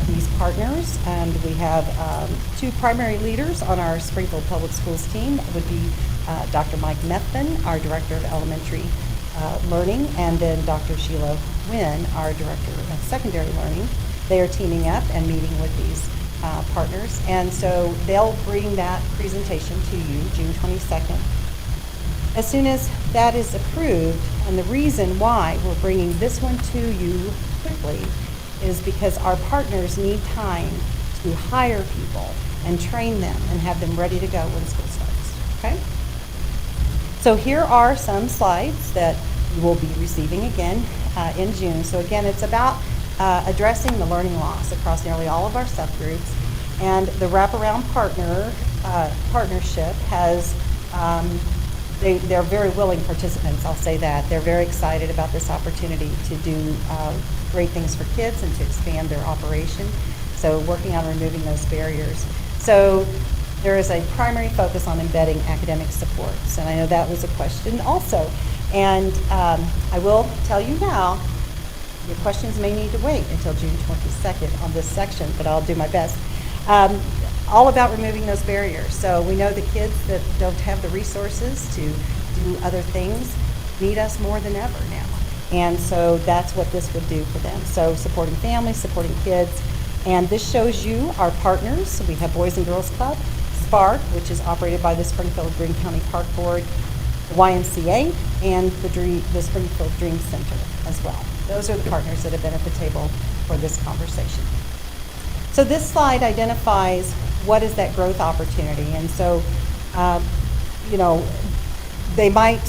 these partners, and we have two primary leaders on our Springfield Public Schools team. It would be Dr. Mike Methvin, our Director of Elementary Learning, and then Dr. Sheila Wynn, our Director of Secondary Learning. They are teaming up and meeting with these partners, and so they'll bring that presentation to you June 22nd. As soon as that is approved, and the reason why we're bringing this one to you quickly is because our partners need time to hire people and train them and have them ready to go when school starts, okay? So here are some slides that you will be receiving again in June. So again, it's about addressing the learning loss across nearly all of our subgroups, and the wraparound partnership has they're very willing participants, I'll say that. They're very excited about this opportunity to do great things for kids and to expand their operation. So working on removing those barriers. So there is a primary focus on embedding academic supports, and I know that was a question also. And I will tell you now, your questions may need to wait until June 22nd on this section, but I'll do my best. All about removing those barriers. So we know the kids that don't have the resources to do other things need us more than ever now. And so that's what this would do for them. So supporting families, supporting kids. And this shows you our partners. So we have Boys and Girls Club, Spark, which is operated by the Springfield Green County Park Board, the YMCA, and the Springfield Dream Center as well. Those are the partners that have been at the table for this conversation. So this slide identifies what is that growth opportunity. And so, you know, they might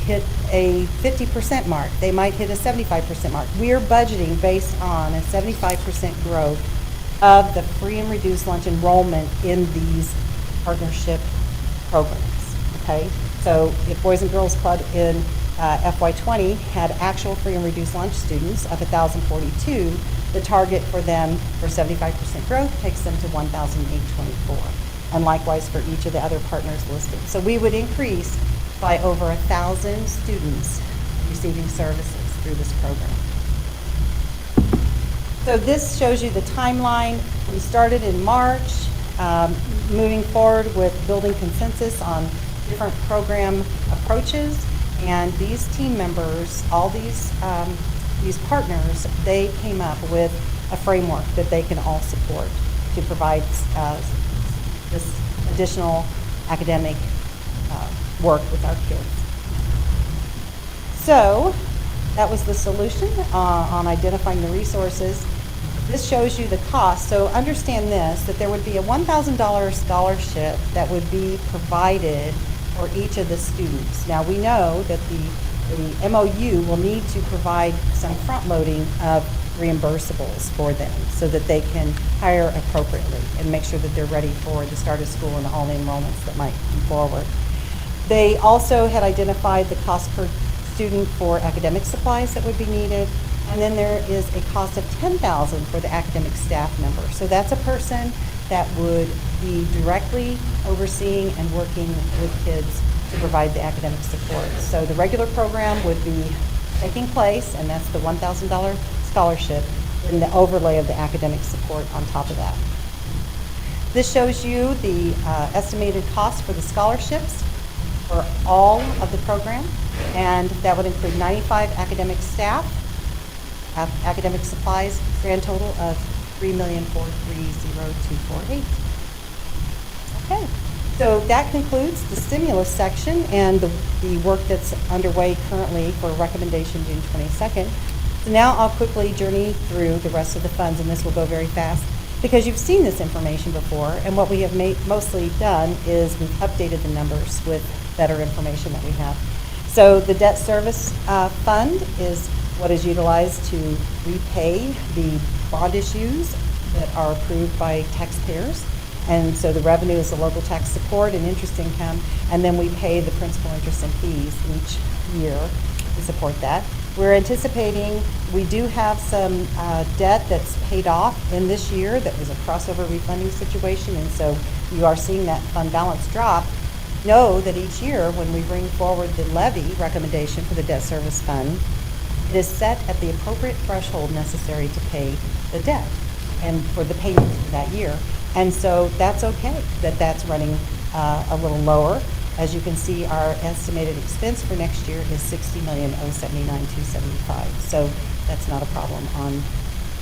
hit a 50% mark. They might hit a 75% mark. We're budgeting based on a 75% growth of the free and reduced lunch enrollment in these partnership programs, okay? So if Boys and Girls Club in FY20 had actual free and reduced lunch students of 1,042, the target for them for 75% growth takes them to 1,824. And likewise for each of the other partners listed. So we would increase by over 1,000 students receiving services through this program. So this shows you the timeline. We started in March, moving forward with building consensus on different program approaches. And these team members, all these partners, they came up with a framework that they can all support to provide this additional academic work with our kids. So that was the solution on identifying the resources. This shows you the cost. So understand this, that there would be a $1,000 scholarship that would be provided for each of the students. Now, we know that the MOU will need to provide some front-loading of reimbursables for them so that they can hire appropriately and make sure that they're ready for the start of school and all the enrollments that might come forward. They also had identified the cost per student for academic supplies that would be needed, and then there is a cost of $10,000 for the academic staff member. So that's a person that would be directly overseeing and working with kids to provide the academic support. So the regular program would be taking place, and that's the $1,000 scholarship, and the overlay of the academic support on top of that. This shows you the estimated cost for the scholarships for all of the program, and that would include 95 academic staff, academic supplies, grand total of $3,430,248. Okay, so that concludes the stimulus section and the work that's underway currently for recommendation June 22nd. So now I'll quickly journey through the rest of the funds, and this will go very fast because you've seen this information before, and what we have mostly done is we've updated the numbers with better information that we have. So the debt service fund is what is utilized to repay the bond issues that are approved by taxpayers. And so the revenue is the local tax support and interest income, and then we pay the principal, interest, and fees each year to support that. We're anticipating, we do have some debt that's paid off in this year that was a crossover refunding situation, and so you are seeing that fund balance drop. Know that each year when we bring forward the levy recommendation for the debt service fund, it is set at the appropriate threshold necessary to pay the debt and for the payment that year. And so that's okay that that's running a little lower. As you can see, our estimated expense for next year is $60,079,275. So that's not a problem on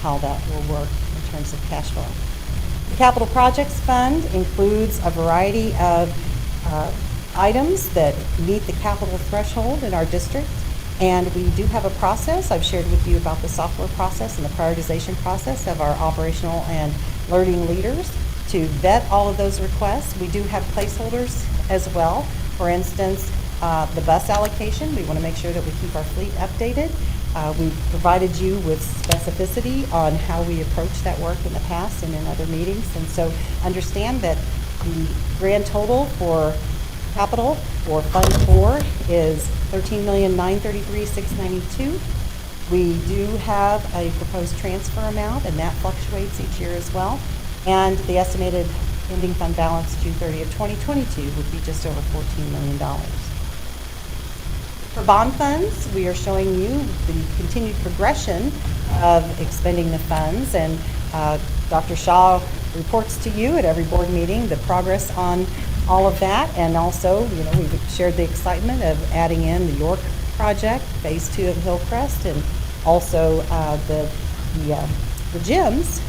how that will work in terms of cash flow. The Capital Projects Fund includes a variety of items that meet the capital threshold in our district. And we do have a process. I've shared with you about the software process and the prioritization process of our operational and learning leaders to vet all of those requests. We do have placeholders as well. For instance, the bus allocation, we want to make sure that we keep our fleet updated. We've provided you with specificity on how we approach that work in the past and in other meetings. And so understand that the grand total for capital for Fund 4 is $13,933,692. We do have a proposed transfer amount, and that fluctuates each year as well. And the estimated ending fund balance June 30th, 2022 would be just over $14 million. For bond funds, we are showing you the continued progression of expending the funds, and Dr. Shaw reports to you at every board meeting the progress on all of that, and also, you know, we've shared the excitement of adding in the York project, Phase 2 of Hillcrest, and also the gyms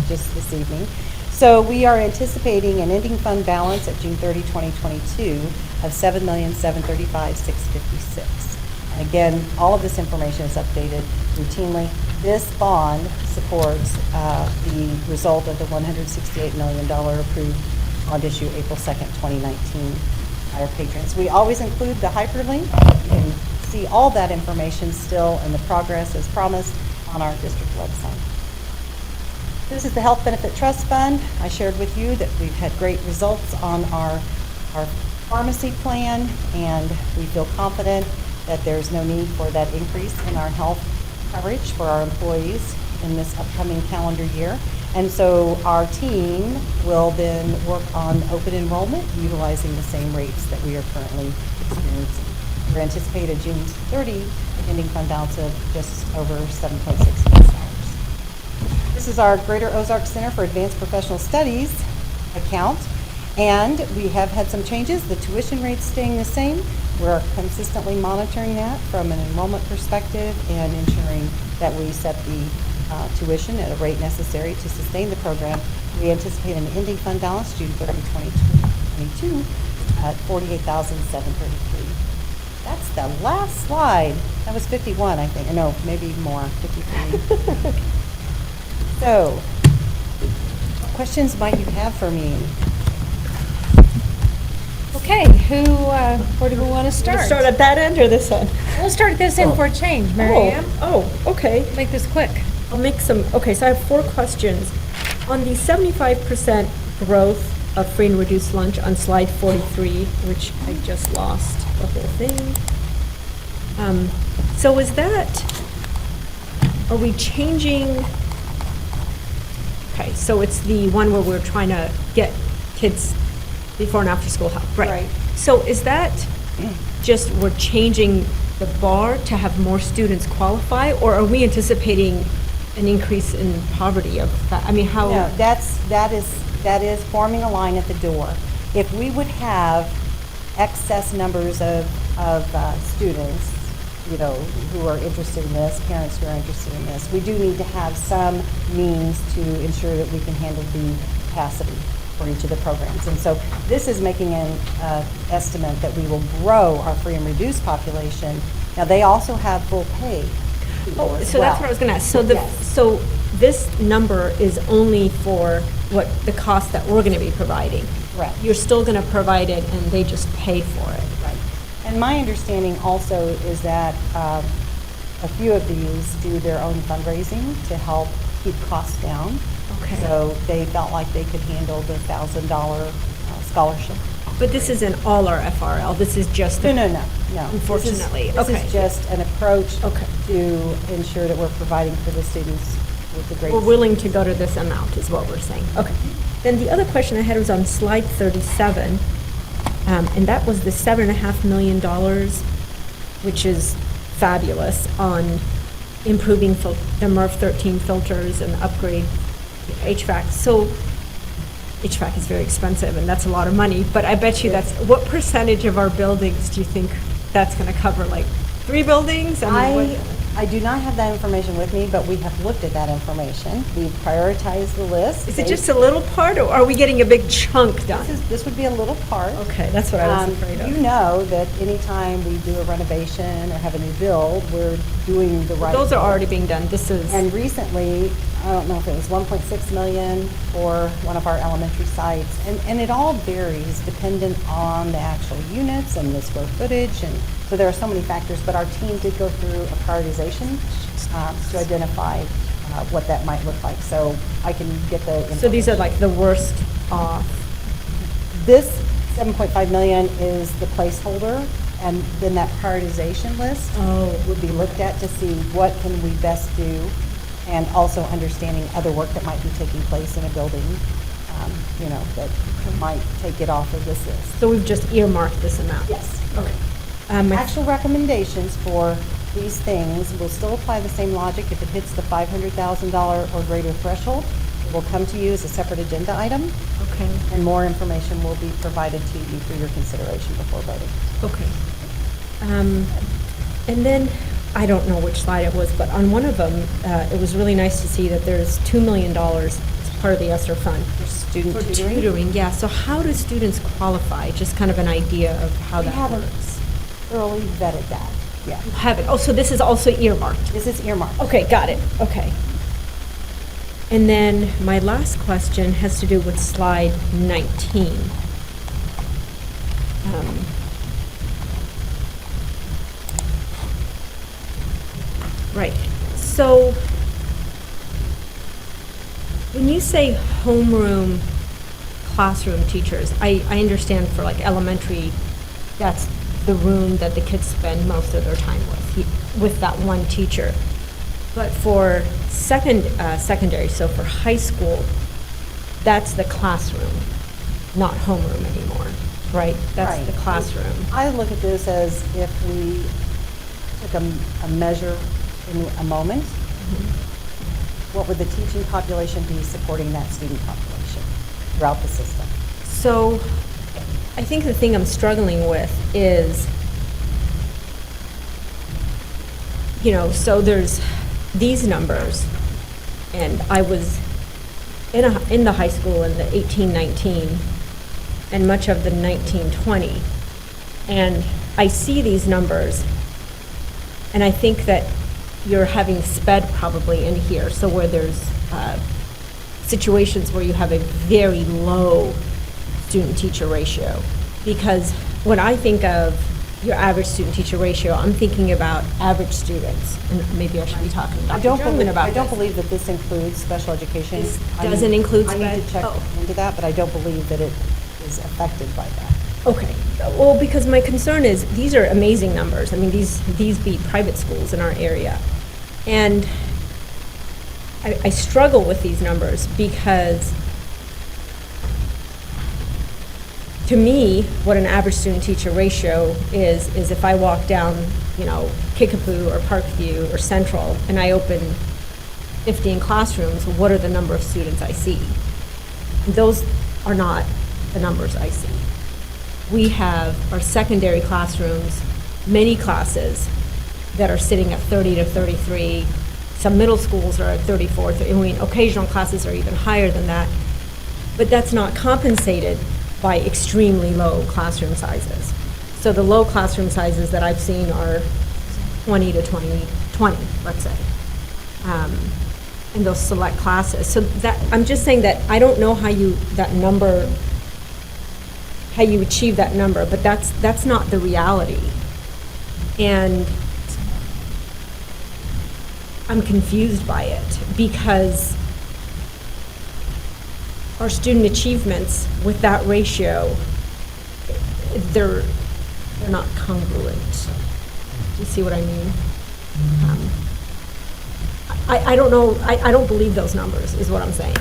just this evening. So we are anticipating an ending fund balance at June 30, 2022 of $7,735,656. Again, all of this information is updated routinely. This bond supports the result of the $168 million approved bond issue April 2nd, 2019 by our patrons. We always include the hyperlink. You can see all that information still in the progress as promised on our district website. This is the Health Benefit Trust Fund. I shared with you that we've had great results on our pharmacy plan, and we feel confident that there's no need for that increase in our health coverage for our employees in this upcoming calendar year. And so our team will then work on open enrollment utilizing the same rates that we are currently experiencing. We're anticipating June 30 ending fund balance of just over $7.6 million. This is our Greater Ozark Center for Advanced Professional Studies account, and we have had some changes. The tuition rate's staying the same. We're consistently monitoring that from an enrollment perspective and ensuring that we set the tuition at a rate necessary to sustain the program. We anticipate an ending fund balance June 30, 2022 at $48,733. That's the last slide. That was 51, I think. No, maybe more, 53. So, what questions might you have for me? Okay, where do we want to start? Start at that end or this end? We'll start at this end for a change, Mary Ann. Oh, okay. Make this quick. I'll make some, okay, so I have 4 questions. On the 75% growth of free and reduced lunch on slide 43, which I just lost the whole thing. So is that, are we changing, okay, so it's the one where we're trying to get kids before and after school help, right? Right. So is that just we're changing the bar to have more students qualify, or are we anticipating an increase in poverty of that? I mean, how? No, that is forming a line at the door. If we would have excess numbers of students, you know, who are interested in this, parents who are interested in this, we do need to have some means to ensure that we can handle the capacity for each of the programs. And so this is making an estimate that we will grow our free and reduced population. Now, they also have full pay. Oh, so that's what I was going to ask. So so this number is only for what the cost that we're going to be providing. Correct. You're still going to provide it, and they just pay for it. Right. And my understanding also is that a few of these do their own fundraising to help keep costs down. Okay. So they felt like they could handle the $1,000 scholarship. But this isn't all our FRL. This is just No. Unfortunately, This okay. is just an approach Okay. to ensure that we're providing for the students with the grades. We're willing to go to this amount, is what we're saying. Okay. Then the other question I had was on slide 37, and that was the $7.5 million, which is fabulous, on improving the MERV 13 filters and upgrade HVAC. So HVAC is very expensive, and that's a lot of money, but I bet you that's, what percentage of our buildings do you think that's going to cover? Like 3 buildings? I do not have that information with me, but we have looked at that information. We've prioritized the list. Is it just a little part, or are we getting a big chunk done? This would be a little part. Okay, that's what I was afraid of. You know that anytime we do a renovation or have a new build, we're doing the right. Those are already being done. This is. And recently, I don't know if it was 1.6 million for one of our elementary sites. And it all varies dependent on the actual units and the square footage. And so there are so many factors, but our team did go through a prioritization to identify what that might look like. So I can get the information. So these are like the worst off. This 7.5 million is the placeholder, and then that prioritization list would be looked at to see what can we best do, and also understanding other work that might be taking place in a building, you know, that might take it off of this list. So we've just earmarked this amount? Yes. Okay. Actual recommendations for these things will still apply the same logic. If it hits the $500,000 or greater threshold, it will come to you as a separate agenda item. Okay. And more information will be provided to you for your consideration before voting. Okay. And then, I don't know which slide it was, but on one of them, it was really nice to see that there's $2 million as part of the ESSER fund. For student For tutoring? tutoring, yeah. So how do students qualify? Just kind of an idea of how We that haven't works. thoroughly vetted that yet. Have it. Oh, so this is also earmarked? This is earmarked. Okay, got it. Okay. And then my last question has to do with slide 19. Right. So when you say homeroom classroom teachers, I understand for like elementary, that's the room that the kids spend most of their time with that one teacher. But for secondary, so for high school, that's the classroom, not homeroom anymore, right? That's Right. the classroom. I look at this as if we took a measure in a moment, what would the teaching population be supporting that student population throughout the system? So I think the thing I'm struggling with is, you know, so there's these numbers, and I was in the high school in the 18-19 and much of the 19-20, and I see these numbers, and I think that you're having sped probably in here, so where there's situations where you have a very low student-teacher ratio. Because when I think of your average student-teacher ratio, I'm thinking about average students, and maybe I should be talking to Dr. German about I don't this. believe that this includes special education. This doesn't include I need to check Oh. into that, but I don't believe that it is affected by that. Okay, well, because my concern is, these are amazing numbers. I mean, these beat private schools in our area. And I struggle with these numbers because, to me, what an average student-teacher ratio is if I walk down, Kickapoo or Parkview or Central, and I open 15 classrooms, what are the number of students I see? Those are not the numbers I see. We have our secondary classrooms, many classes that are sitting at 30 to 33. Some middle schools are at 34. I mean, occasional classes are even higher than that. But that's not compensated by extremely low classroom sizes. So the low classroom sizes that I've seen are 20 to 20, let's say, in those select classes. So that, I'm just saying that I don't know how you achieve that number, but that's not the reality. And I'm confused by it because our student achievements with that ratio, they're not congruent. Do you see what I mean? I don't know, I don't believe those numbers, is what I'm saying.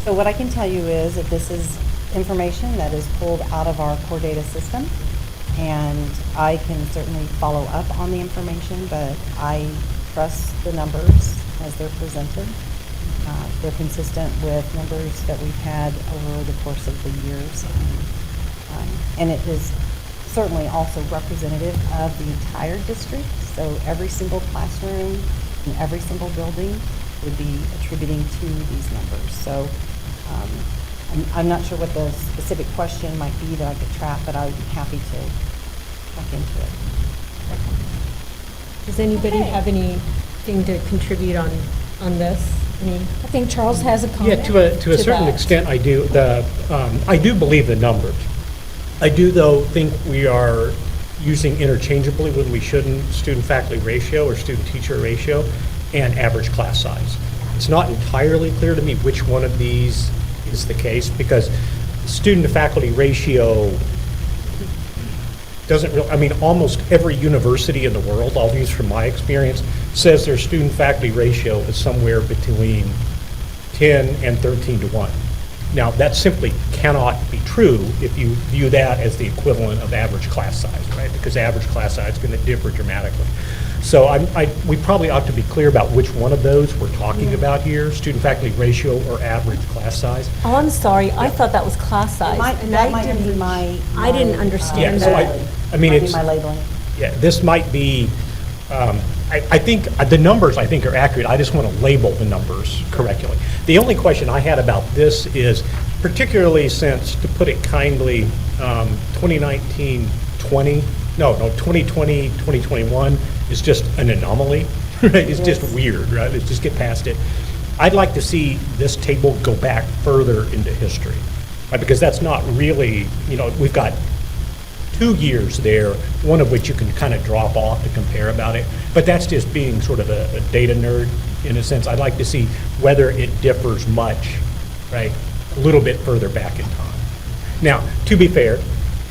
So what I can tell you is that this is information that is pulled out of our core data system, and I can certainly follow up on the information, but I trust the numbers as they're presented. They're consistent with numbers that we've had over the course of the years. And it is certainly also representative of the entire district. So every single classroom in every single building would be attributing to these numbers. So I'm not sure what the specific question might be that I could trap, but I would be happy to look into it. Does anybody have anything to contribute on this? I think Charles has a comment. Yeah, to a certain that. extent, I do. I do believe the numbers. I do, though, think we are using interchangeably when we shouldn't student-faculty ratio or student-teacher ratio and average class size. It's not entirely clear to me which one of these is the case, because student-to-faculty ratio doesn't really, I mean, almost every university in the world, I'll use from my experience, says their student-faculty ratio is somewhere between 10 and 13 to 1. Now, that simply cannot be true if you view that as the equivalent of average class size, right? Because average class size is going to differ dramatically. So we probably ought to be clear about which one of those we're talking about here, student-faculty ratio or average class size. Oh, I'm sorry, I thought that was class size. That might be my... I didn't understand Yeah, so that. I mean, Might be it's... my labeling. Yeah, this might be, I think, the numbers I think are accurate. I just want to label the numbers correctly. The only question I had about this is, particularly since, to put it kindly, 2019-20, 2020-2021 is just an anomaly, right? It's just weird, right? Let's just get past it. I'd like to see this table go back further into history, right? Because that's not really, we've got 2 years there, one of which you can kind of drop off to compare about it. But that's just being sort of a data nerd in a sense. I'd like to see whether it differs much, right, a little bit further back in time. Now, to be fair,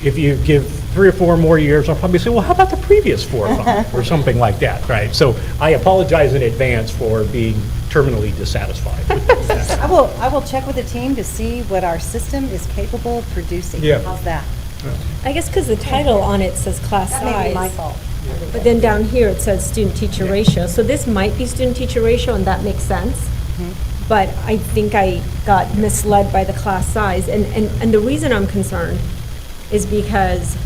if you give 3 or 4 more years, I'll probably say, well, how about the previous 4 or 5, or something like that, right? So I apologize in advance for being terminally dissatisfied with that. I will check with the team to see what our system is capable of producing. Yeah. How's that? I guess because the title on it says class size. That may be my fault. But then down here, it says student-teacher ratio. So this might be student-teacher ratio, and that makes sense. But I think I got misled by the class size. And the reason I'm concerned is because,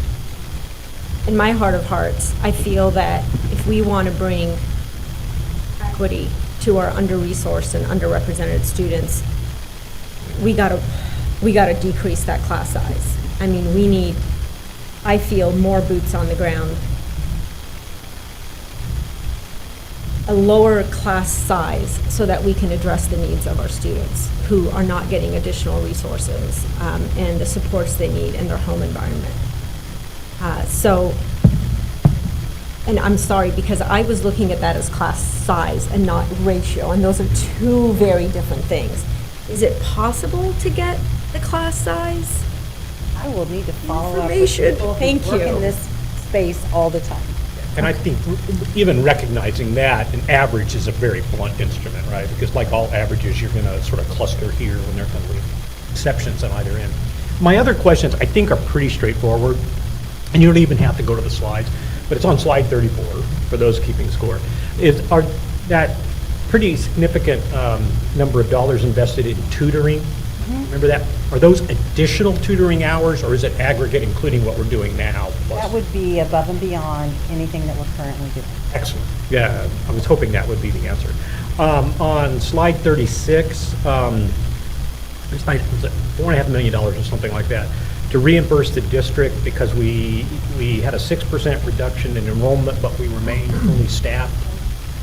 in my heart of hearts, I feel that if we want to bring equity to our under-resourced and underrepresented students, we gotta decrease that class size. I mean, we need I feel, more boots on the ground. A lower class size so that we can address the needs of our students who are not getting additional resources and the supports they need in their home environment. And I'm sorry, because I was looking at that as class size and not ratio, and those are two very different things. Is it possible to get the class size? I will need to follow up with Information. people who Thank work you. in this space all the time. And I think even recognizing that, an average is a very blunt instrument, right? Because like all averages, you're going to sort of cluster here when there are going to be exceptions on either end. My other questions, I think, are pretty straightforward, and you don't even have to go to the slides, but it's on slide 34 for those keeping score. Are that pretty significant number of dollars invested in tutoring? Remember that? Are those additional tutoring hours, or is it aggregate, including what we're doing now? That would be above and beyond anything that we're currently doing. Excellent. Yeah, I was hoping that would be the answer. On slide 36, it's like $4.5 million or something like that to reimburse the district because we had a 6% reduction in enrollment, but we remained fully staffed.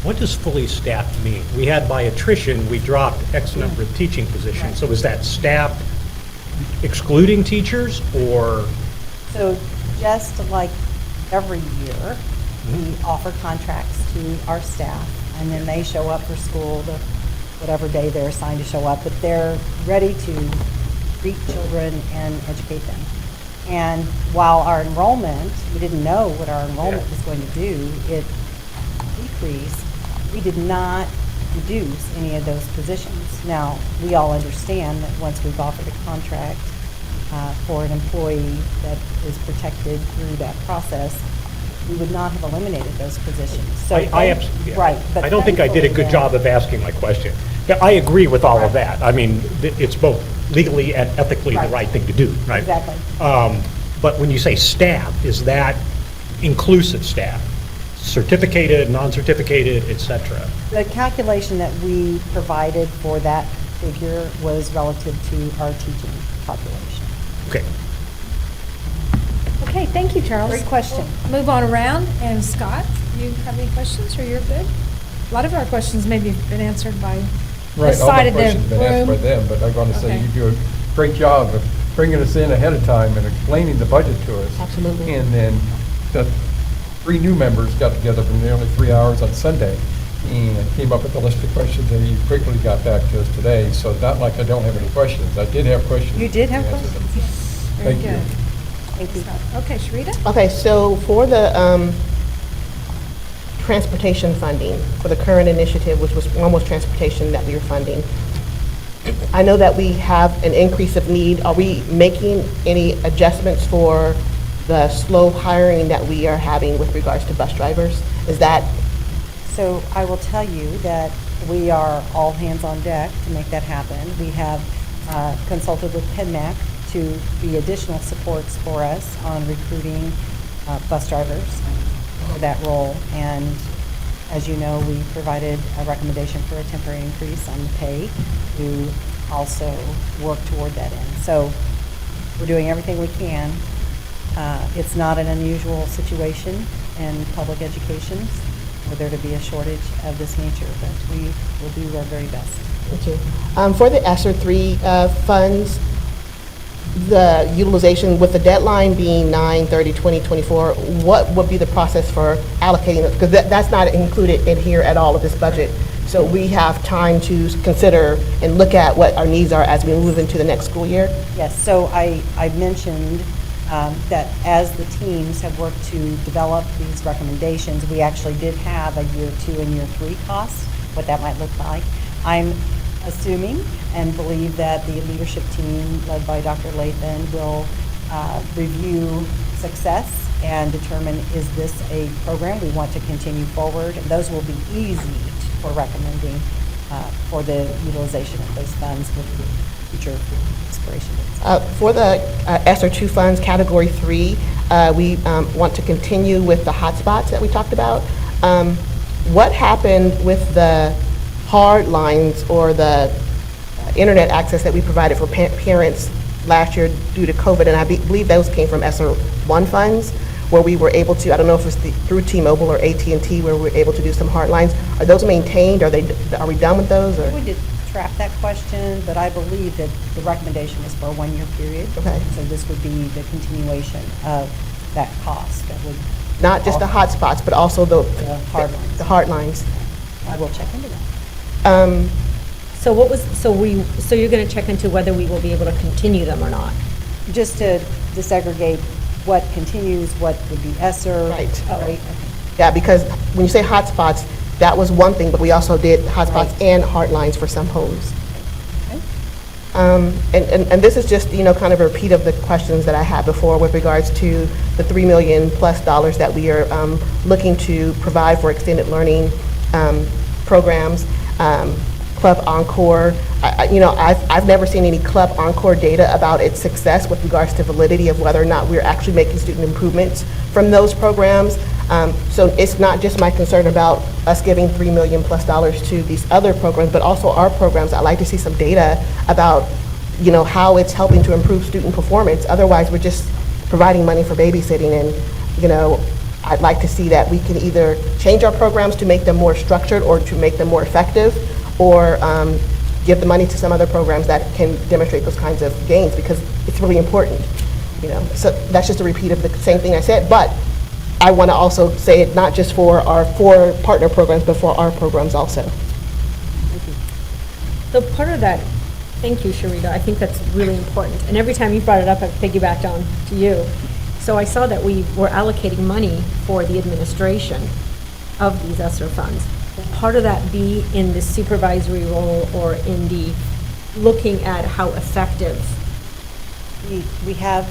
What does fully staffed mean? We had by attrition, we dropped X number of teaching positions. So is that staffed excluding teachers, or? So just like every year, we offer contracts to our staff, and then they show up for school whatever day they're assigned to show up, but they're ready to treat children and educate them. And while our enrollment, we didn't know what our enrollment was going to do, it decreased. We did not reduce any of those positions. Now, we all understand that once we've offered a contract for an employee that is protected through that process, we would not have eliminated those positions. So right, but I don't think I did a good job of asking my question. Yeah, I agree with all of that. I mean, it's both legally and ethically the right thing to do, right? Exactly. But when you say staff, is that inclusive staff? Certificated, non-certificated, et cetera? The calculation that we provided for that figure was relative to our teaching population. Okay. Okay, thank you, Charles. Great question. We'll move on around, and Scott, do you have any questions, or you're good? A lot of our questions maybe have been answered by this Right, all side the of the questions have been asked by room. them, but I'm going to say Okay. you do a great job of bringing us in ahead of time and explaining the budget to us. Absolutely. And then the 3 new members got together for nearly 3 hours on Sunday and came up with a list of questions, and you quickly got back to us today. So it's not like I don't have any questions. I did have questions. You did have I answered them. Very Thank you. good. Thank you. Okay, Sharita? Okay, so for the transportation funding, for the current initiative, which was almost transportation that we were funding, I know that we have an increase of need. Are we making any adjustments for the slow hiring that we are having with regards to bus drivers? Is that? So I will tell you that we are all hands on deck to make that happen. We have consulted with PennMAC to be additional supports for us on recruiting bus drivers for that role. And as you know, we provided a recommendation for a temporary increase on the pay to also work toward that end. So we're doing everything we can. It's not an unusual situation in public education for there to be a shortage of this nature, but we will do our very best. Thank you. For the ESSER 3 funds, the utilization with the deadline being 9/30/2024, what would be the process for allocating it? Because that's not included in here at all of this budget. So we have time to consider and look at what our needs are as we move into the next school year? Yes, so I mentioned that as the teams have worked to develop these recommendations, we actually did have a year 2 and year 3 costs, what that might look like. I'm assuming and believe that the leadership team led by Dr. Lathan will review success and determine, is this a program we want to continue forward? And those will be easy for recommending for the utilization of those funds with the future expiration dates. For the ESSER 2 funds, Category 3, we want to continue with the hotspots that we talked about. What happened with the hard lines or the internet access that we provided for parents last year due to COVID, and I believe those came from ESSER 1 funds, where we were able to, I don't know if it's through T-Mobile or AT&T, where we were able to do some hard lines. Are those maintained? Are we done with those? Or? We did track that question, but I believe that the recommendation is for a one-year period. Okay. So this would be the continuation of that cost that would. Not just the hotspots, but also the hard lines. The hard lines. I will check into that. So you're going to check into whether we will be able to continue them or not? Just to disaggregate what continues, what would be ESSER. Right. Right? Yeah, because when you say hotspots, that was one thing, but we also did hotspots and hard lines for some homes. And this is just, kind of a repeat of the questions that I had before with regards to the $3 million plus that we are looking to provide for extended learning programs. Club Encore, I've never seen any Club Encore data about its success with regards to validity of whether or not we're actually making student improvements from those programs. So it's not just my concern about us giving $3 million plus to these other programs, but also our programs. I'd like to see some data about, how it's helping to improve student performance. Otherwise, we're just providing money for babysitting, and, I'd like to see that we can either change our programs to make them more structured or to make them more effective, or give the money to some other programs that can demonstrate those kinds of gains, because it's really important. So that's just a repeat of the same thing I said, but I want to also say it not just for our 4 partner programs, but for our programs also. So part of that, thank you, Sharita, I think that's really important. And every time you brought it up, I piggybacked on to you. So I saw that we were allocating money for the administration of these ESSER funds. Will part of that be in the supervisory role or in the looking at how effective? We have,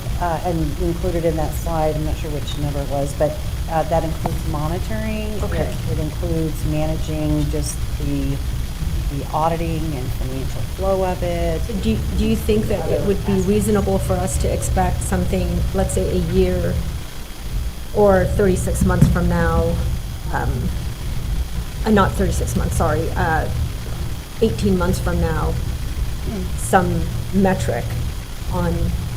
and we included in that slide, I'm not sure which number it was, but that includes monitoring. Okay. It includes managing just the auditing and financial flow of it. Do you think that it would be reasonable for us to expect something, let's say a year or 36 months from now, not 36 months, sorry, 18 months from now, some metric on?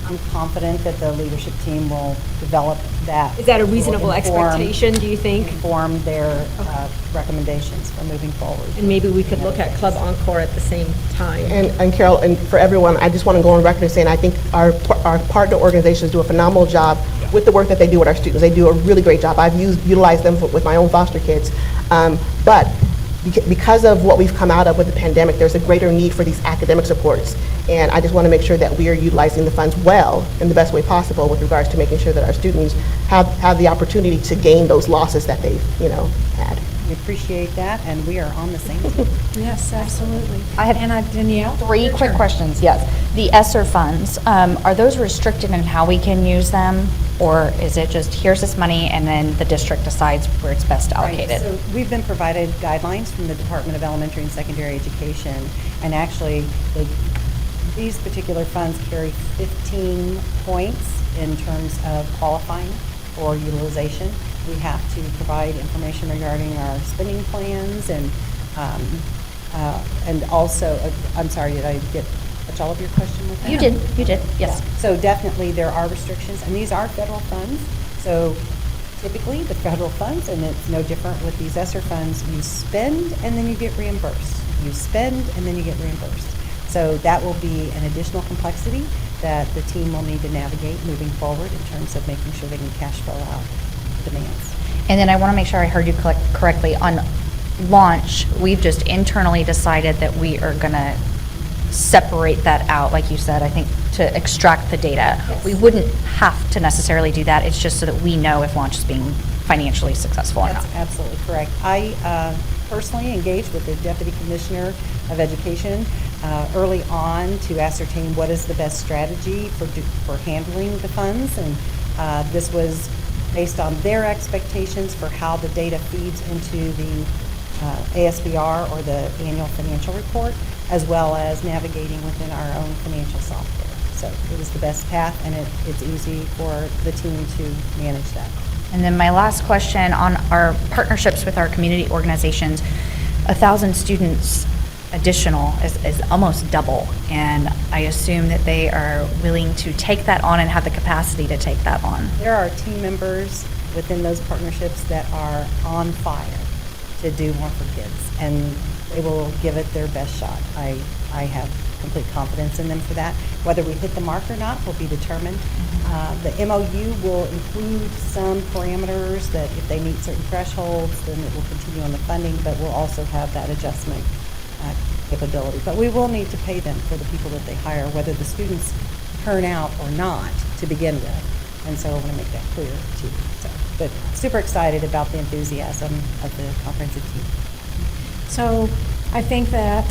I'm confident that the leadership team will develop that. Is that a reasonable expectation, do you think? Inform their recommendations for moving forward. And maybe we could look at Club Encore at the same time. And Carol, and for everyone, I just want to go on record and saying I think our partner organizations do a phenomenal job with the work that they do with our students. They do a really great job. I've utilized them with my own foster kids. But because of what we've come out of with the pandemic, there's a greater need for these academic supports. And I just want to make sure that we are utilizing the funds well in the best way possible with regards to making sure that our students have the opportunity to gain those losses that they've, had. We appreciate that, and we are on the same team. Yes, absolutely. I have And Danielle? 3 quick questions, yes. The ESSER funds, are those restricted in how we can use them? Or is it just, here's this money, and then the district decides where it's best to allocate it? So we've been provided guidelines from the Department of Elementary and Secondary Education, and actually, these particular funds carry 15 points in terms of qualifying for utilization. We have to provide information regarding our spending plans and also, I'm sorry, did I touch all of your question with that? You did, yes. Yeah. So definitely there are restrictions, and these are federal funds. So typically the federal funds, and it's no different with these ESSER funds, you spend and then you get reimbursed. You spend and then you get reimbursed. So that will be an additional complexity that the team will need to navigate moving forward in terms of making sure they can cash flow out demands. And then I want to make sure I heard you correctly. On launch, we've just internally decided that we are going to separate that out, like you said, I think, to extract the data. Yes. We wouldn't have to necessarily do that. It's just so that we know if launch is being financially successful or not. That's absolutely correct. I personally engaged with the Deputy Commissioner of Education early on to ascertain what is the best strategy for handling the funds, and this was based on their expectations for how the data feeds into the ASBR, or the annual financial report, as well as navigating within our own financial software. So it was the best path, and it's easy for the team to manage that. And then my last question on our partnerships with our community organizations. 1,000 students additional is almost double. And I assume that they are willing to take that on and have the capacity to take that on. There are team members within those partnerships that are on fire to do more for kids, and they will give it their best shot. I have complete confidence in them for that. Whether we hit the mark or not will be determined. The MOU will include some parameters that if they meet certain thresholds, then it will continue on the funding, but we'll also have that adjustment capability. But we will need to pay them for the people that they hire, whether the students turn out or not to begin with. And so I want to make that clear too. So, but super excited about the enthusiasm of the comprehensive team. So I think that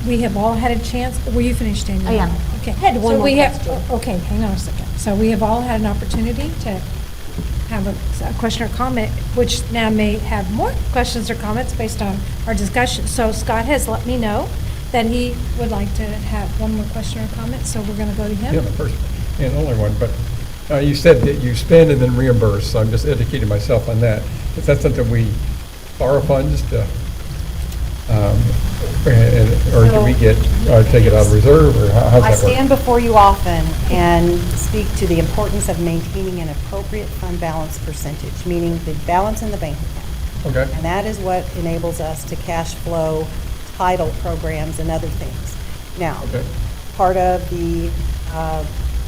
we have all had a chance, were you finished, Daniel? I am. Okay. Had one So more we have- question. Okay, hang on a second. So we have all had an opportunity to have a question or comment, which now may have more questions or comments based on our discussion. So Scott has let me know that he would like to have one more question or comment, so we're going to go to him. Yeah, the first and only one, but you said that you spend and then reimburse, so I'm just educating myself on that. Is that something we borrow funds to, or do we get, take it out of reserve, or how's I that work? stand before you often and speak to the importance of maintaining an appropriate fund balance percentage, meaning the balance in the bank account. Okay. And that is what enables us to cash flow title programs and other things. Now, Okay. part of the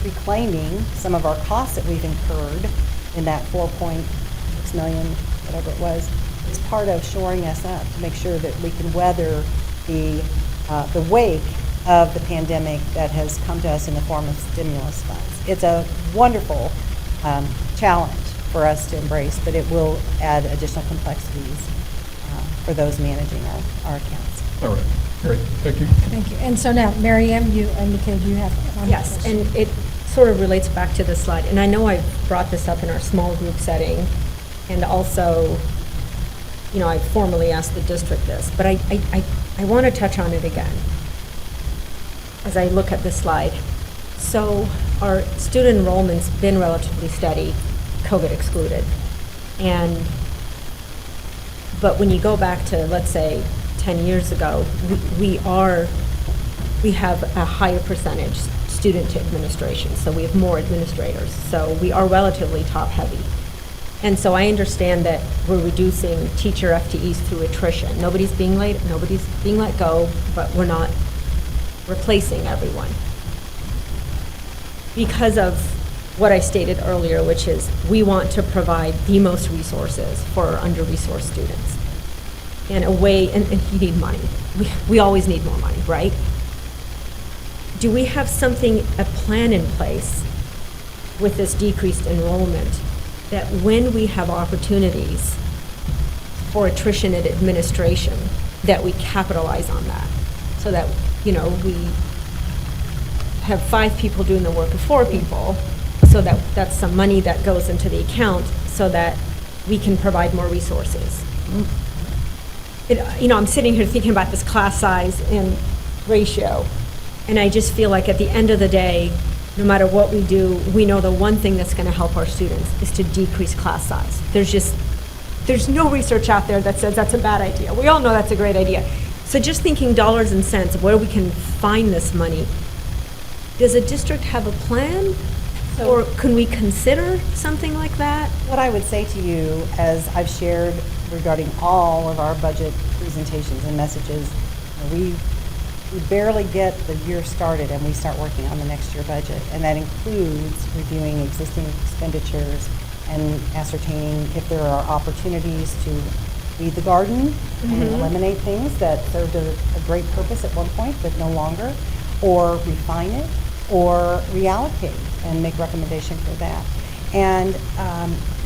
reclaiming some of our costs that we've incurred in that 4.6 million, whatever it was, is part of shoring us up to make sure that we can weather the wake of the pandemic that has come to us in the form of stimulus funds. It's a wonderful challenge for us to embrace, but it will add additional complexities for those managing our accounts. All right, great, thank you. Thank you. And so now, Mary Ann, you indicated you have one more Yes, question. and it sort of relates back to this slide, and I know I've brought this up in our small group setting, and also, you know, I formally asked the district this, but I want to touch on it again as I look at this slide. So our student enrollment's been relatively steady, COVID excluded, but when you go back to, let's say, 10 years ago, we have a higher percentage student to administration, so we have more administrators, so we are relatively top-heavy. And so I understand that we're reducing teacher FTEs through attrition. Nobody's being let go, but we're not replacing everyone. Because of what I stated earlier, which is we want to provide the most resources for our under-resourced students. And you need money. We always need more money, right? Do we have a plan in place with this decreased enrollment that when we have opportunities for attrition and administration, that we capitalize on that? So that, you know, we have 5 people doing the work of 4 people, so that's some money that goes into the account so that we can provide more resources. You know, I'm sitting here thinking about this class size and ratio, and I just feel like at the end of the day, no matter what we do, we know the one thing that's going to help our students is to decrease class size. There's no research out there that says that's a bad idea. We all know that's a great idea. So just thinking dollars and cents of where we can find this money, does a district have a plan? Or can we consider something like that? What I would say to you, as I've shared regarding all of our budget presentations and messages, we barely get the year started and we start working on the next year budget. And that includes reviewing existing expenditures and ascertaining if there are opportunities to weed the garden and eliminate things that served a great purpose at one point but no longer, or refine it, or reallocate and make recommendation for that. And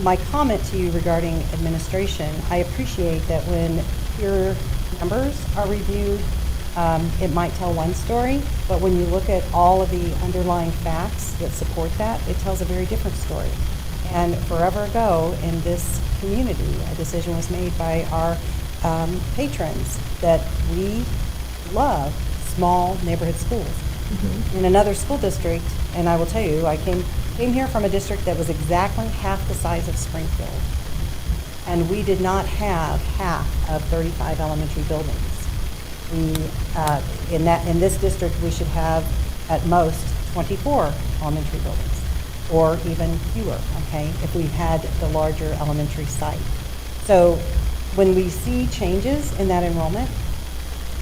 my comment to you regarding administration, I appreciate that when your numbers are reviewed, it might tell one story, but when you look at all of the underlying facts that support that, it tells a very different story. And forever ago in this community, a decision was made by our patrons that we love small neighborhood schools. In another school district, and I will tell you, I came here from a district that was exactly half the size of Springfield, and we did not have half of 35 elementary buildings. In this district, we should have at most 24 elementary buildings, or even fewer, okay, if we had the larger elementary site. So when we see changes in that enrollment,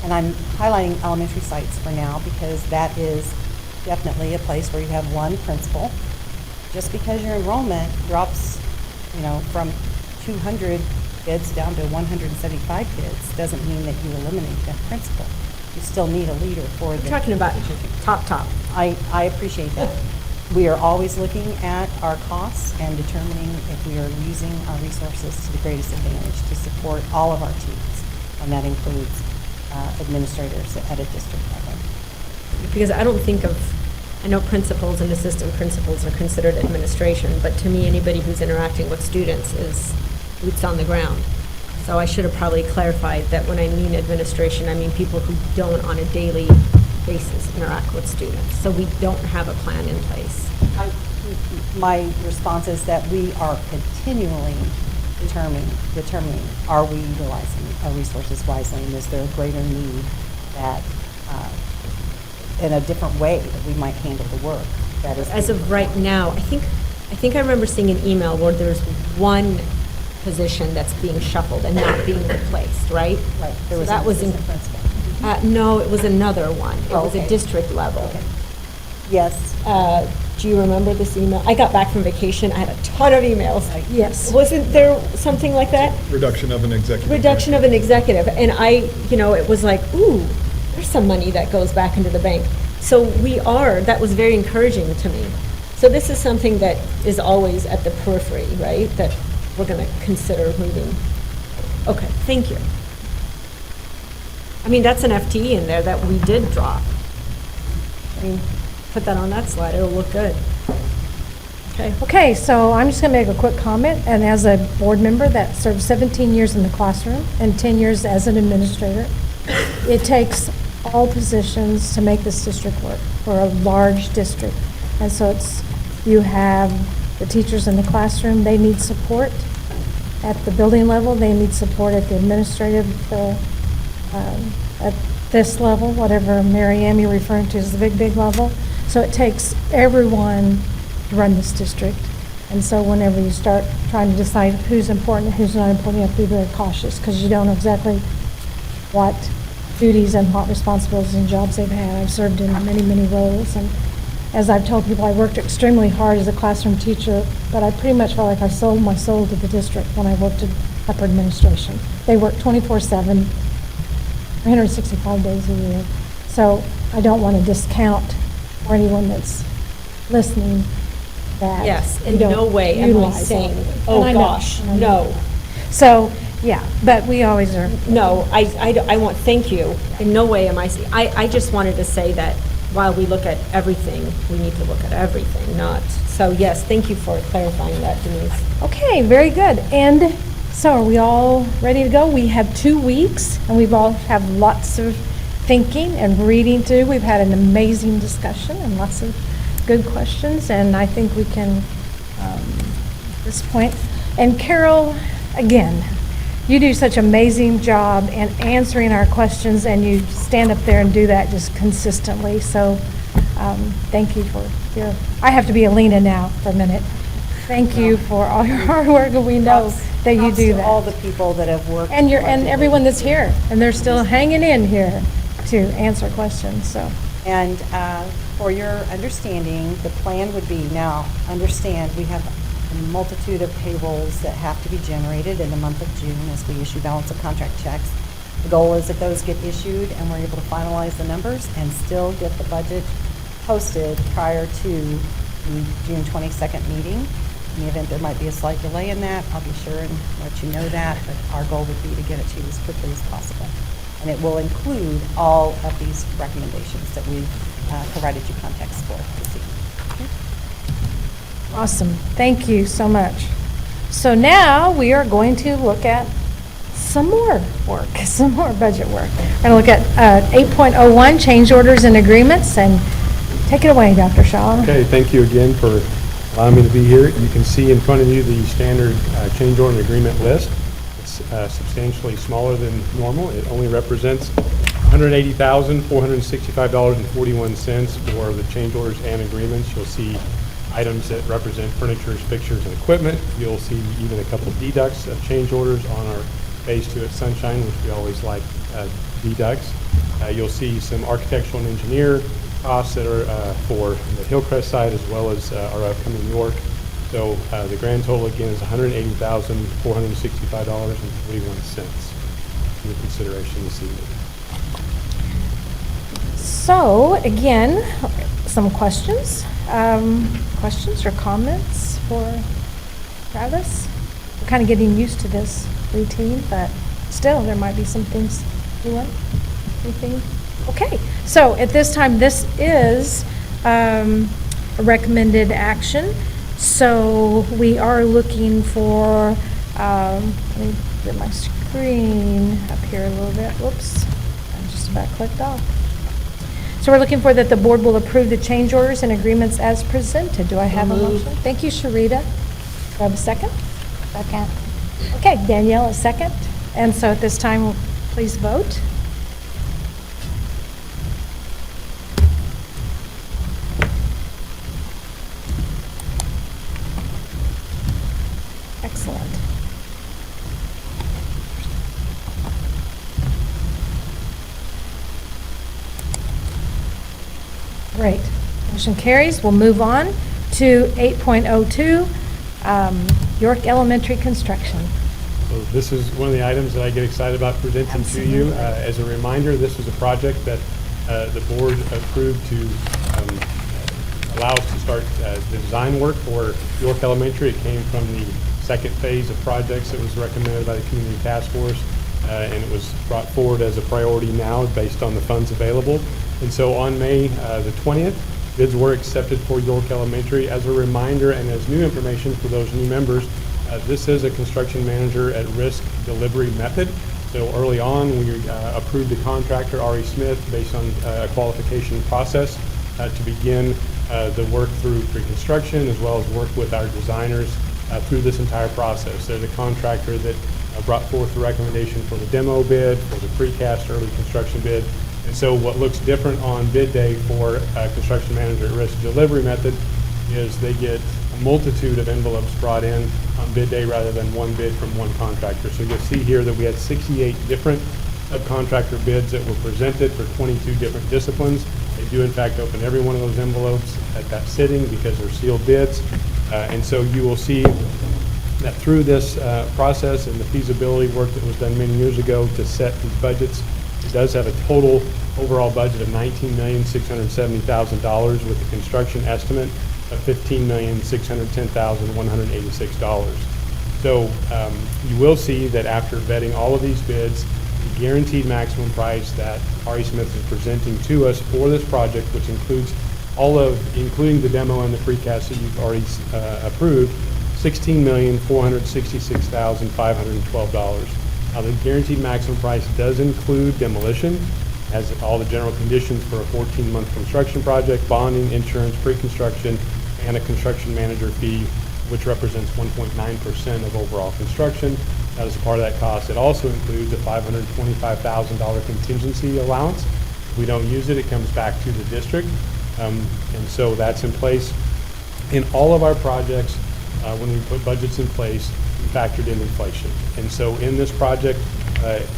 and I'm highlighting elementary sites for now because that is definitely a place where you have one principal. Just because your enrollment drops, from 200 kids down to 175 kids doesn't mean that you eliminate that principal. You still need a leader for the... You're talking about top. I appreciate that. We are always looking at our costs and determining if we are using our resources to the greatest advantage to support all of our teams, and that includes administrators at a district level. Because I don't think of, I know principals and assistant principals are considered administration, but to me, anybody who's interacting with students is boots on the ground. So I should have probably clarified that when I mean administration, I mean people who don't on a daily basis interact with students. So we don't have a plan in place. My response is that we are continually determining are we utilizing our resources wisely, and is there a greater need that in a different way that we might handle the work. That is as of right now, I think I remember seeing an email where there's one position that's being shuffled and not being replaced, right? Right. There was that was in principal. No, it was another one. It was okay. a district level. Okay. Yes. Do you remember this email? I got back from vacation. I had a ton of emails. Yes. Wasn't there something like that? Reduction of an executive. Reduction of an executive. And it was like, ooh, there's some money that goes back into the bank. So that was very encouraging to me. So this is something that is always at the periphery, right? That we're going to consider moving. Okay, thank you. I mean, that's an FTE in there that we did drop. I mean, put that on that slide, it'll look good. Okay. Okay, so I'm just going to make a quick comment, and as a board member that served 17 years in the classroom and 10 years as an administrator, it takes all positions to make this district work. We're a large district, and so you have the teachers in the classroom, they need support at the building level, they need support at the administrative, at this level, whatever Mary Ann you're referring to as the big level. So it takes everyone to run this district. And so whenever you start trying to decide who's important and who's not important, you have to be very cautious because you don't know exactly what duties and what responsibilities and jobs they've had. I've served in many roles, and as I've told people, I worked extremely hard as a classroom teacher, but I pretty much felt like I sold my soul to the district when I worked in upper administration. They work 24/7, 365 days a year. So I don't want to discount for anyone that's listening that. Yes, in you don't no way am I utilize saying, all of it. oh And I know, gosh, and I know. no. So, yeah, but we always are. No, I want, thank you. In no way am I saying, I just wanted to say that while we look at everything, we need to look at everything, not, so yes, thank you for clarifying that, Denise. Okay, very good. And so are we all ready to go? We have 2 weeks, and we've all have lots of thinking and reading to do. We've had an amazing discussion and lots of good questions, and I think we can, at this point. And Carol, again, you do such an amazing job in answering our questions, and you stand up there and do that just consistently. So thank you for your, I have to be Alina now for a minute. Thank you for all your hard work, and we know that you do that. All the people that have worked. And everyone that's here, and they're still hanging in here to answer questions, so. And for your understanding, the plan would be, now, understand, we have a multitude of payrolls that have to be generated in the month of June as we issue balance of contract checks. The goal is that those get issued and we're able to finalize the numbers and still get the budget posted prior to the June 22nd meeting. In the event there might be a slight delay in that, I'll be sure and let you know that, but our goal would be to get it to you as quickly as possible. And it will include all of these recommendations that we've provided you context for this evening. Awesome. Thank you so much. So now we are going to look at some more work, some more budget work. We're going to look at 8.01, change orders and agreements, and take it away, Dr. Shaw. Okay, thank you again for allowing me to be here. You can see in front of you the standard change order and agreement list. It's substantially smaller than normal. It only represents $180,465.41 for the change orders and agreements. You'll see items that represent furnitures, fixtures, and equipment. You'll see even a couple deducts of change orders on our Phase 2 at Sunshine, which we always like deducts. You'll see some architectural and engineer costs that are for the Hillcrest side as well as our upcoming York. So the grand total again is $180,465.41 for your consideration this evening. So, again, some questions. Questions or comments for Travis? We're kind of getting used to this routine, but still, there might be some things you want. Anything? Okay, so at this time, this is a recommended action. So we are looking for, let me get my screen up here a little bit. Whoops, I just about clicked off. So we're looking for that the board will approve the change orders and agreements as presented. Do I have a motion? Thank you, Sharita. Do I have a second? Second. Okay, Danielle, a second. And so at this time, please vote. Excellent. Great. Motion carries. We'll move on to 8.02, York Elementary construction. So this is one of the items that I get excited about presenting to you. As a reminder, this was a project that the board approved to allow us to start the design work for York Elementary. It came from the second phase of projects that was recommended by the Community Task Force, and it was brought forward as a priority now based on the funds available. And so on May the 20th, bids were accepted for York Elementary. As a reminder and as new information for those new members, this is a construction manager at risk delivery method. So early on, we approved the contractor, R.E. Smith, based on a qualification process to begin the work through pre-construction as well as work with our designers through this entire process. They're the contractor that brought forth the recommendation for the demo bid, for the precast early construction bid. And so what looks different on bid day for construction manager at risk delivery method is they get a multitude of envelopes brought in on bid day rather than one bid from one contractor. So you'll see here that we had 68 different subcontractor bids that were presented for 22 different disciplines. They do in fact open every one of those envelopes at that sitting because they're sealed bids. And so you will see that through this process and the feasibility work that was done many years ago to set these budgets, it does have a total overall budget of $19,670,000 with a construction estimate of $15,610,186. So you will see that after vetting all of these bids, the guaranteed maximum price that R.E. Smith is presenting to us for this project, which includes including the demo and the precast that you've already approved, $16,466,512. Now, the guaranteed maximum price does include demolition, as all the general conditions for a 14-month construction project, bonding, insurance, pre-construction, and a construction manager fee, which represents 1.9% of overall construction. That is a part of that cost. It also includes a $525,000 contingency allowance. If we don't use it, it comes back to the district. And so that's in place. In all of our projects, when we put budgets in place, we factored in inflation. And so in this project,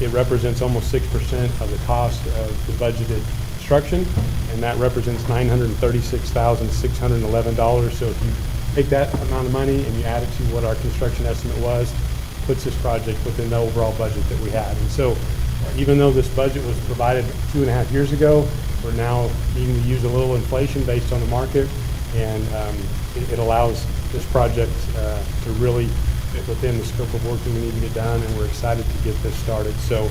it represents almost 6% of the cost of the budgeted construction, and that represents $936,611. So if you take that amount of money and you add it to what our construction estimate was, it puts this project within the overall budget that we had. And so even though this budget was provided 2.5 years ago, we're now needing to use a little inflation based on the market, and it allows this project to really fit within the scope of work that we need to get done, and we're excited to get this started. So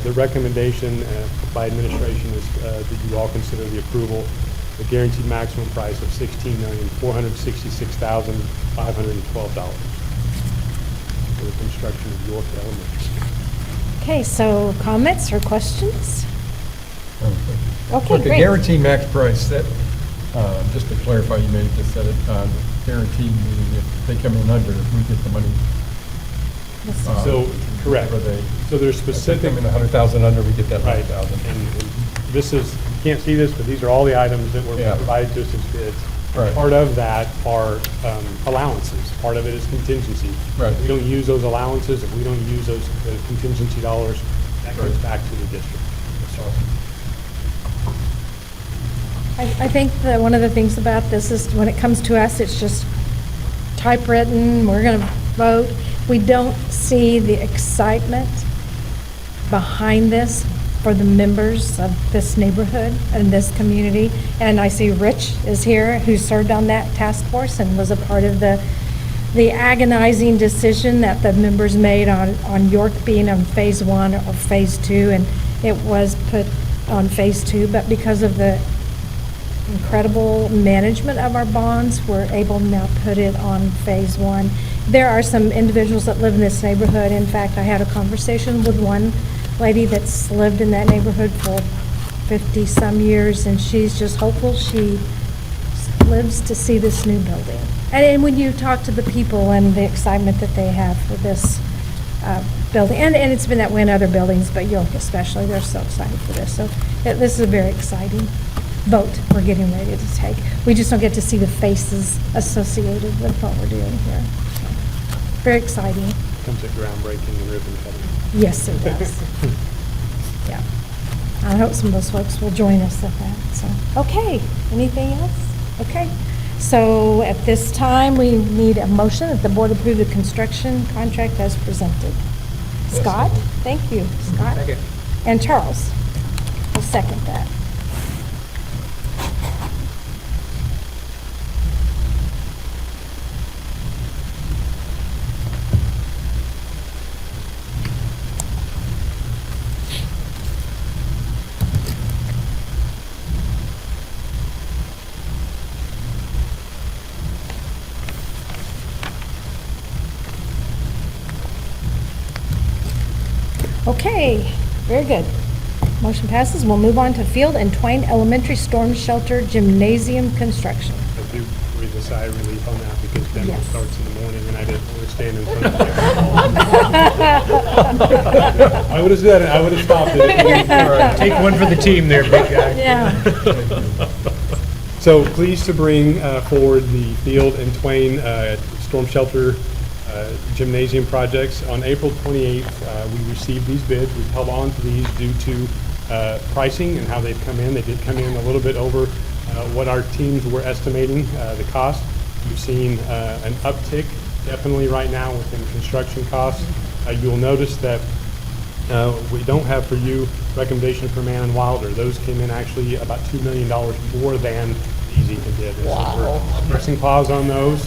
the recommendation by administration is that you all consider the approval, the guaranteed maximum price of $16,466,512 for the construction of York Elementary. Okay, so comments or questions? Okay, For the great. guaranteed max price, that, just to clarify, you may have just said it, guaranteed meaning if they come in under, we get the money. So Correct. So there's specific. If they come in 100,000 under, we get that Right. 100,000. And this is, you can't see this, but these are all the items that were Yeah. provided to us as bids. Right. Part of that are allowances. Part of it is contingency. Right. If we don't use those allowances, if we don't use those contingency dollars, that goes back to the district. I think that one of the things about this is when it comes to us, it's just typewritten, we're going to vote. We don't see the excitement behind this for the members of this neighborhood and this community. And I see Rich is here, who served on that task force and was a part of the agonizing decision that the members made on York being on phase 1 or phase 2, and it was put on phase 2, but because of the incredible management of our bonds, we're able to now put it on phase 1. There are some individuals that live in this neighborhood. In fact, I had a conversation with one lady that's lived in that neighborhood for 50-some years, and she's just hopeful she lives to see this new building. And when you talk to the people and the excitement that they have for this building, and it's been that way in other buildings, but York especially, they're so excited for this. So this is a very exciting vote we're getting ready to take. We just don't get to see the faces associated with what we're doing here. So, very exciting. Comes at groundbreaking and ribbon cutting. Yes, it does. Yeah. I hope some of those folks will join us at that. So, okay. Anything else? Okay. So at this time, we need a motion that the board approve the construction contract as presented. Scott? Thank you, Scott. Second. And Charles will second that. Okay, very good. Motion passes. We'll move on to Field and Twain Elementary Storm Shelter Gymnasium construction. I do breathe a sigh of relief on that because demo Yes. starts in the morning and I didn't want to stand in front of you. I would have said it, I would have stopped it. Take one for the team there, big guy. Yeah. So pleased to bring forward the Field and Twain Storm Shelter Gymnasium projects. On April 28th, we received these bids. We've held on to these due to pricing and how they've come in. They did come in a little bit over what our teams were estimating the cost. We've seen an uptick definitely right now within construction costs. You'll notice that we don't have for you recommendation for Man and Wilder. Those came in actually about $2 million more than Easy did. And so we're pressing pause on those.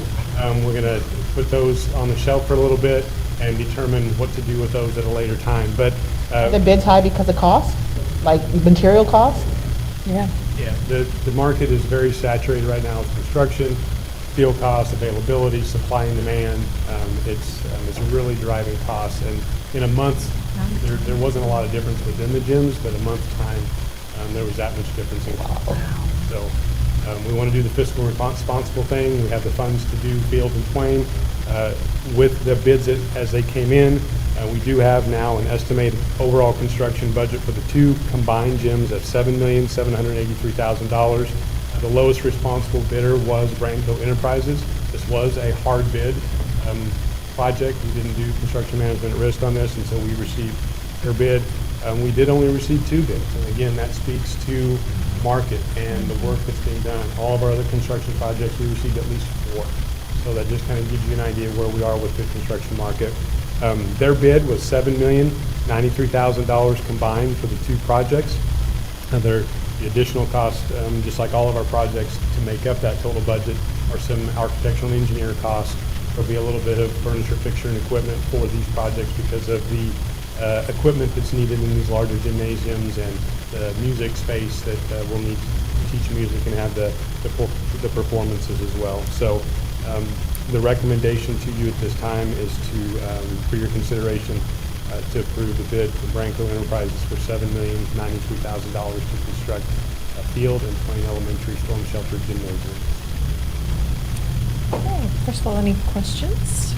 We're going to put those on the shelf for a little bit and determine what to do with those at a later time. But The bid's high because of cost, like material cost? Yeah. yeah, the market is very saturated right now with construction, field cost, availability, supply and demand. It's really driving costs. And in a month, there wasn't a lot of difference within the gyms, but a month's time, there was that much difference in cost. So we want to do the fiscal responsible thing. We have the funds to do Field and Twain. With the bids as they came in, we do have now an estimated overall construction budget for the two combined gyms of $7,783,000. The lowest responsible bidder was Branco Enterprises. This was a hard bid project. We didn't do construction management at risk on this, and so we received their bid. We did only receive 2 bids, and again, that speaks to market and the work that's being done. All of our other construction projects, we received at least 4. So that just kind of gives you an idea of where we are with the construction market. Their bid was $7,093,000 combined for the 2 projects. The additional cost, just like all of our projects, to make up that total budget are some architectural and engineer costs. There'll be a little bit of furniture, fixture, and equipment for these projects because of the equipment that's needed in these larger gymnasiums and the music space that we'll need to teach music and have the performances as well. So the recommendation to you at this time is for your consideration to approve the bid for Branco Enterprises for $7,093,000 to construct a Field and Twain Elementary Storm Shelter Gymnasium. Okay, first of all, any questions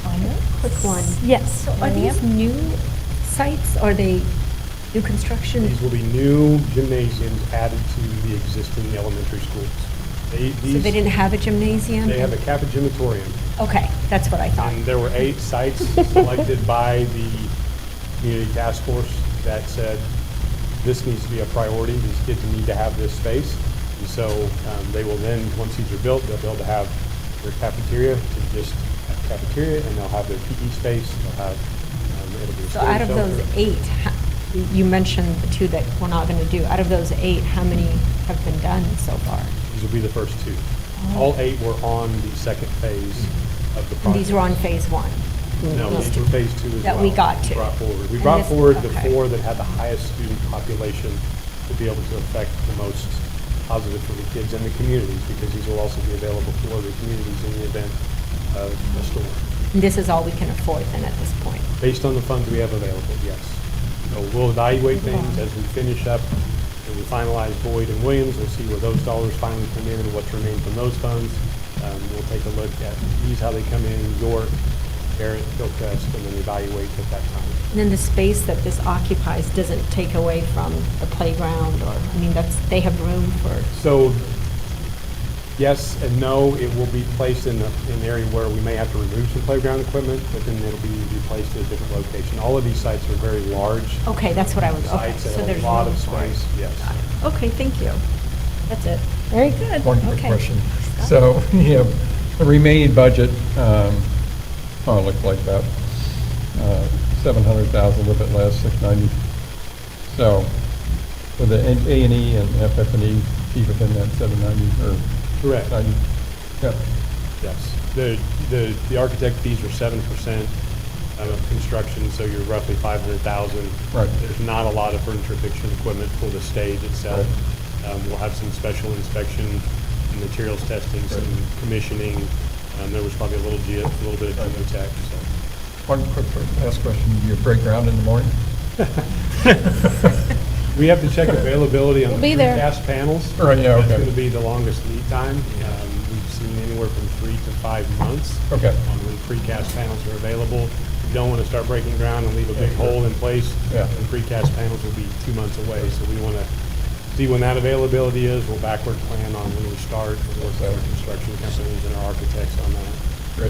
on Quick one. Yes. So are these new sites, or are they new construction? These will be new gymnasiums added to the existing elementary schools. So they didn't have a gymnasium? They have a Kappa Gymatorium. Okay, that's what I thought. And there were 8 sites selected by the community task force that said, this needs to be a priority, these kids need to have this space. And so they will then, once these are built, they'll be able to have their cafeteria, to just have cafeteria, and they'll have their PE space, they'll have, it'll be a So storage out of those shelter. 8, you mentioned the 2 that we're not going to do. Out of those 8, how many have been done so far? These will be the first 2. All 8 were on the second phase of the And project. these were on phase 1? No, these were phase 2 as well. That we got to. Brought forward. We And brought this- forward the okay. 4 that had the highest student population to be able to affect the most positive for the kids and the communities, because these will also be available for the communities in the event of a storm. And this is all we can afford then at this point? Based on the funds we have available, yes. So we'll evaluate things as we finish up and we finalize Boyd and Williams. We'll see where those dollars finally come in and what's remained from those funds. We'll take a look at these, how they come in, York, Barrett, Hillcrest, and then evaluate at that time. And then the space that this occupies doesn't take away from the playground, or, I mean, they have room for... So, yes and no, it will be placed in an area where we may have to remove some playground equipment, but then it'll be replaced at a different location. All of these sites are very large Okay, that's what I was, okay. sites, So they there's have a lot room of for it. space, yes. Okay, thank you. That's it. Very good. One quick Okay. question. So, you have the remaining budget, looks like that, 700,000, a little bit less, 690. So, for the A&E and FF&E, be within that 790 or? Correct. 90? Yeah. Yes. The architect fees are 7% of construction, so you're roughly 500,000. Right. There's not a lot of furniture fiction equipment for the stage itself. We'll have some special inspection and materials testing, some commissioning. There was probably a little bit of geotech, so. One quick last question. Do you break ground in the morning? We have to check availability on We'll the be there. precast panels. Right, yeah, okay. That's going to be the longest lead time. We've seen anywhere from 3 to 5 months. Okay. On when precast panels are available. We don't want to start breaking ground and leave a big hole in place. Yeah. And precast panels will be 2 months away, so we want to see when that availability is. We'll backward plan on when we start, and work with our construction companies and our architects on that.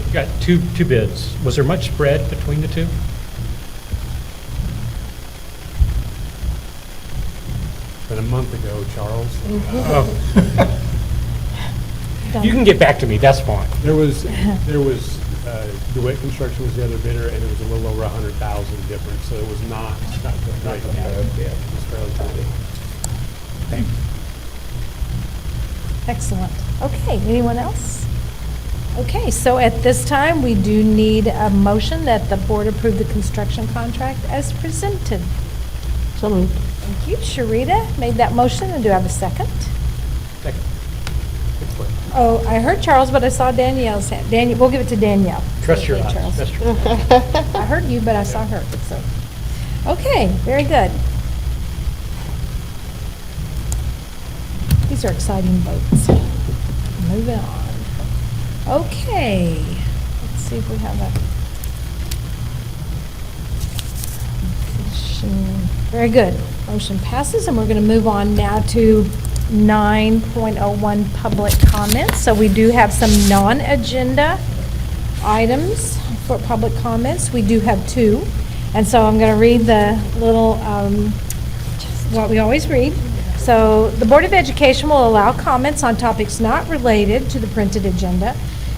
You got two bids. Was there much spread between the two? Been a month ago, Charles. You can get back to me, that's fine. There was DeWitt Construction was the other bidder, and it was a little over 100,000 difference, so it was not bad. Yeah, it was fairly good. Thank you. Excellent. Okay, anyone else? Okay, so at this time, we do need a motion that the board approve the construction contract as presented. So moved. Thank you. Sharita made that motion, and do I have a second? Second. Oh, I heard Charles, but I saw Danielle's hand. Danielle, we'll give it to Danielle. Trust your Okay, eyes. Charles. Trust your eyes. I heard you, but I saw her, so. Okay, very good. These are exciting votes. Moving on. Okay, let's see if we have a. Very good. Motion passes, and we're going to move on now to 9.01 public comments. So we do have some non-agenda items for public comments. We do have 2. And so I'm going to read the little, what we always read. So the Board of Education will allow comments on topics not related to the printed agenda.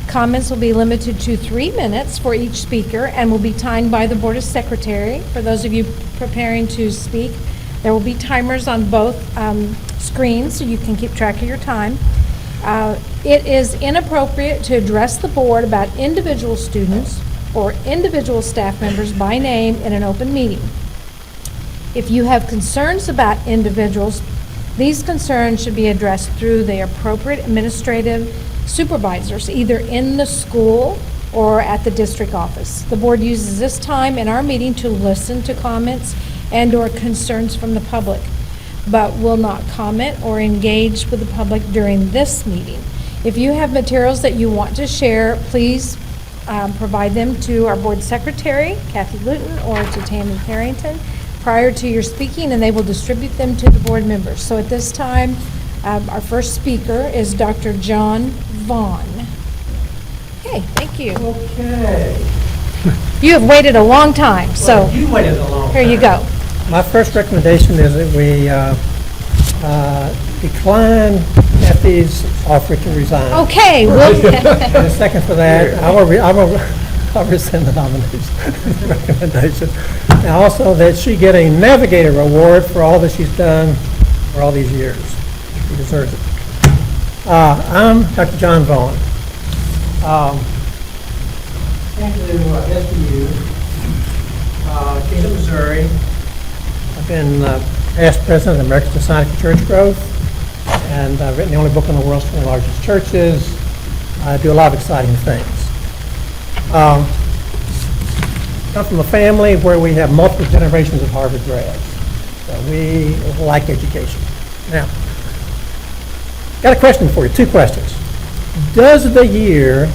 Comments will be limited to 3 minutes for each speaker and will be timed by the Board of Secretary. For those of you preparing to speak, there will be timers on both screens so you can keep track of your time. It is inappropriate to address the board about individual students or individual staff members by name in an open meeting. If you have concerns about individuals, these concerns should be addressed through the appropriate administrative supervisors, either in the school or at the district office. The board uses this time in our meeting to listen to comments and/or concerns from the public, but will not comment or engage with the public during this meeting. If you have materials that you want to share, please provide them to our board secretary, Kathy Luton, or to Tammy Harrington prior to your speaking, and they will distribute them to the board members. So at this time, our first speaker is Dr. John Vaughn. Okay, thank you. Okay. You have waited a long time, so Well, you waited a long here you go. My first recommendation is that we decline Kathy's offer to resign. Okay, And well, a second for that, I'll rescind the nomination, recommendation. And also that she get a Navigator Award for all that she's done for all these years. She deserves it. I'm Dr. John Vaughn. Came to SBU, Kingdom, Missouri. I've been past president of the American Society for Church Growth, and I've written the only book in the world's 20 largest churches. I do a lot of exciting things. Come from a family where we have multiple generations of Harvard grads, so we like education. Now, got a question for you, 2 questions. Does the year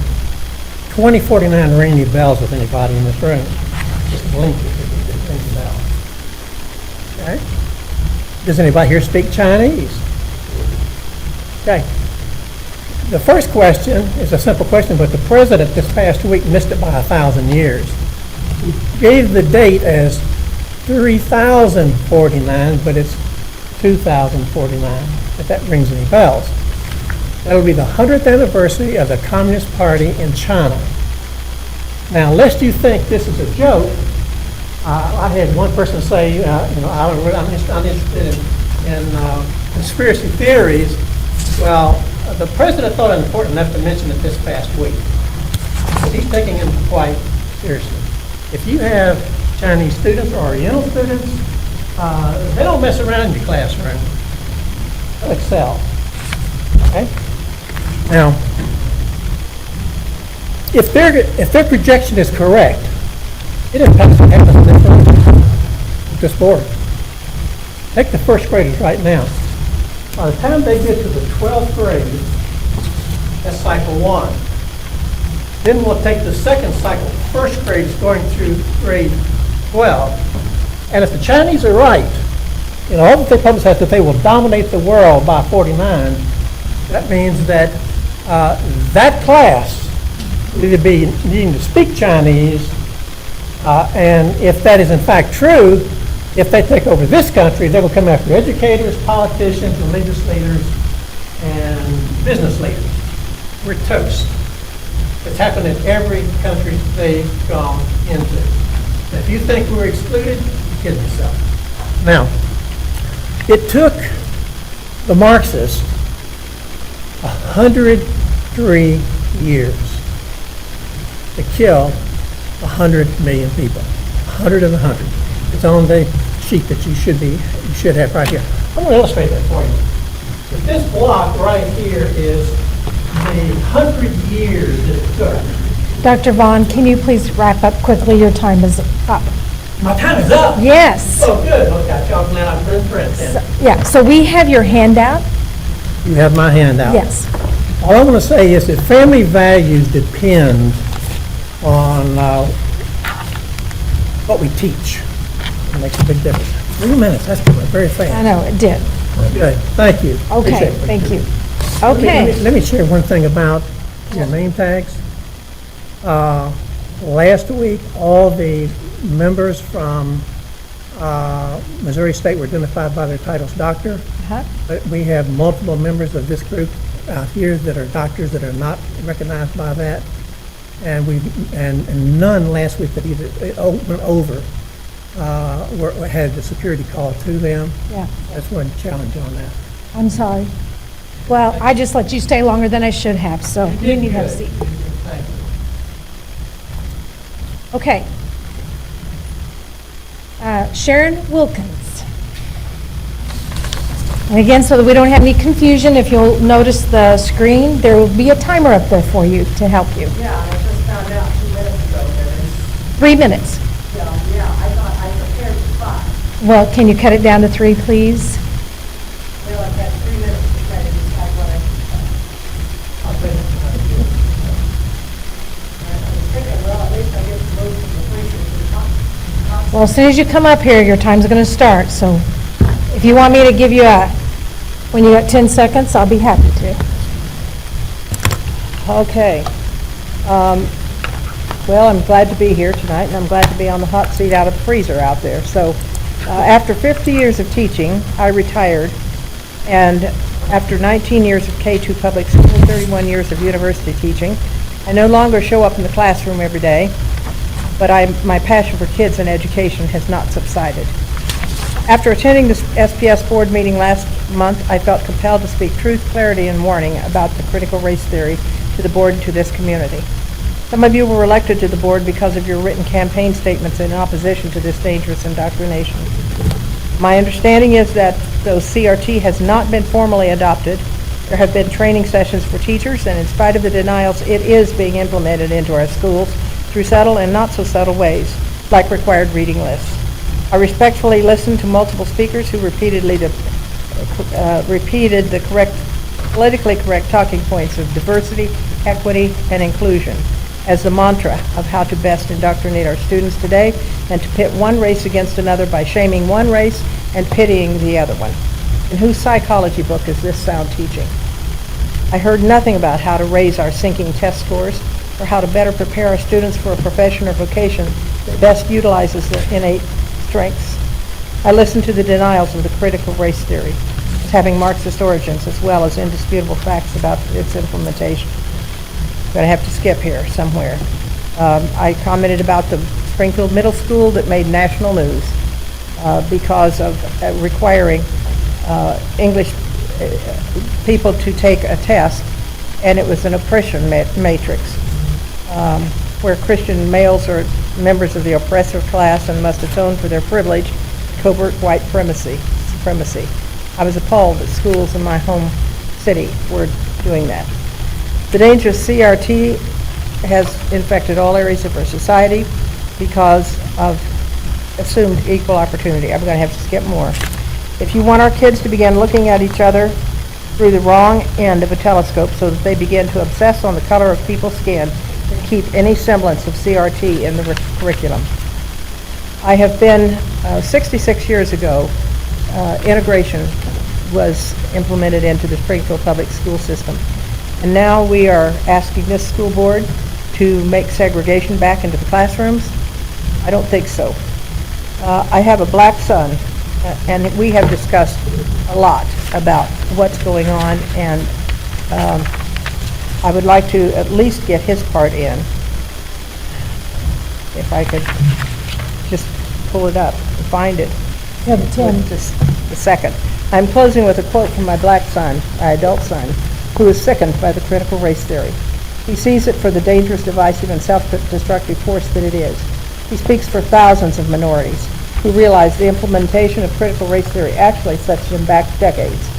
2049 ring any bells with anybody in this room? Just blink if it rings a bell. Okay. Does anybody here speak Chinese? Okay. The first question is a simple question, but the president this past week missed it by 1,000 years. He gave the date as 3049, but it's 2049, if that rings any bells. That will be the 100th anniversary of the Communist Party in China. Now, lest you think this is a joke, I had one person say, I'm interested in conspiracy theories. Well, the president thought it important enough to mention it this past week. But he's taking it quite seriously. If you have Chinese students or Oriental students, they don't mess around in your classroom. They'll excel. Okay? Now, if their projection is correct, it impacts what happens with this board. Take the first graders right now. By the time they get to the 12th grade, that's cycle 1. Then we'll take the second cycle, first grade is going through grade 12. And if the Chinese are right, all that they publicize that they will dominate the world by 49, that means that that class will either be needing to speak Chinese, and if that is in fact true, if they take over this country, they will come after educators, politicians, religious leaders, and business leaders. We're toast. It's happened in every country they've gone into. If you think we're excluded, you kid yourself. Now, it took the Marxists 103 years to kill 100 million people. 100 and 100. It's on the sheet that you should have right here. I'm going to illustrate that for you. If this block right here is the 100 years that it took. Dr. Vaughn, can you please wrap up quickly? Your time is up. My time is up? Yes. Oh, good. Okay, I'm glad I've been print then. So we have your handout. You have my handout? Yes. All I want to say is that family values depend on what we teach. It makes a big difference. 3 minutes, that's going very fast. I know, it did. Okay, thank you. Okay, Appreciate it. thank you. Let Okay. me share one thing about your name tags. Last week, all the members from Missouri State were identified by their titles doctor. But we have multiple members of this group out here that are doctors that are not recognized by that. And none last week that either went over had the security call to them. Yeah. That's one challenge on that. I'm sorry. Well, I just let you stay longer than I should have, so you need to have a seat. Thank you. Okay. Sharon Wilkins. And again, so that we don't have any confusion, if you'll notice the screen, there will be a timer up there for you to help you. Yeah, I just found out 2 minutes ago that it's, 3 minutes. yeah, I thought I prepared 5. Well, can you cut it down to 3, please? Well, I've got 3 minutes to try to decide what I I'll think Well, as soon as you come up here, your time's going to start, so if you want me to give you when you got 10 seconds, I'll be happy to. Okay. Well, I'm glad to be here tonight, and I'm glad to be on the hot seat out of the freezer out there. So, after 50 years of teaching, I retired, and after 19 years of K-2 public school, 31 years of university teaching, I no longer show up in the classroom every day, but my passion for kids and education has not subsided. After attending the SPS board meeting last month, I felt compelled to speak truth, clarity, and warning about the critical race theory to the board and to this community. Some of you were elected to the board because of your written campaign statements in opposition to this dangerous indoctrination. My understanding is that though CRT has not been formally adopted, there have been training sessions for teachers, and in spite of the denials, it is being implemented into our schools through subtle and not so subtle ways, like required reading lists. I respectfully listened to multiple speakers who repeated the politically correct talking points of diversity, equity, and inclusion as the mantra of how to best indoctrinate our students today, and to pit one race against another by shaming one race and pitying the other one. In whose psychology book is this sound teaching? I heard nothing about how to raise our sinking test scores or how to better prepare our students for a profession or vocation that best utilizes their innate strengths. I listened to the denials of the critical race theory as having Marxist origins as well as indisputable facts about its implementation. I'm going to have to skip here somewhere. I commented about the Springfield Middle School that made national news because of requiring English people to take a test, and it was an oppression matrix where Christian males are members of the oppressor class and must atone for their privilege, covert white supremacy. I was appalled that schools in my home city were doing that. The dangerous CRT has infected all areas of our society because of assumed equal opportunity. I'm going to have to skip more. If you want our kids to begin looking at each other through the wrong end of a telescope so that they begin to obsess on the color of people's skin and keep any semblance of CRT in the curriculum. I have been, 66 years ago, integration was implemented into the Springfield public school system. And now we are asking this school board to make segregation back into the classrooms. I don't think so. I have a black son, and we have discussed a lot about what's going on, and I would like to at least get his part in. If I could just pull it up and find it. Yeah, the 10. Just a second. I'm closing with a quote from my black son, my adult son, who is sickened by the critical race theory. He sees it for the dangerous, divisive, and self-destructive force that it is. He speaks for thousands of minorities who realize the implementation of critical race theory actually sets them back decades,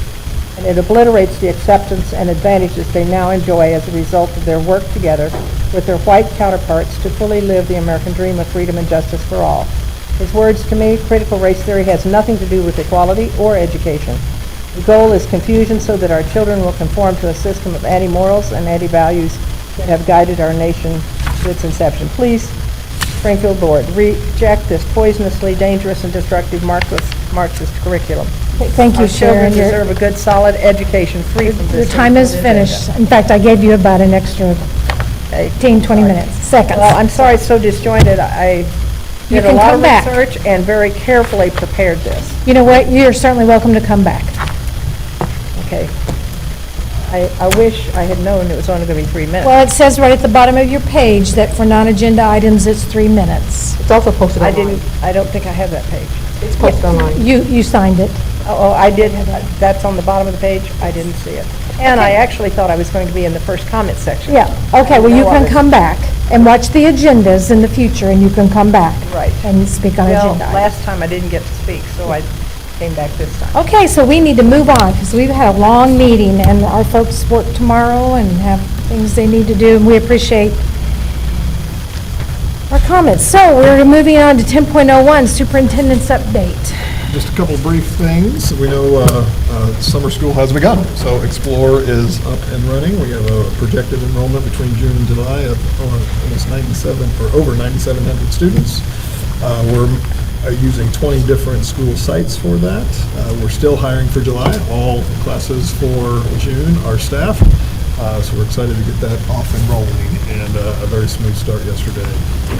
and it obliterates the acceptance and advantages they now enjoy as a result of their work together with their white counterparts to fully live the American dream of freedom and justice for all. His words to me, critical race theory has nothing to do with equality or education. The goal is confusion so that our children will conform to a system of anti-morals and anti-values that have guided our nation to its inception. Please, Springfield Board, reject this poisonously dangerous and destructive Marxist curriculum. Thank you, Our children Sharon. deserve a good, solid education free from Your this. time is finished. In fact, I gave you about an extra 15, 20 minutes, seconds. Well, I'm sorry it's so disjointed. I You did a can lot come of back. research and very carefully prepared this. You know what? You're certainly welcome to come back. Okay. I wish I had known it was only going to be 3 minutes. Well, it says right at the bottom of your page that for non-agenda items, it's 3 minutes. It's also posted online. I don't think I have that page. It's posted online. You signed it. Oh, I did, that's on the bottom of the page? I didn't see it. And I actually thought I was going to be in the first comment section. Yeah, okay, well, you No, I can was- come back and watch the agendas in the future, and you can come back. Right. And speak on Well, agenda items. last time I didn't get to speak, so I came back this time. Okay, so we need to move on, because we've had a long meeting, and our folks work tomorrow and have things they need to do, and we appreciate our comments. So we're moving on to 10.01, Superintendent's Update. Just a couple brief things. We know summer school has begun, so Explore is up and running. We have a projected enrollment between June and July of almost 97, or over 9,700 students. We're using 20 different school sites for that. We're still hiring for July. All classes for June are staffed. So we're excited to get that off and rolling, and a very smooth start yesterday.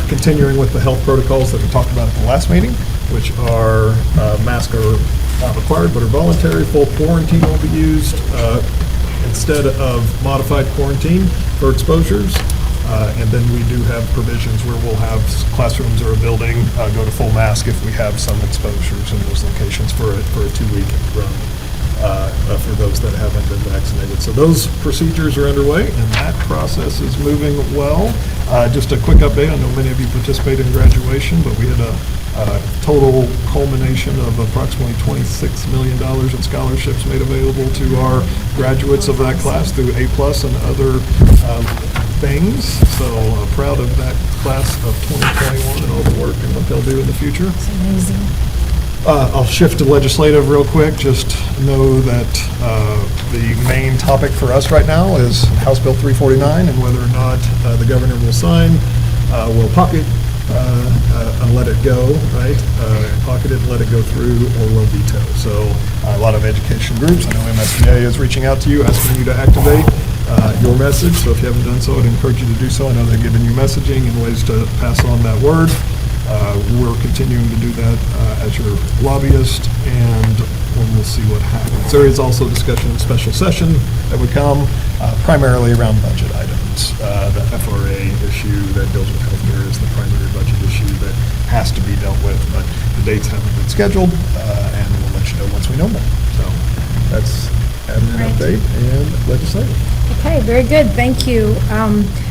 Continuing with the health protocols that we talked about at the last meeting, which are masks are not required but are voluntary. Full quarantine will be used instead of modified quarantine for exposures. And then we do have provisions where we'll have classrooms or a building go to full mask if we have some exposures in those locations for a 2-week run. For those that haven't been vaccinated. So those procedures are underway, and that process is moving well. Just a quick update, I know many of you participated in graduation, but we had a total culmination of approximately $26 million in scholarships made available to our graduates of that class through A+ and other things. So proud of that class of 2021 and all the work and what they'll do in the future. It's amazing. I'll shift to legislative real quick. Just know that the main topic for us right now is House Bill 349 and whether or not the governor will sign, will pocket and let it go, right? Pocket it, let it go through, or will veto. So a lot of education groups, I know MSBA is reaching out to you, asking you to activate your message. So if you haven't done so, I'd encourage you to do so. I know they're giving you messaging and ways to pass on that word. We're continuing to do that as your lobbyist, and we'll see what happens. There is also discussion in special session that would come, primarily around budget items. The FRA issue that deals with healthcare is the primary budget issue that has to be dealt with, but the dates haven't been scheduled, and we'll let you know once we know more. So that's admin update and legislative. Okay, very good, thank you.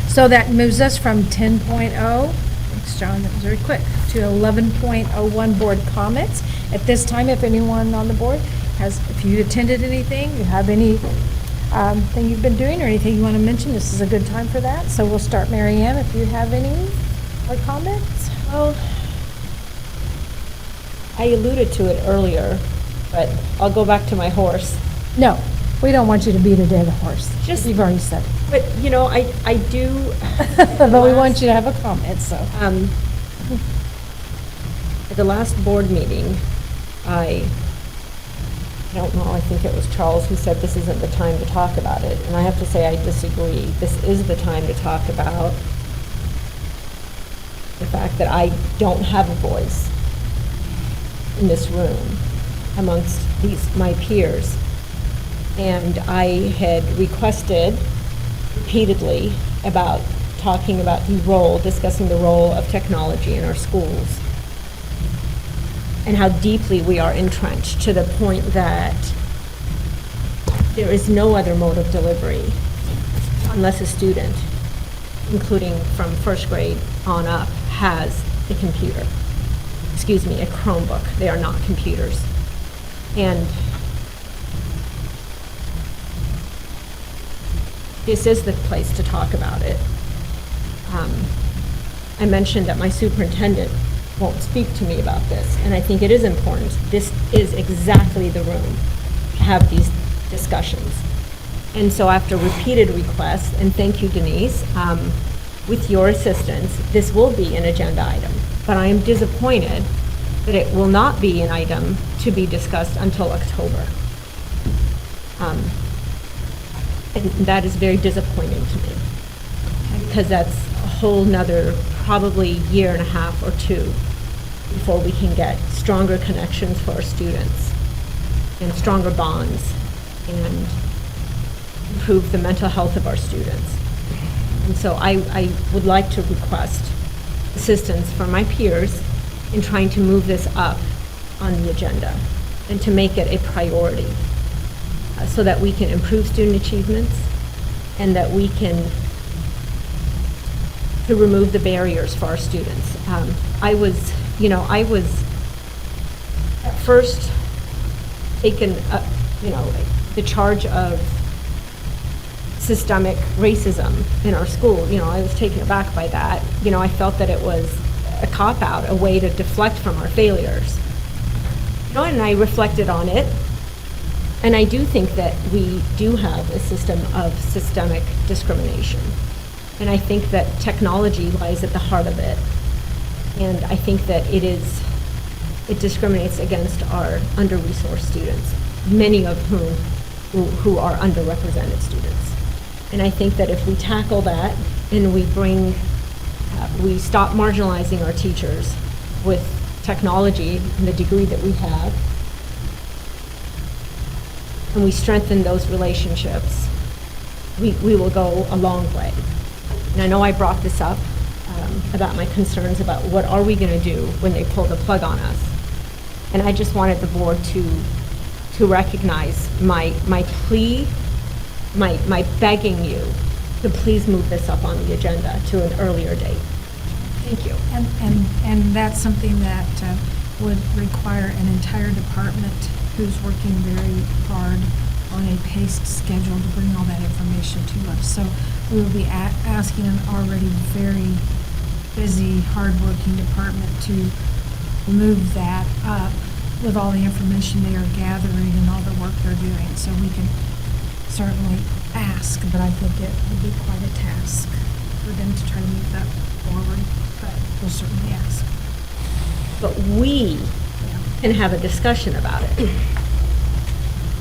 So that moves us from 10.0, thanks, John, that was very quick, to 11.01 board comments. At this time, if anyone on the board has, if you attended anything, you have any thing you've been doing or anything you want to mention, this is a good time for that. So we'll start, Mary Ann, if you have any comments. Well, I alluded to it earlier, but I'll go back to my horse. No, we don't want you to beat a dead horse. Just, you've already said it. But, you know, I do. But we want you to have a comment, so. At the last board meeting, I don't know, I think it was Charles who said this isn't the time to talk about it. And I have to say I disagree. This is the time to talk about the fact that I don't have a voice in this room amongst my peers. And I had requested repeatedly about talking about discussing the role of technology in our schools and how deeply we are entrenched to the point that there is no other mode of delivery unless a student, including from first grade on up, has a computer. Excuse me, a Chromebook. They are not computers. And this is the place to talk about it. I mentioned that my superintendent won't speak to me about this, and I think it is important. This is exactly the room to have these discussions. And so after repeated requests, and thank you, Denise, with your assistance, this will be an agenda item. But I am disappointed that it will not be an item to be discussed until October. And that is very disappointing to me, because that's a whole nother probably year and a half or two before we can get stronger connections for our students and stronger bonds and improve the mental health of our students. And so I would like to request assistance from my peers in trying to move this up on the agenda and to make it a priority so that we can improve student achievements and that we can to remove the barriers for our students. I was at first taken, the charge of systemic racism in our school. I was taken aback by that. I felt that it was a cop-out, a way to deflect from our failures. And I reflected on it, and I do think that we do have a system of systemic discrimination. And I think that technology lies at the heart of it. And I think that it is it discriminates against our under-resourced students, many of who are underrepresented students. And I think that if we tackle that and we stop marginalizing our teachers with technology and the degree that we have, and we strengthen those relationships, we will go a long way. And I know I brought this up about my concerns about what are we going to do when they pull the plug on us. And I just wanted the board to recognize my plea, my begging you to please move this up on the agenda to an earlier date. Thank you. And that's something that would require an entire department who's working very hard on a paced schedule to bring all that information to us. So we will be asking an already very busy, hardworking department to move that up with all the information they are gathering and all the work they're doing. So we can certainly ask, but I think it would be quite a task for them to try to move that forward, but we'll certainly ask. But we can have a discussion about it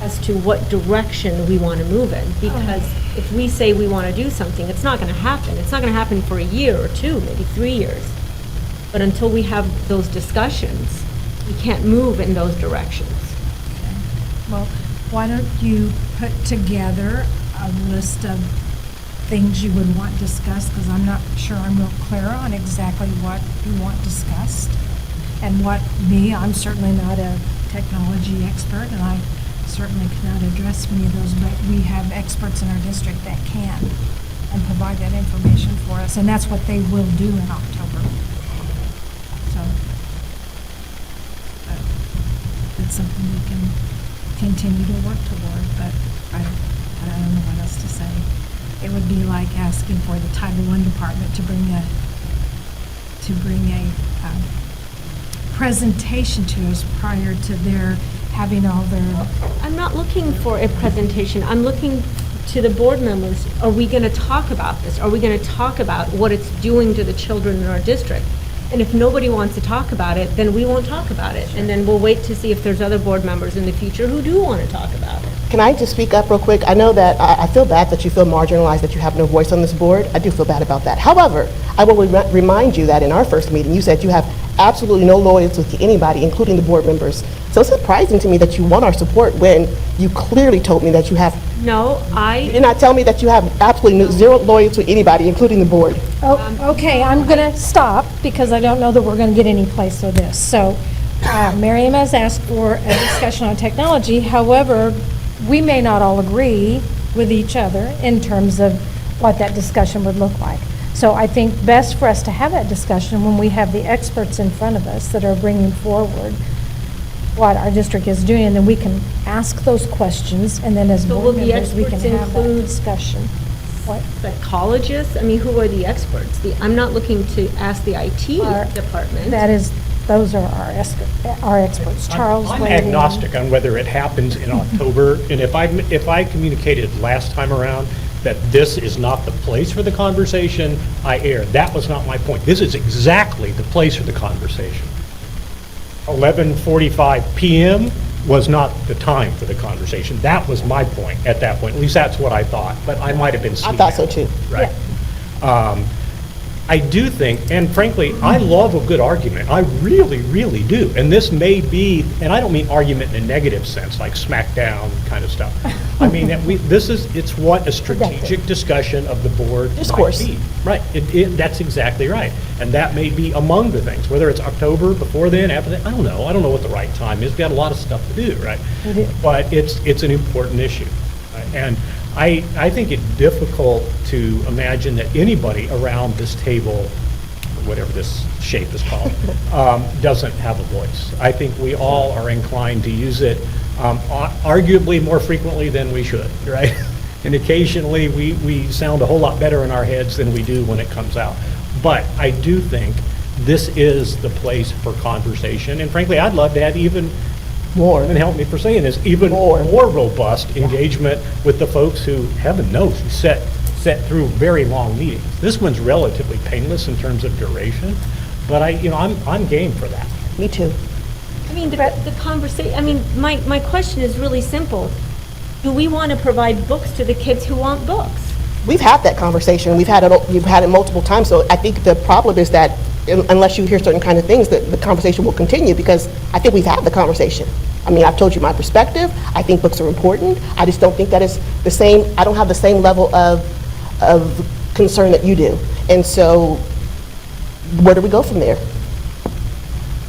as to what direction we want to move in. Because if we say we want to do something, it's not going to happen. It's not going to happen for a year or two, maybe 3 years. But until we have those discussions, we can't move in those directions. Okay. Well, why don't you put together a list of things you would want discussed, because I'm not sure I'm real clear on exactly what you want discussed. And I'm certainly not a technology expert, and I certainly cannot address many of those, but we have experts in our district that can and provide that information for us, and that's what they will do in October. So it's something we can continue to work toward, but I don't know what else to say. It would be like asking for the Title I department to bring a presentation to us prior to their having all their... I'm not looking for a presentation. I'm looking to the board members. Are we going to talk about this? Are we going to talk about what it's doing to the children in our district? And if nobody wants to talk about it, then we won't talk about it. And then we'll wait to see if there's other board members in the future who do want to talk about it. Can I just speak up real quick? I know that I feel bad that you feel marginalized, that you have no voice on this board. I do feel bad about that. However, I will remind you that in our first meeting, you said you have absolutely no loyalty to anybody, including the board members. So it's surprising to me that you want our support when you clearly told me that you have... No, You did not tell me that you have absolutely zero loyalty to anybody, including the board. Oh, okay, I'm going to stop because I don't know that we're going to get any place with this. So Miriam has asked for a discussion on technology. However, we may not all agree with each other in terms of what that discussion would look like. So I think best for us to have that discussion when we have the experts in front of us that are bringing forward what our district is doing, and then we can ask those questions, and then as board members, we can have that discussion. What? Psychologists? I mean, who are the experts? I'm not looking to ask the IT department. Those are our experts. Charles I'm Wade. agnostic on whether it happens in October, and if I communicated last time around that this is not the place for the conversation, I erred. That was not my point. This is exactly the place for the conversation. 11:45 p.m. was not the time for the conversation. That was my point at that point. At least that's what I thought, but I might have been sleeping. I thought so too. Right. I do think, and frankly, I love a good argument. I really, really do. And this may be, and I don't mean argument in a negative sense, like smackdown kind of stuff. I mean, it's what a strategic discussion of the board Discourse. might be. Right. That's exactly right. And that may be among the things, whether it's October, before then, after that, I don't know. I don't know what the right time is. We've got a lot of stuff to do, right? But it's an important issue. Right? And I think it's difficult to imagine that anybody around this table, whatever this shape is called, doesn't have a voice. I think we all are inclined to use it arguably more frequently than we should, right? And occasionally we sound a whole lot better in our heads than we do when it comes out. But I do think this is the place for conversation. And frankly, I'd love to have even more, and help me for saying this, even more robust engagement with the folks who, heaven knows, who set through very long meetings. This one's relatively painless in terms of duration, but I'm game for that. Me too. I mean, the conversation, I mean, my question is really simple. Do we want to provide books to the kids who want books? We've had that conversation, you've had it multiple times, so I think the problem is that unless you hear certain kind of things, that the conversation will continue, because I think we've had the conversation. I mean, I've told you my perspective, I think books are important, I just don't think that it's the same, I don't have the same level of concern that you do. And so, where do we go from there?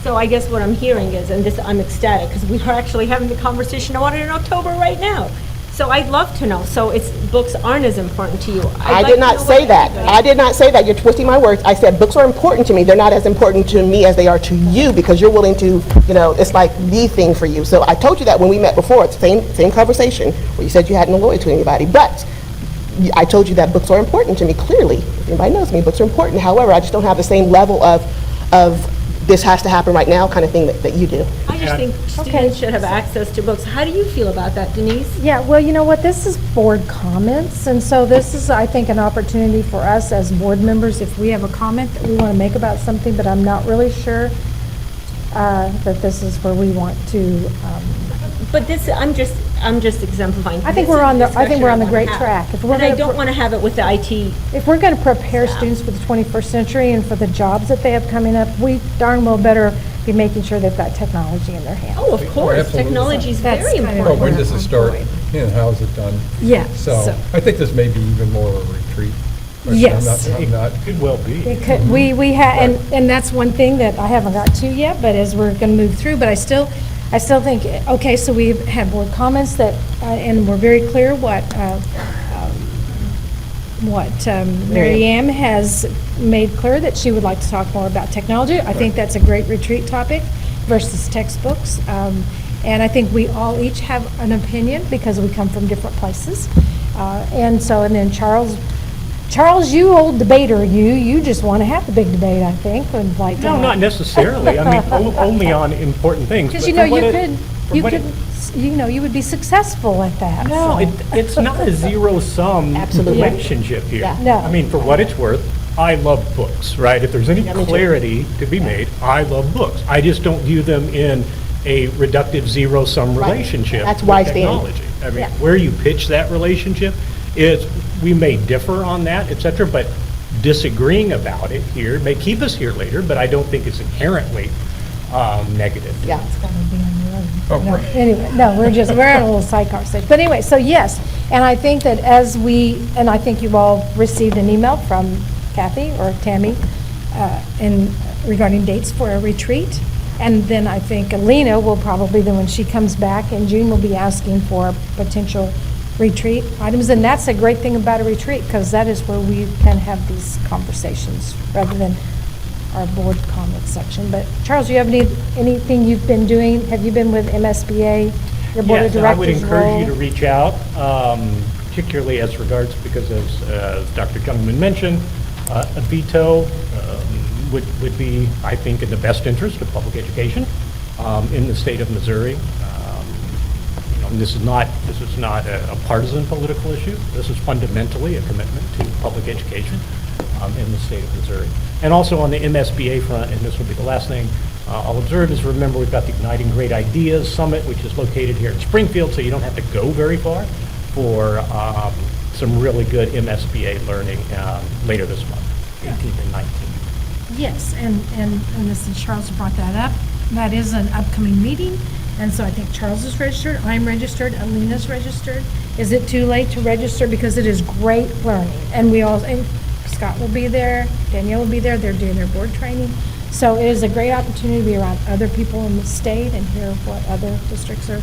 So I guess what I'm hearing is, and this, I'm ecstatic, because we are actually having the conversation about it in October right now. So I'd love to know, so it's, books aren't as important to you. I did not say that. I did not say that. You're twisting my words. I said books are important to me. They're not as important to me as they are to you, because you're willing to, it's like the thing for you. So I told you that when we met before. It's the same conversation where you said you hadn't alluded to anybody. But I told you that books are important to me, clearly. If anybody knows me, books are important. However, I just don't have the same level of this has to happen right now kind of thing that you do. I just think students should have access to books. How do you feel about that, Denise? Yeah, well, you know what, this is board comments, and so this is, I think, an opportunity for us as board members, if we have a comment that we want to make about something, but I'm not really sure that this is where we want to. But this, I'm just exemplifying. I think we're on the great track. And I don't want to have it with the IT. If we're going to prepare students for the 21st century and for the jobs that they have coming up, we darn well better be making sure they've got technology in their hands. Oh, of course, technology is very important. Well, when does it start and how is it done? Yeah. So I think this may be even more of a retreat. Yes. It could well be. It could, we had, and that's one thing that I haven't got to yet, but as we're going to move through, but I still think, okay, so we've had board comments that, and we're very clear what Mary Ann has made clear that she would like to talk more about technology. I think that's a great retreat topic versus textbooks. And I think we all each have an opinion because we come from different places. And then Charles, you old debater, you just want to have the big debate, I think. And like No, not necessarily. I mean, only on important things. Because you would be successful at that. No, it's not a zero-sum relationship here. Yeah. No. I mean, for what it's worth, I love books, right? If there's any clarity to be made, I love books. I just don't view them in a reductive zero-sum relationship with technology. I mean, where you pitch that relationship is, we may differ on that, et cetera, but disagreeing about it here may keep us here later, but I don't think it's inherently negative. Yeah. Anyway, no, we're on a little side conversation. But anyway, so yes, and I think that and I think you've all received an email from Kathy or Tammy regarding dates for a retreat. And then I think Alina will probably, then when she comes back in June, will be asking for potential retreat items. And that's a great thing about a retreat, because that is where we can have these conversations rather than our board comment section. But Charles, do you have anything you've been doing? Have you been with MSBA, your board of directors role? I would encourage you to reach out, particularly as regards, because as Dr. Jungman mentioned, a veto would be, I think, in the best interest of public education in the state of Missouri. And this is not a partisan political issue. This is fundamentally a commitment to public education in the state of Missouri. And also on the MSBA front, and this will be the last thing I'll observe, is remember we've got the Igniting Great Ideas Summit, which is located here in Springfield, so you don't have to go very far for some really good MSBA learning later this month, 18th and 19th. Yes, and this is Charles who brought that up. That is an upcoming meeting, and so I think Charles is registered, I'm registered, Alina's registered. Is it too late to register? Because it is great learning, and Scott will be there, Danielle will be there, they're doing their board training. So it is a great opportunity to be around other people in the state and hear what other districts are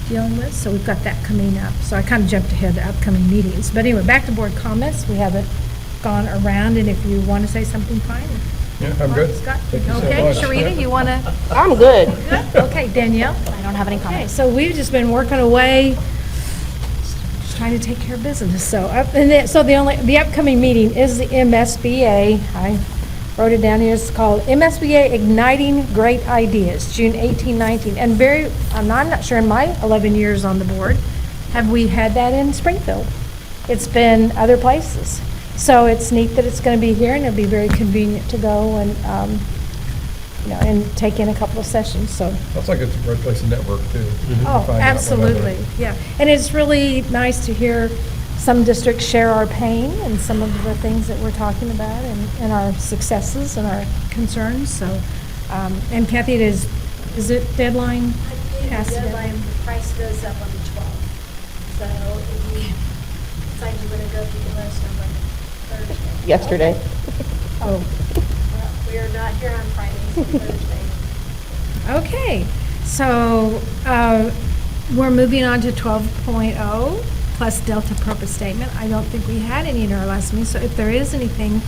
dealing with. So we've got that coming up. So I kind of jumped ahead to upcoming meetings. But anyway, back to board comments. We haven't gone around, and if you want to say something, fine. Yeah, I'm good. Scott? Thank you so Okay, much. Sharita, you want to? I'm good. Okay, Danielle? I don't have any Okay, comments. so we've just been working away, just trying to take care of business. So, the upcoming meeting is the MSBA. I wrote it down here. It's called MSBA Igniting Great Ideas, June 18, 19. And I'm not sure in my 11 years on the board, have we had that in Springfield. It's been other places. So it's neat that it's going to be here, and it'll be very convenient to go and and take in a couple of sessions, so. Sounds like it's a great place to network, too. Oh, Find out what absolutely, other- yeah. And it's really nice to hear some districts share our pain and some of the things that we're talking about and our successes and our concerns, so. And Kathy, is it deadline? Past the Deadline, the price goes up on the 12th. So if you decide you want to go, you can let us know by Thursday. Yesterday. Oh, Well, we are not here on Fridays, so Thursday. okay. So we're moving on to 12.0 plus Delta purpose statement. I don't think we had any in our last meeting, so if there is anything,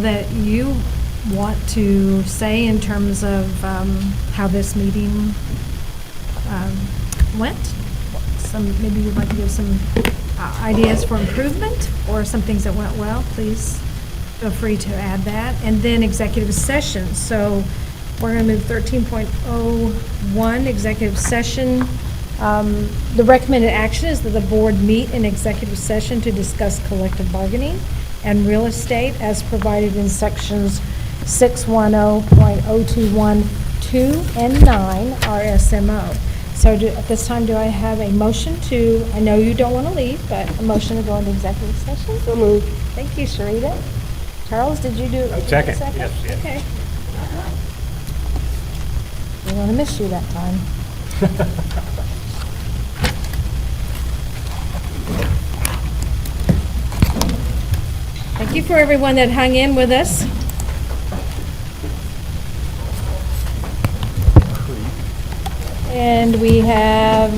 that you want to say in terms of how this meeting went, maybe you'd like to give some ideas for improvement or some things that went well, please feel free to add that. And then executive session. So we're going to move 13.01, executive session. The recommended action is that the board meet in executive session to discuss collective bargaining and real estate as provided in sections 610.0212 and 9 RSMO. So at this time, do I have a motion I know you don't want to leave, but a motion to go into executive session? So moved. Thank you, Sharita. Charles, did you do it? Second. Yes, yes. Okay. We're going to miss you that time. Thank you for everyone that hung in with us. And we have